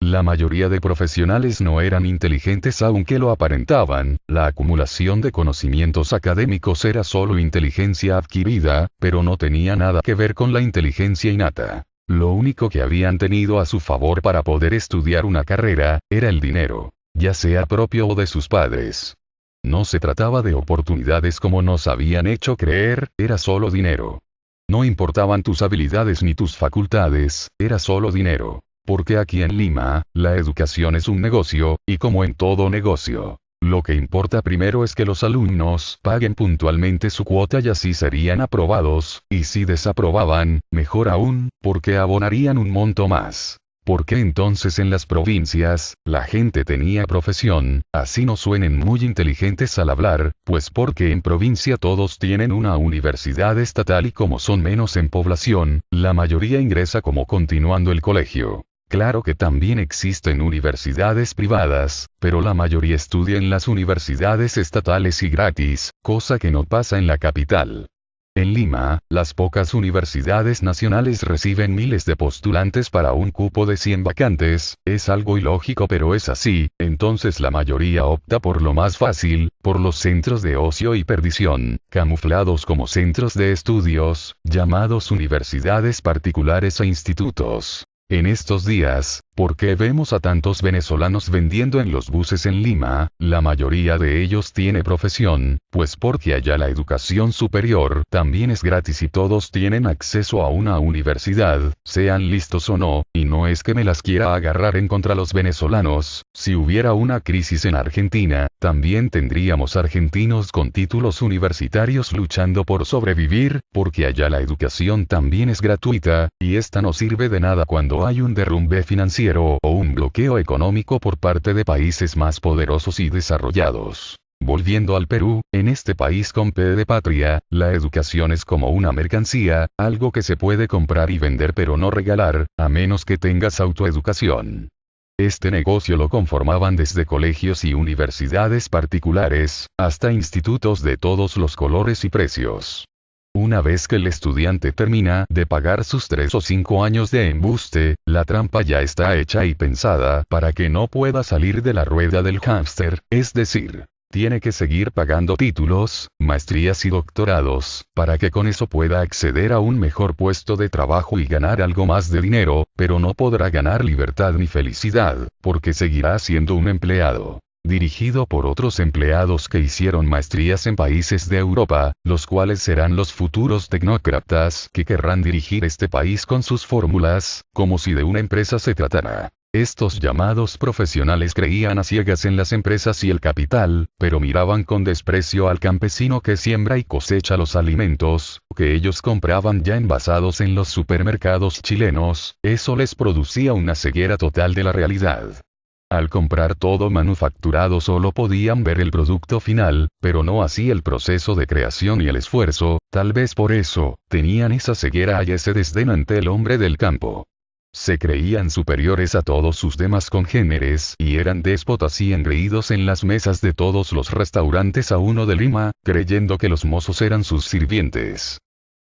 La mayoría de profesionales no eran inteligentes aunque lo aparentaban, la acumulación de conocimientos académicos era solo inteligencia adquirida, pero no tenía nada que ver con la inteligencia innata. Lo único que habían tenido a su favor para poder estudiar una carrera, era el dinero, ya sea propio o de sus padres. No se trataba de oportunidades como nos habían hecho creer, era solo dinero. No importaban tus habilidades ni tus facultades, era solo dinero. Porque aquí en Lima, la educación es un negocio, y como en todo negocio, lo que importa primero es que los alumnos paguen puntualmente su cuota y así serían aprobados, y si desaprobaban, mejor aún, porque abonarían un monto más. Porque entonces en las provincias, la gente tenía profesión, así no suenen muy inteligentes al hablar, pues porque en provincia todos tienen una universidad estatal y como son menos en población, la mayoría ingresa como continuando el colegio. Claro que también existen universidades privadas, pero la mayoría estudia en las universidades estatales y gratis, cosa que no pasa en la capital. En Lima, las pocas universidades nacionales reciben miles de postulantes para un cupo de 100 vacantes, es algo ilógico pero es así, entonces la mayoría opta por lo más fácil, por los centros de ocio y perdición, camuflados como centros de estudios, llamados universidades particulares e institutos. En estos días, ¿por qué vemos a tantos venezolanos vendiendo en los buses en Lima? La mayoría de ellos tiene profesión, pues porque allá la educación superior también es gratis y todos tienen acceso a una universidad, sean listos o no, y no es que me las quiera agarrar en contra los venezolanos, si hubiera una crisis en Argentina, también tendríamos argentinos con títulos universitarios luchando por sobrevivir, porque allá la educación también es gratuita, y esta no sirve de nada cuando hay un derrumbe financiero o un bloqueo económico por parte de países más poderosos y desarrollados. Volviendo al Perú, en este país con P de patria, la educación es como una mercancía, algo que se puede comprar y vender pero no regalar, a menos que tengas autoeducación. Este negocio lo conformaban desde colegios y universidades particulares, hasta institutos de todos los colores y precios. Una vez que el estudiante termina de pagar sus 3 o 5 años de embuste, la trampa ya está hecha y pensada para que no pueda salir de la rueda del hámster, es decir, tiene que seguir pagando títulos, maestrías y doctorados, para que con eso pueda acceder a un mejor puesto de trabajo y ganar algo más de dinero, pero no podrá ganar libertad ni felicidad, porque seguirá siendo un empleado dirigido por otros empleados que hicieron maestrías en países de Europa, los cuales serán los futuros tecnócratas que querrán dirigir este país con sus fórmulas, como si de una empresa se tratara. Estos llamados profesionales creían a ciegas en las empresas y el capital, pero miraban con desprecio al campesino que siembra y cosecha los alimentos, que ellos compraban ya envasados en los supermercados chilenos, eso les producía una ceguera total de la realidad. Al comprar todo manufacturado solo podían ver el producto final, pero no así el proceso de creación y el esfuerzo, tal vez por eso, tenían esa ceguera y ese desdén ante el hombre del campo. Se creían superiores a todos sus demás congéneres y eran déspotas y engreídos en las mesas de todos los restaurantes a uno de Lima, creyendo que los mozos eran sus sirvientes.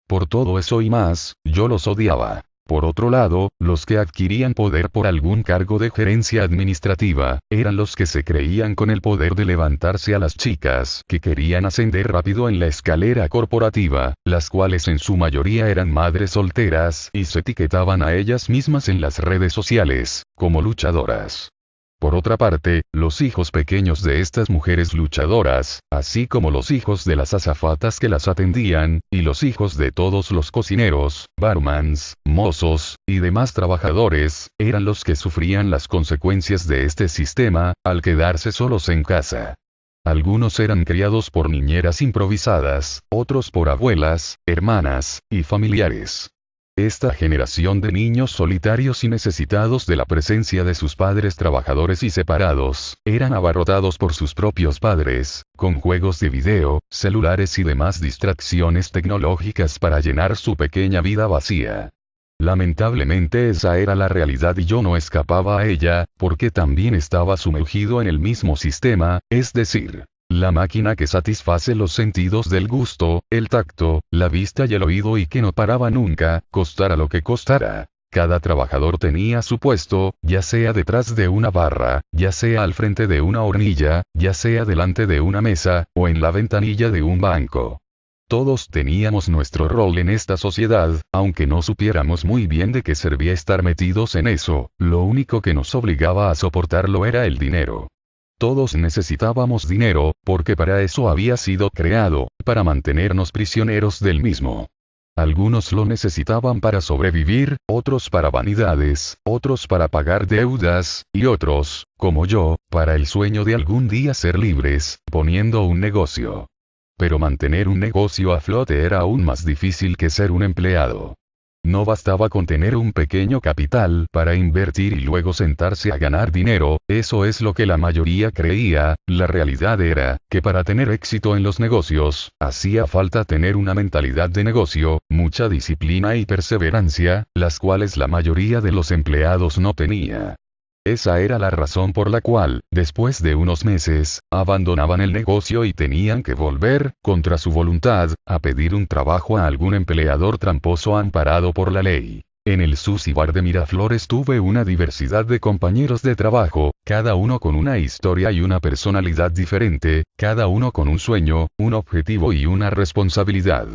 Por todo eso y más, yo los odiaba. Por otro lado, los que adquirían poder por algún cargo de gerencia administrativa, eran los que se creían con el poder de levantarse a las chicas que querían ascender rápido en la escalera corporativa, las cuales en su mayoría eran madres solteras y se etiquetaban a ellas mismas en las redes sociales, como luchadoras. Por otra parte, los hijos pequeños de estas mujeres luchadoras, así como los hijos de las azafatas que las atendían, y los hijos de todos los cocineros, barmans, mozos, y demás trabajadores, eran los que sufrían las consecuencias de este sistema, al quedarse solos en casa. Algunos eran criados por niñeras improvisadas, otros por abuelas, hermanas, y familiares. Esta generación de niños solitarios y necesitados de la presencia de sus padres trabajadores y separados, eran abarrotados por sus propios padres, con juegos de video, celulares y demás distracciones tecnológicas para llenar su pequeña vida vacía. Lamentablemente esa era la realidad y yo no escapaba a ella, porque también estaba sumergido en el mismo sistema, es decir, la máquina que satisface los sentidos del gusto, el tacto, la vista y el oído y que no paraba nunca, costara lo que costara. Cada trabajador tenía su puesto, ya sea detrás de una barra, ya sea al frente de una hornilla, ya sea delante de una mesa, o en la ventanilla de un banco. Todos teníamos nuestro rol en esta sociedad, aunque no supiéramos muy bien de qué servía estar metidos en eso, lo único que nos obligaba a soportarlo era el dinero. Todos necesitábamos dinero, porque para eso había sido creado, para mantenernos prisioneros del mismo. Algunos lo necesitaban para sobrevivir, otros para vanidades, otros para pagar deudas, y otros, como yo, para el sueño de algún día ser libres, poniendo un negocio. Pero mantener un negocio a flote era aún más difícil que ser un empleado. No bastaba con tener un pequeño capital para invertir y luego sentarse a ganar dinero, eso es lo que la mayoría creía. La realidad era, que para tener éxito en los negocios, hacía falta tener una mentalidad de negocio, mucha disciplina y perseverancia, las cuales la mayoría de los empleados no tenía. Esa era la razón por la cual, después de unos meses, abandonaban el negocio y tenían que volver, contra su voluntad, a pedir un trabajo a algún empleador tramposo amparado por la ley. En el Sushi Bar de Miraflores tuve una diversidad de compañeros de trabajo, cada uno con una historia y una personalidad diferente, cada uno con un sueño, un objetivo y una responsabilidad.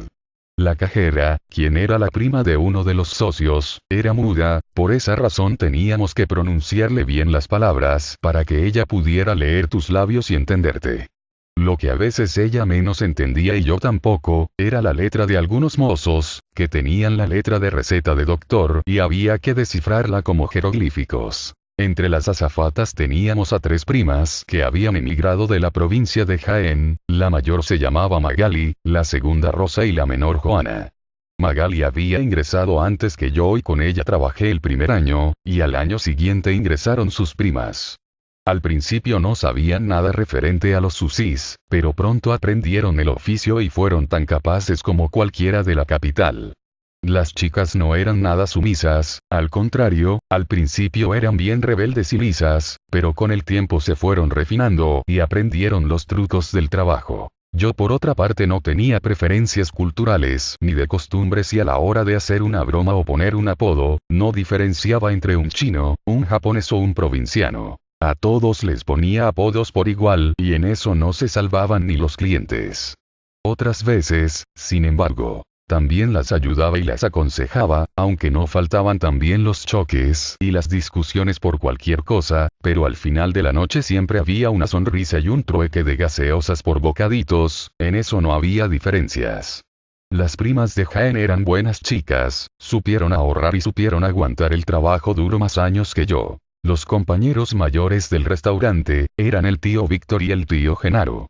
La cajera, quien era la prima de uno de los socios, era muda, por esa razón teníamos que pronunciarle bien las palabras para que ella pudiera leer tus labios y entenderte. Lo que a veces ella menos entendía y yo tampoco, era la letra de algunos mozos, que tenían la letra de receta de doctor y había que descifrarla como jeroglíficos. Entre las azafatas teníamos a 3 primas que habían emigrado de la provincia de Jaén, la mayor se llamaba Magali, la segunda Rosa y la menor Juana. Magali había ingresado antes que yo y con ella trabajé el primer año, y al año siguiente ingresaron sus primas. Al principio no sabían nada referente a los sushis, pero pronto aprendieron el oficio y fueron tan capaces como cualquiera de la capital. Las chicas no eran nada sumisas, al contrario, al principio eran bien rebeldes y lisas, pero con el tiempo se fueron refinando y aprendieron los trucos del trabajo. Yo por otra parte no tenía preferencias culturales ni de costumbres y a la hora de hacer una broma o poner un apodo, no diferenciaba entre un chino, un japonés o un provinciano. A todos les ponía apodos por igual y en eso no se salvaban ni los clientes. Otras veces, sin embargo, también las ayudaba y las aconsejaba, aunque no faltaban también los choques y las discusiones por cualquier cosa, pero al final de la noche siempre había una sonrisa y un trueque de gaseosas por bocaditos, en eso no había diferencias. Las primas de Jaén eran buenas chicas, supieron ahorrar y supieron aguantar el trabajo duro más años que yo. Los compañeros mayores del restaurante, eran el tío Víctor y el tío Genaro.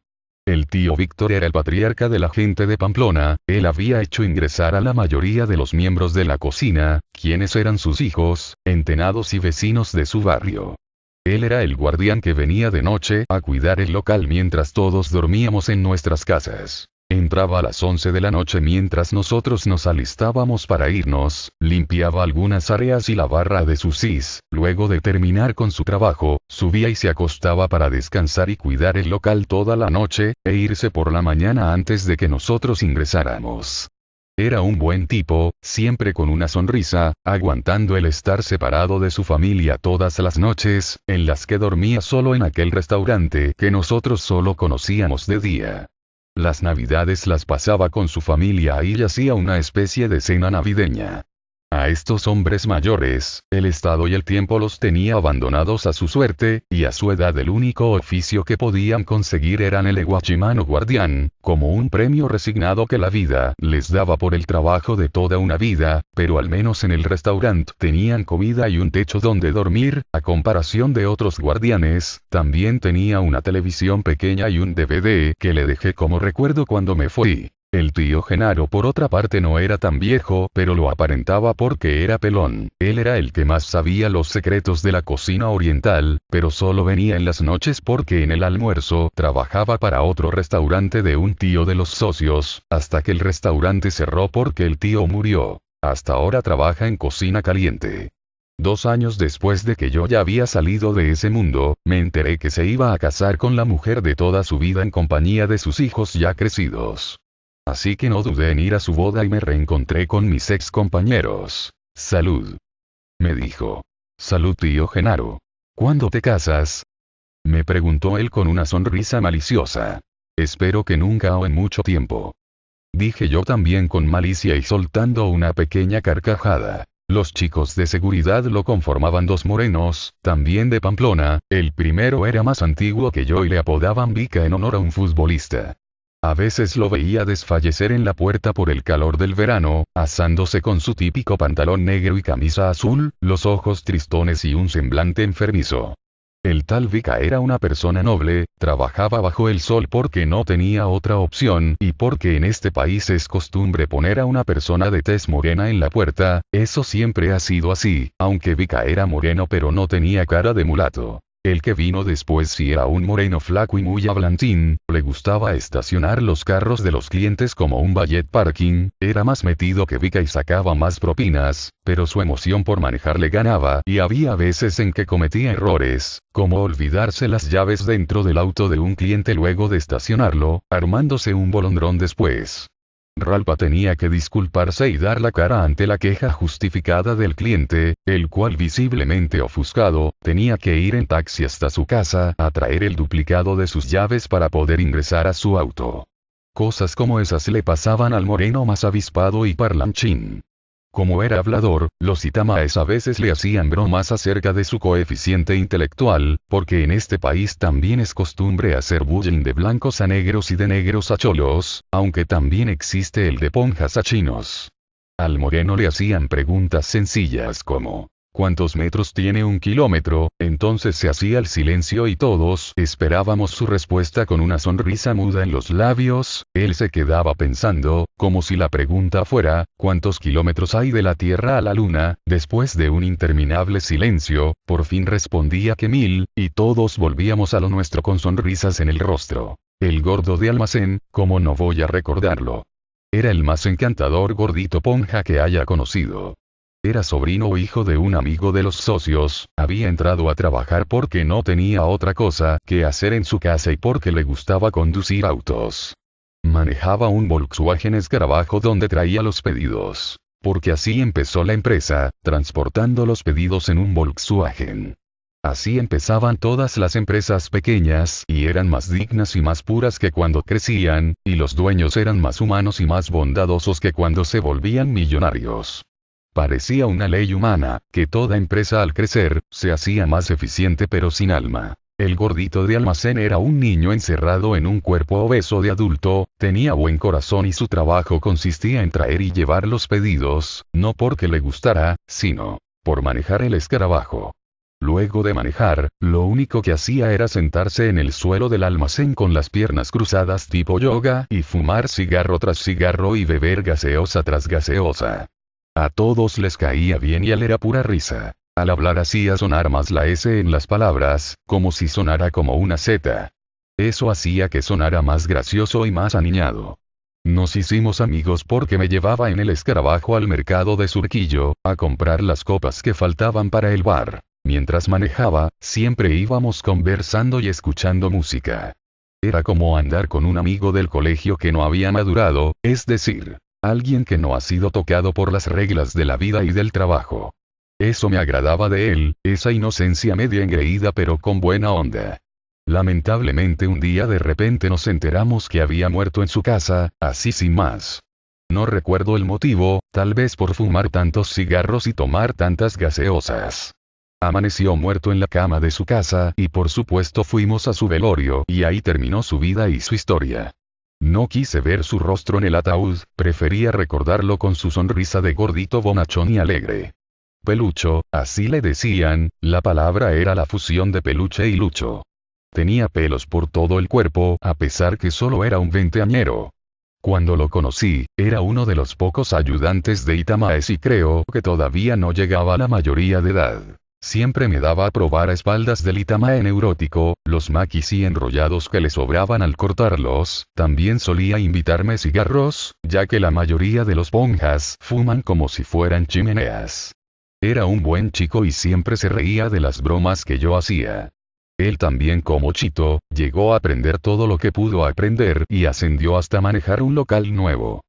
El tío Víctor era el patriarca de la gente de Pamplona, él había hecho ingresar a la mayoría de los miembros de la cocina, quienes eran sus hijos, entenados y vecinos de su barrio. Él era el guardián que venía de noche a cuidar el local mientras todos dormíamos en nuestras casas. Entraba a las 11 de la noche mientras nosotros nos alistábamos para irnos, limpiaba algunas áreas y la barra de sushis, luego de terminar con su trabajo, subía y se acostaba para descansar y cuidar el local toda la noche, e irse por la mañana antes de que nosotros ingresáramos. Era un buen tipo, siempre con una sonrisa, aguantando el estar separado de su familia todas las noches, en las que dormía solo en aquel restaurante que nosotros solo conocíamos de día. Las navidades las pasaba con su familia y hacía una especie de cena navideña. A estos hombres mayores, el Estado y el tiempo los tenía abandonados a su suerte, y a su edad el único oficio que podían conseguir eran el guachimán o guardián, como un premio resignado que la vida les daba por el trabajo de toda una vida, pero al menos en el restaurante tenían comida y un techo donde dormir, a comparación de otros guardianes, también tenía una televisión pequeña y un DVD que le dejé como recuerdo cuando me fui. El tío Genaro por otra parte no era tan viejo, pero lo aparentaba porque era pelón. Él era el que más sabía los secretos de la cocina oriental, pero solo venía en las noches porque en el almuerzo trabajaba para otro restaurante de un tío de los socios, hasta que el restaurante cerró porque el tío murió. Hasta ahora trabaja en cocina caliente. 2 años después de que yo ya había salido de ese mundo, me enteré que se iba a casar con la mujer de toda su vida en compañía de sus hijos ya crecidos. Así que no dudé en ir a su boda y me reencontré con mis ex compañeros. Salud. Me dijo. Salud, tío Genaro. ¿Cuándo te casas? Me preguntó él con una sonrisa maliciosa. Espero que nunca o en mucho tiempo. Dije yo también con malicia y soltando una pequeña carcajada. Los chicos de seguridad lo conformaban dos morenos, también de Pamplona, el primero era más antiguo que yo y le apodaban Vica en honor a un futbolista. A veces lo veía desfallecer en la puerta por el calor del verano, asándose con su típico pantalón negro y camisa azul, los ojos tristones y un semblante enfermizo. El tal Vica era una persona noble, trabajaba bajo el sol porque no tenía otra opción y porque en este país es costumbre poner a una persona de tez morena en la puerta, eso siempre ha sido así, aunque Vica era moreno pero no tenía cara de mulato. El que vino después sí era un moreno flaco y muy hablantín, le gustaba estacionar los carros de los clientes como un ballet parking, era más metido que Vica y sacaba más propinas, pero su emoción por manejar le ganaba y había veces en que cometía errores, como olvidarse las llaves dentro del auto de un cliente luego de estacionarlo, armándose un bolondrón después. Ralpa tenía que disculparse y dar la cara ante la queja justificada del cliente, el cual visiblemente ofuscado, tenía que ir en taxi hasta su casa a traer el duplicado de sus llaves para poder ingresar a su auto. Cosas como esas le pasaban al moreno más avispado y parlanchín. Como era hablador, los itamaes a veces le hacían bromas acerca de su coeficiente intelectual, porque en este país también es costumbre hacer bullying de blancos a negros y de negros a cholos, aunque también existe el de ponjas a chinos. Al moreno le hacían preguntas sencillas como, ¿cuántos metros tiene un kilómetro? Entonces se hacía el silencio y todos esperábamos su respuesta con una sonrisa muda en los labios, él se quedaba pensando, como si la pregunta fuera, ¿cuántos kilómetros hay de la Tierra a la Luna? Después de un interminable silencio, por fin respondía que 1000, y todos volvíamos a lo nuestro con sonrisas en el rostro. El gordo de almacén, ¿cómo no voy a recordarlo? Era el más encantador gordito ponja que haya conocido. Era sobrino o hijo de un amigo de los socios, había entrado a trabajar porque no tenía otra cosa que hacer en su casa y porque le gustaba conducir autos. Manejaba un Volkswagen Escarabajo donde traía los pedidos. Porque así empezó la empresa, transportando los pedidos en un Volkswagen. Así empezaban todas las empresas pequeñas y eran más dignas y más puras que cuando crecían, y los dueños eran más humanos y más bondadosos que cuando se volvían millonarios. Parecía una ley humana, que toda empresa al crecer, se hacía más eficiente pero sin alma. El gordito de almacén era un niño encerrado en un cuerpo obeso de adulto, tenía buen corazón y su trabajo consistía en traer y llevar los pedidos, no porque le gustara, sino por manejar el escarabajo. Luego de manejar, lo único que hacía era sentarse en el suelo del almacén con las piernas cruzadas tipo yoga y fumar cigarro tras cigarro y beber gaseosa tras gaseosa. A todos les caía bien y él era pura risa. Al hablar hacía sonar más la S en las palabras, como si sonara como una Z. Eso hacía que sonara más gracioso y más aniñado. Nos hicimos amigos porque me llevaba en el escarabajo al mercado de Surquillo, a comprar las copas que faltaban para el bar. Mientras manejaba, siempre íbamos conversando y escuchando música. Era como andar con un amigo del colegio que no había madurado, es decir, alguien que no ha sido tocado por las reglas de la vida y del trabajo. Eso me agradaba de él, esa inocencia media engreída pero con buena onda. Lamentablemente un día de repente nos enteramos que había muerto en su casa, así sin más. No recuerdo el motivo, tal vez por fumar tantos cigarros y tomar tantas gaseosas. Amaneció muerto en la cama de su casa y por supuesto fuimos a su velorio y ahí terminó su vida y su historia. No quise ver su rostro en el ataúd, prefería recordarlo con su sonrisa de gordito bonachón y alegre. Pelucho, así le decían, la palabra era la fusión de peluche y lucho. Tenía pelos por todo el cuerpo a pesar que solo era un veinteañero. Cuando lo conocí, era uno de los pocos ayudantes de Itamaes y creo que todavía no llegaba a la mayoría de edad. Siempre me daba a probar a espaldas del Itamae neurótico, los maquis y enrollados que le sobraban al cortarlos, también solía invitarme cigarros, ya que la mayoría de los ponjas fuman como si fueran chimeneas. Era un buen chico y siempre se reía de las bromas que yo hacía. Él también como Chito, llegó a aprender todo lo que pudo aprender y ascendió hasta manejar un local nuevo.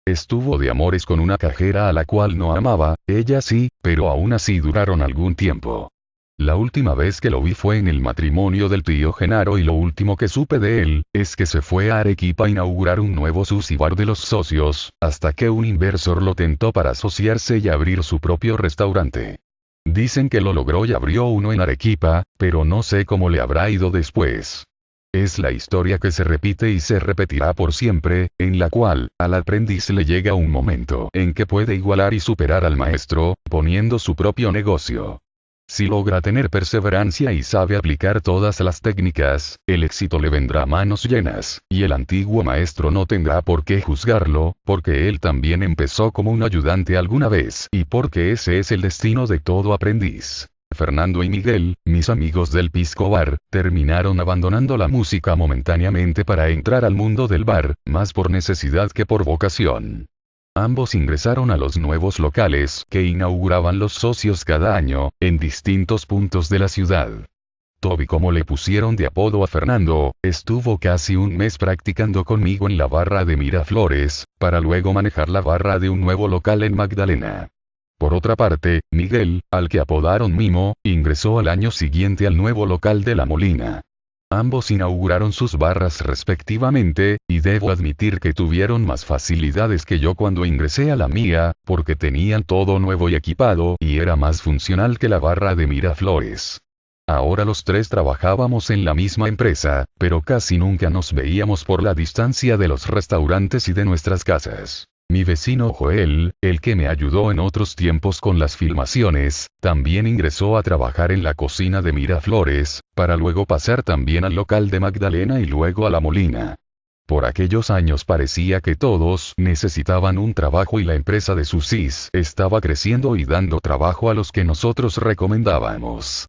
Estuvo de amores con una cajera a la cual no amaba, ella sí, pero aún así duraron algún tiempo. La última vez que lo vi fue en el matrimonio del tío Genaro y lo último que supe de él, es que se fue a Arequipa a inaugurar un nuevo sushi bar de los socios, hasta que un inversor lo tentó para asociarse y abrir su propio restaurante. Dicen que lo logró y abrió uno en Arequipa, pero no sé cómo le habrá ido después. Es la historia que se repite y se repetirá por siempre, en la cual, al aprendiz le llega un momento en que puede igualar y superar al maestro, poniendo su propio negocio. Si logra tener perseverancia y sabe aplicar todas las técnicas, el éxito le vendrá a manos llenas, y el antiguo maestro no tendrá por qué juzgarlo, porque él también empezó como un ayudante alguna vez, y porque ese es el destino de todo aprendiz. Fernando y Miguel, mis amigos del Pisco Bar, terminaron abandonando la música momentáneamente para entrar al mundo del bar, más por necesidad que por vocación. Ambos ingresaron a los nuevos locales que inauguraban los socios cada año, en distintos puntos de la ciudad. Toby, como le pusieron de apodo a Fernando, estuvo casi un mes practicando conmigo en la barra de Miraflores, para luego manejar la barra de un nuevo local en Magdalena. Por otra parte, Miguel, al que apodaron Mimo, ingresó al año siguiente al nuevo local de La Molina. Ambos inauguraron sus barras respectivamente, y debo admitir que tuvieron más facilidades que yo cuando ingresé a la mía, porque tenían todo nuevo y equipado, y era más funcional que la barra de Miraflores. Ahora los tres trabajábamos en la misma empresa, pero casi nunca nos veíamos por la distancia de los restaurantes y de nuestras casas. Mi vecino Joel, el que me ayudó en otros tiempos con las filmaciones, también ingresó a trabajar en la cocina de Miraflores, para luego pasar también al local de Magdalena y luego a La Molina. Por aquellos años parecía que todos necesitaban un trabajo y la empresa de sushis estaba creciendo y dando trabajo a los que nosotros recomendábamos.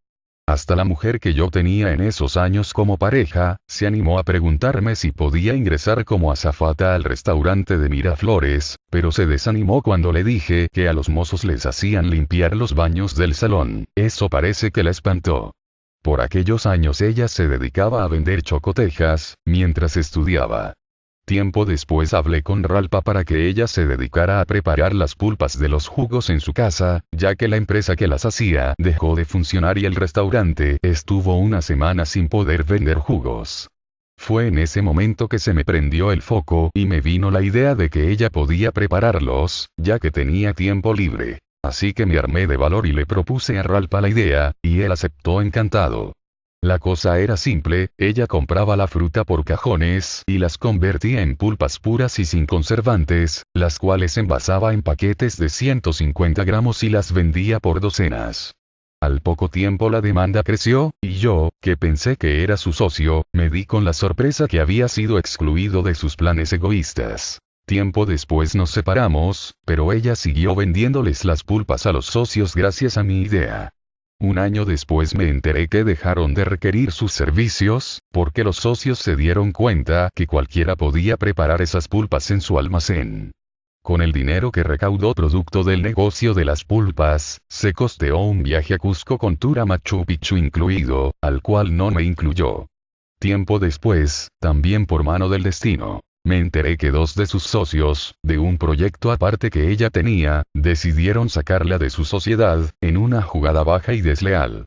Hasta la mujer que yo tenía en esos años como pareja, se animó a preguntarme si podía ingresar como azafata al restaurante de Miraflores, pero se desanimó cuando le dije que a los mozos les hacían limpiar los baños del salón. Eso parece que la espantó. Por aquellos años ella se dedicaba a vender chocotejas, mientras estudiaba. Tiempo después hablé con Ralpa para que ella se dedicara a preparar las pulpas de los jugos en su casa, ya que la empresa que las hacía dejó de funcionar y el restaurante estuvo una semana sin poder vender jugos. Fue en ese momento que se me prendió el foco y me vino la idea de que ella podía prepararlos, ya que tenía tiempo libre. Así que me armé de valor y le propuse a Ralpa la idea, y él aceptó encantado. La cosa era simple, ella compraba la fruta por cajones y las convertía en pulpas puras y sin conservantes, las cuales envasaba en paquetes de 150 gramos y las vendía por docenas. Al poco tiempo la demanda creció, y yo, que pensé que era su socio, me di con la sorpresa que había sido excluido de sus planes egoístas. Tiempo después nos separamos, pero ella siguió vendiéndoles las pulpas a los socios gracias a mi idea. Un año después me enteré que dejaron de requerir sus servicios, porque los socios se dieron cuenta que cualquiera podía preparar esas pulpas en su almacén. Con el dinero que recaudó producto del negocio de las pulpas, se costeó un viaje a Cusco con tour a Machu Picchu incluido, al cual no me incluyó. Tiempo después, también por mano del destino, me enteré que dos de sus socios, de un proyecto aparte que ella tenía, decidieron sacarla de su sociedad, en una jugada baja y desleal.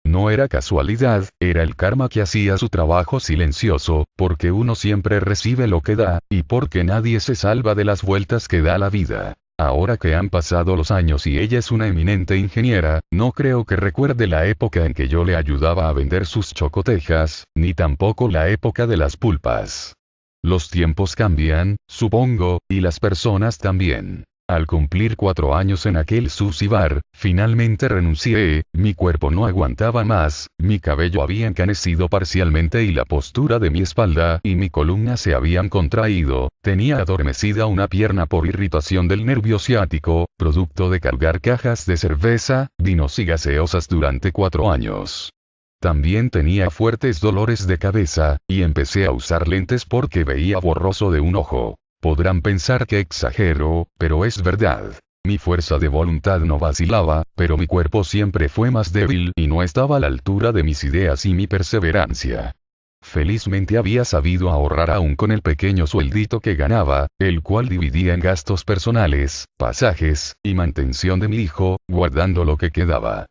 No era casualidad, era el karma que hacía su trabajo silencioso, porque uno siempre recibe lo que da, y porque nadie se salva de las vueltas que da la vida. Ahora que han pasado los años y ella es una eminente ingeniera, no creo que recuerde la época en que yo le ayudaba a vender sus chocotejas, ni tampoco la época de las pulpas. Los tiempos cambian, supongo, y las personas también. Al cumplir 4 años en aquel sushi bar, finalmente renuncié, mi cuerpo no aguantaba más, mi cabello había encanecido parcialmente y la postura de mi espalda y mi columna se habían contraído, tenía adormecida una pierna por irritación del nervio ciático, producto de cargar cajas de cerveza, vinos y gaseosas durante 4 años. También tenía fuertes dolores de cabeza, y empecé a usar lentes porque veía borroso de un ojo. Podrán pensar que exagero, pero es verdad. Mi fuerza de voluntad no vacilaba, pero mi cuerpo siempre fue más débil y no estaba a la altura de mis ideas y mi perseverancia. Felizmente había sabido ahorrar aún con el pequeño sueldito que ganaba, el cual dividía en gastos personales, pasajes, y mantención de mi hijo, guardando lo que quedaba.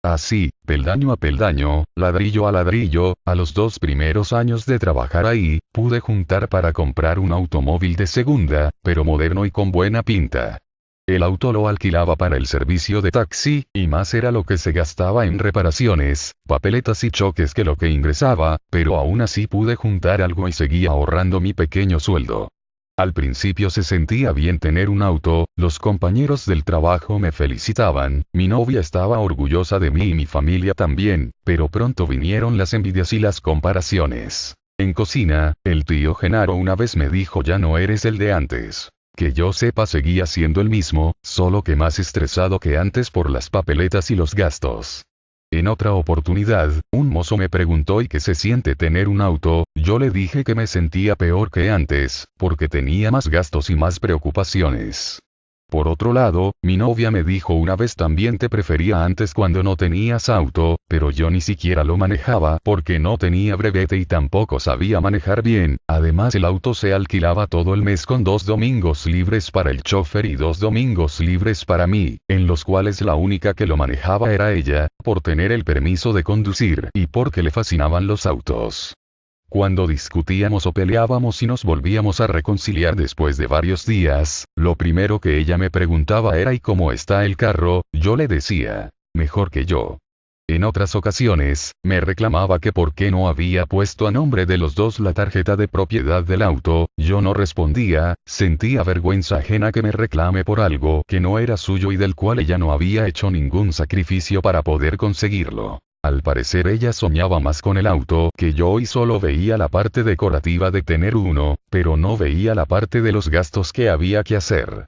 Así, peldaño a peldaño, ladrillo a ladrillo, a los 2 primeros años de trabajar ahí, pude juntar para comprar un automóvil de segunda, pero moderno y con buena pinta. El auto lo alquilaba para el servicio de taxi, y más era lo que se gastaba en reparaciones, papeletas y choques que lo que ingresaba, pero aún así pude juntar algo y seguía ahorrando mi pequeño sueldo. Al principio se sentía bien tener un auto, los compañeros del trabajo me felicitaban, mi novia estaba orgullosa de mí y mi familia también, pero pronto vinieron las envidias y las comparaciones. En cocina, el tío Genaro una vez me dijo: ya no eres el de antes. Que yo sepa seguía siendo el mismo, solo que más estresado que antes por las papeletas y los gastos. En otra oportunidad, un mozo me preguntó: ¿y qué se siente tener un auto? Yo le dije que me sentía peor que antes, porque tenía más gastos y más preocupaciones. Por otro lado, mi novia me dijo una vez: también te prefería antes cuando no tenías auto, pero yo ni siquiera lo manejaba porque no tenía brevete y tampoco sabía manejar bien, además el auto se alquilaba todo el mes con 2 domingos libres para el chofer y 2 domingos libres para mí, en los cuales la única que lo manejaba era ella, por tener el permiso de conducir y porque le fascinaban los autos. Cuando discutíamos o peleábamos y nos volvíamos a reconciliar después de varios días, lo primero que ella me preguntaba era: ¿y cómo está el carro? Yo le decía: mejor que yo. En otras ocasiones, me reclamaba que por qué no había puesto a nombre de los dos la tarjeta de propiedad del auto. Yo no respondía, sentía vergüenza ajena que me reclame por algo que no era suyo y del cual ella no había hecho ningún sacrificio para poder conseguirlo. Al parecer ella soñaba más con el auto que yo y solo veía la parte decorativa de tener uno, pero no veía la parte de los gastos que había que hacer.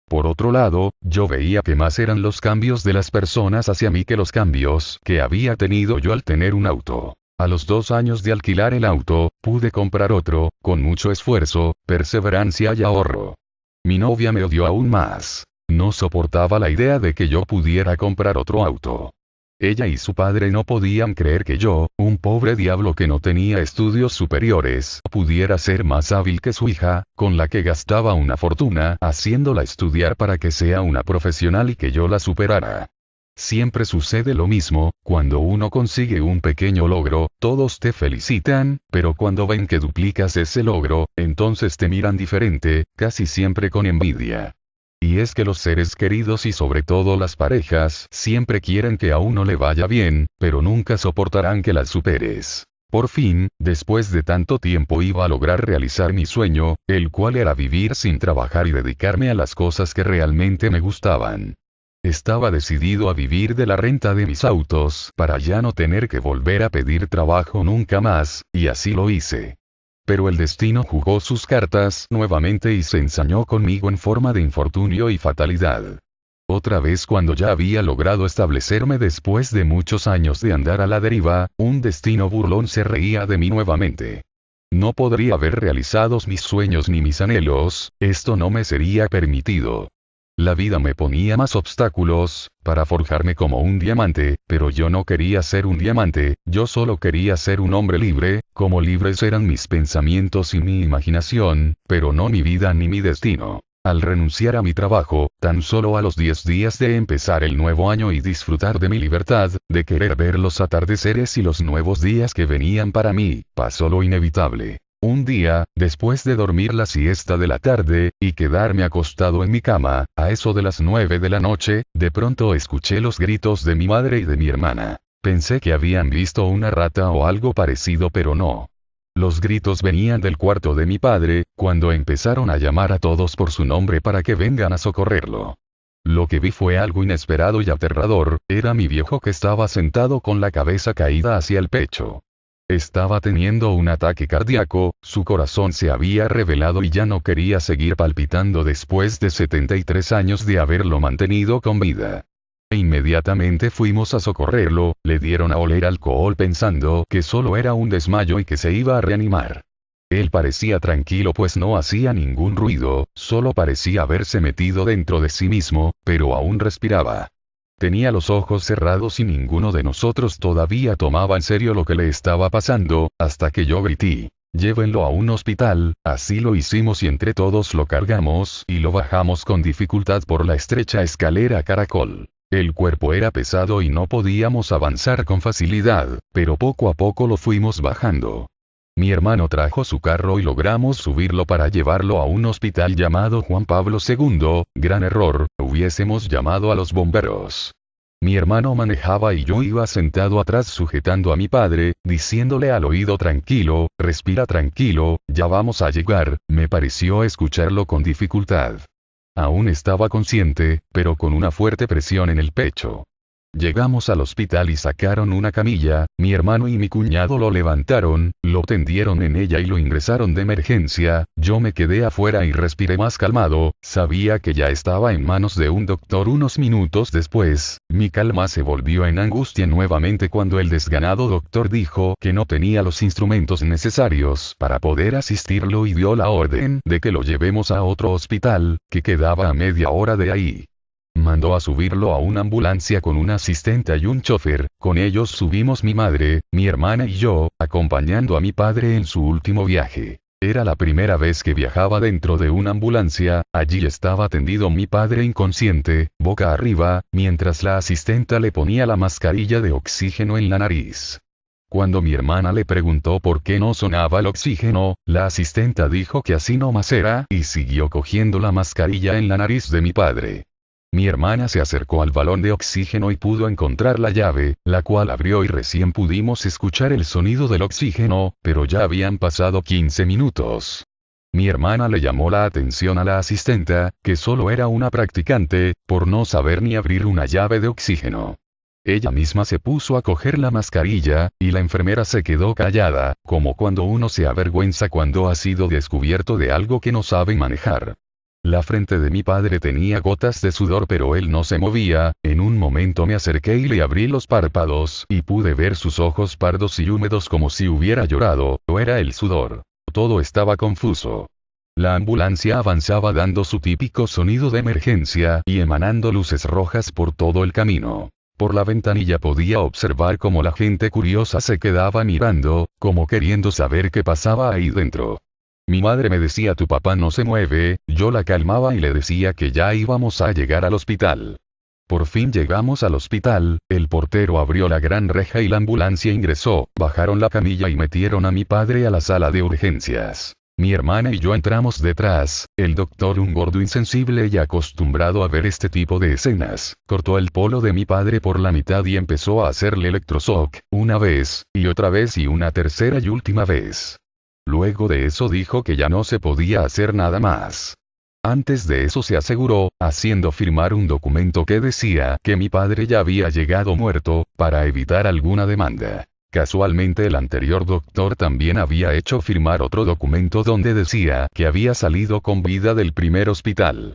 Por otro lado, yo veía que más eran los cambios de las personas hacia mí que los cambios que había tenido yo al tener un auto. A los 2 años de alquilar el auto, pude comprar otro, con mucho esfuerzo, perseverancia y ahorro. Mi novia me odió aún más. No soportaba la idea de que yo pudiera comprar otro auto. Ella y su padre no podían creer que yo, un pobre diablo que no tenía estudios superiores, pudiera ser más hábil que su hija, con la que gastaba una fortuna haciéndola estudiar para que sea una profesional y que yo la superara. Siempre sucede lo mismo: cuando uno consigue un pequeño logro, todos te felicitan, pero cuando ven que duplicas ese logro, entonces te miran diferente, casi siempre con envidia. Y es que los seres queridos y sobre todo las parejas siempre quieren que a uno le vaya bien, pero nunca soportarán que las superes. Por fin, después de tanto tiempo iba a lograr realizar mi sueño, el cual era vivir sin trabajar y dedicarme a las cosas que realmente me gustaban. Estaba decidido a vivir de la renta de mis autos para ya no tener que volver a pedir trabajo nunca más, y así lo hice. Pero el destino jugó sus cartas nuevamente y se ensañó conmigo en forma de infortunio y fatalidad. Otra vez, cuando ya había logrado establecerme después de muchos años de andar a la deriva, un destino burlón se reía de mí nuevamente. No podría haber realizado mis sueños ni mis anhelos, esto no me sería permitido. La vida me ponía más obstáculos, para forjarme como un diamante, pero yo no quería ser un diamante, yo solo quería ser un hombre libre, como libres eran mis pensamientos y mi imaginación, pero no mi vida ni mi destino. Al renunciar a mi trabajo, tan solo a los 10 días de empezar el nuevo año y disfrutar de mi libertad, de querer ver los atardeceres y los nuevos días que venían para mí, pasó lo inevitable. Un día, después de dormir la siesta de la tarde, y quedarme acostado en mi cama, a eso de las 9 de la noche, de pronto escuché los gritos de mi madre y de mi hermana. Pensé que habían visto una rata o algo parecido, pero no. Los gritos venían del cuarto de mi padre, cuando empezaron a llamar a todos por su nombre para que vengan a socorrerlo. Lo que vi fue algo inesperado y aterrador: era mi viejo que estaba sentado con la cabeza caída hacia el pecho. Estaba teniendo un ataque cardíaco, su corazón se había revelado y ya no quería seguir palpitando después de 73 años de haberlo mantenido con vida. Inmediatamente fuimos a socorrerlo, le dieron a oler alcohol pensando que solo era un desmayo y que se iba a reanimar. Él parecía tranquilo pues no hacía ningún ruido, solo parecía haberse metido dentro de sí mismo, pero aún respiraba. Tenía los ojos cerrados y ninguno de nosotros todavía tomaba en serio lo que le estaba pasando, hasta que yo grité: llévenlo a un hospital. Así lo hicimos y entre todos lo cargamos y lo bajamos con dificultad por la estrecha escalera caracol. El cuerpo era pesado y no podíamos avanzar con facilidad, pero poco a poco lo fuimos bajando. Mi hermano trajo su carro y logramos subirlo para llevarlo a un hospital llamado Juan Pablo II, gran error, hubiésemos llamado a los bomberos. Mi hermano manejaba y yo iba sentado atrás sujetando a mi padre, diciéndole al oído: tranquilo, respira tranquilo, ya vamos a llegar. Me pareció escucharlo con dificultad. Aún estaba consciente, pero con una fuerte presión en el pecho. Llegamos al hospital y sacaron una camilla, mi hermano y mi cuñado lo levantaron, lo tendieron en ella y lo ingresaron de emergencia. Yo me quedé afuera y respiré más calmado, sabía que ya estaba en manos de un doctor. Unos minutos después, mi calma se volvió en angustia nuevamente cuando el desganado doctor dijo que no tenía los instrumentos necesarios para poder asistirlo y dio la orden de que lo llevemos a otro hospital, que quedaba a media hora de ahí. Mandó a subirlo a una ambulancia con un asistente y un chofer. Con ellos subimos mi madre, mi hermana y yo, acompañando a mi padre en su último viaje. Era la primera vez que viajaba dentro de una ambulancia. Allí estaba tendido mi padre inconsciente, boca arriba, mientras la asistenta le ponía la mascarilla de oxígeno en la nariz. Cuando mi hermana le preguntó por qué no sonaba el oxígeno, la asistenta dijo que así no más era, y siguió cogiendo la mascarilla en la nariz de mi padre. Mi hermana se acercó al balón de oxígeno y pudo encontrar la llave, la cual abrió y recién pudimos escuchar el sonido del oxígeno, pero ya habían pasado 15 minutos. Mi hermana le llamó la atención a la asistenta, que solo era una practicante, por no saber ni abrir una llave de oxígeno. Ella misma se puso a coger la mascarilla, y la enfermera se quedó callada, como cuando uno se avergüenza cuando ha sido descubierto de algo que no sabe manejar. La frente de mi padre tenía gotas de sudor pero él no se movía. En un momento me acerqué y le abrí los párpados y pude ver sus ojos pardos y húmedos como si hubiera llorado, o era el sudor. Todo estaba confuso. La ambulancia avanzaba dando su típico sonido de emergencia y emanando luces rojas por todo el camino. Por la ventanilla podía observar cómo la gente curiosa se quedaba mirando, como queriendo saber qué pasaba ahí dentro. Mi madre me decía: tu papá no se mueve. Yo la calmaba y le decía que ya íbamos a llegar al hospital. Por fin llegamos al hospital, el portero abrió la gran reja y la ambulancia ingresó, bajaron la camilla y metieron a mi padre a la sala de urgencias. Mi hermana y yo entramos detrás. El doctor, un gordo insensible y acostumbrado a ver este tipo de escenas, cortó el polo de mi padre por la mitad y empezó a hacerle electroshock, una vez, y otra vez y una tercera y última vez. Luego de eso dijo que ya no se podía hacer nada más. Antes de eso se aseguró, haciendo firmar un documento que decía que mi padre ya había llegado muerto, para evitar alguna demanda. Casualmente el anterior doctor también había hecho firmar otro documento donde decía que había salido con vida del primer hospital.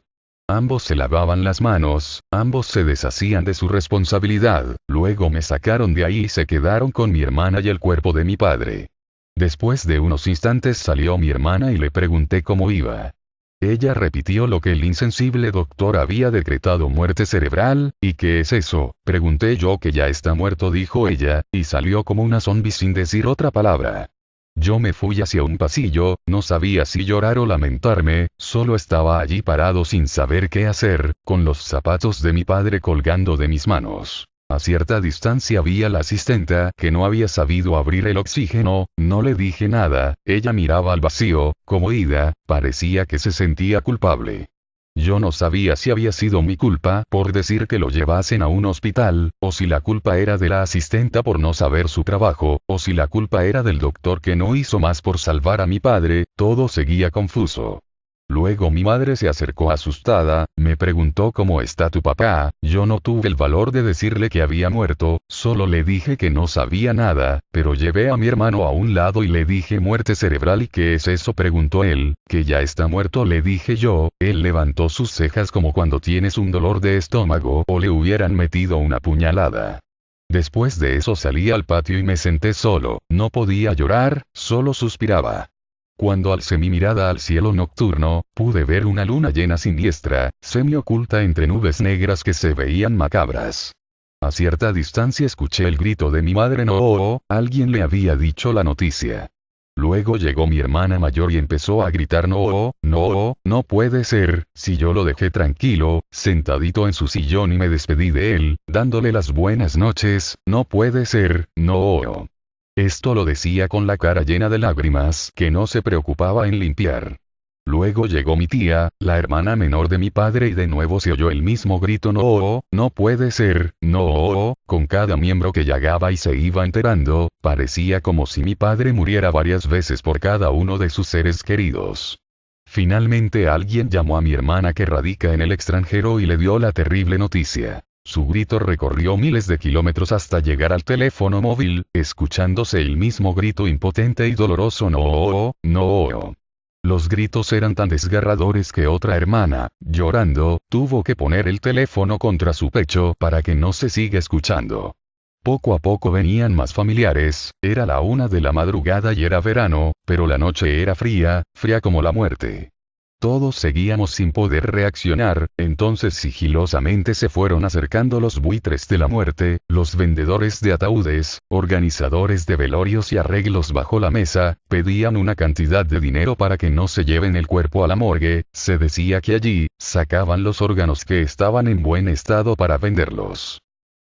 Ambos se lavaban las manos, ambos se deshacían de su responsabilidad, luego me sacaron de ahí y se quedaron con mi hermana y el cuerpo de mi padre. Después de unos instantes salió mi hermana y le pregunté cómo iba. Ella repitió lo que el insensible doctor había decretado: muerte cerebral. ¿Y qué es eso?, pregunté yo. Que ya está muerto, dijo ella, y salió como una zombie sin decir otra palabra. Yo me fui hacia un pasillo, no sabía si llorar o lamentarme, solo estaba allí parado sin saber qué hacer, con los zapatos de mi padre colgando de mis manos. A cierta distancia vi a la asistenta que no había sabido abrir el oxígeno. No le dije nada, ella miraba al vacío, como ida, parecía que se sentía culpable. Yo no sabía si había sido mi culpa por decir que lo llevasen a un hospital, o si la culpa era de la asistenta por no saber su trabajo, o si la culpa era del doctor que no hizo más por salvar a mi padre. Todo seguía confuso. Luego mi madre se acercó asustada, me preguntó: ¿cómo está tu papá? Yo no tuve el valor de decirle que había muerto, solo le dije que no sabía nada, pero llevé a mi hermano a un lado y le dije: muerte cerebral. ¿Y qué es eso?, preguntó él. Que ya está muerto, le dije yo. Él levantó sus cejas como cuando tienes un dolor de estómago o le hubieran metido una puñalada. Después de eso salí al patio y me senté solo, no podía llorar, solo suspiraba. Cuando alcé mi mirada al cielo nocturno, pude ver una luna llena siniestra, semioculta entre nubes negras que se veían macabras. A cierta distancia escuché el grito de mi madre. No, alguien le había dicho la noticia. Luego llegó mi hermana mayor y empezó a gritar: no, no, no puede ser, si yo lo dejé tranquilo, sentadito en su sillón y me despedí de él, dándole las buenas noches, no puede ser, no. Esto lo decía con la cara llena de lágrimas que no se preocupaba en limpiar. Luego llegó mi tía, la hermana menor de mi padre, y de nuevo se oyó el mismo grito: no, no puede ser, no. Con cada miembro que llegaba y se iba enterando, parecía como si mi padre muriera varias veces por cada uno de sus seres queridos. Finalmente alguien llamó a mi hermana que radica en el extranjero y le dio la terrible noticia. Su grito recorrió miles de kilómetros hasta llegar al teléfono móvil, escuchándose el mismo grito impotente y doloroso: no, no. Los gritos eran tan desgarradores que otra hermana, llorando, tuvo que poner el teléfono contra su pecho para que no se siga escuchando. Poco a poco venían más familiares, era la 1 de la madrugada y era verano, pero la noche era fría, fría como la muerte. Todos seguíamos sin poder reaccionar, entonces sigilosamente se fueron acercando los buitres de la muerte, los vendedores de ataúdes, organizadores de velorios y arreglos bajo la mesa, pedían una cantidad de dinero para que no se lleven el cuerpo a la morgue, se decía que allí, sacaban los órganos que estaban en buen estado para venderlos.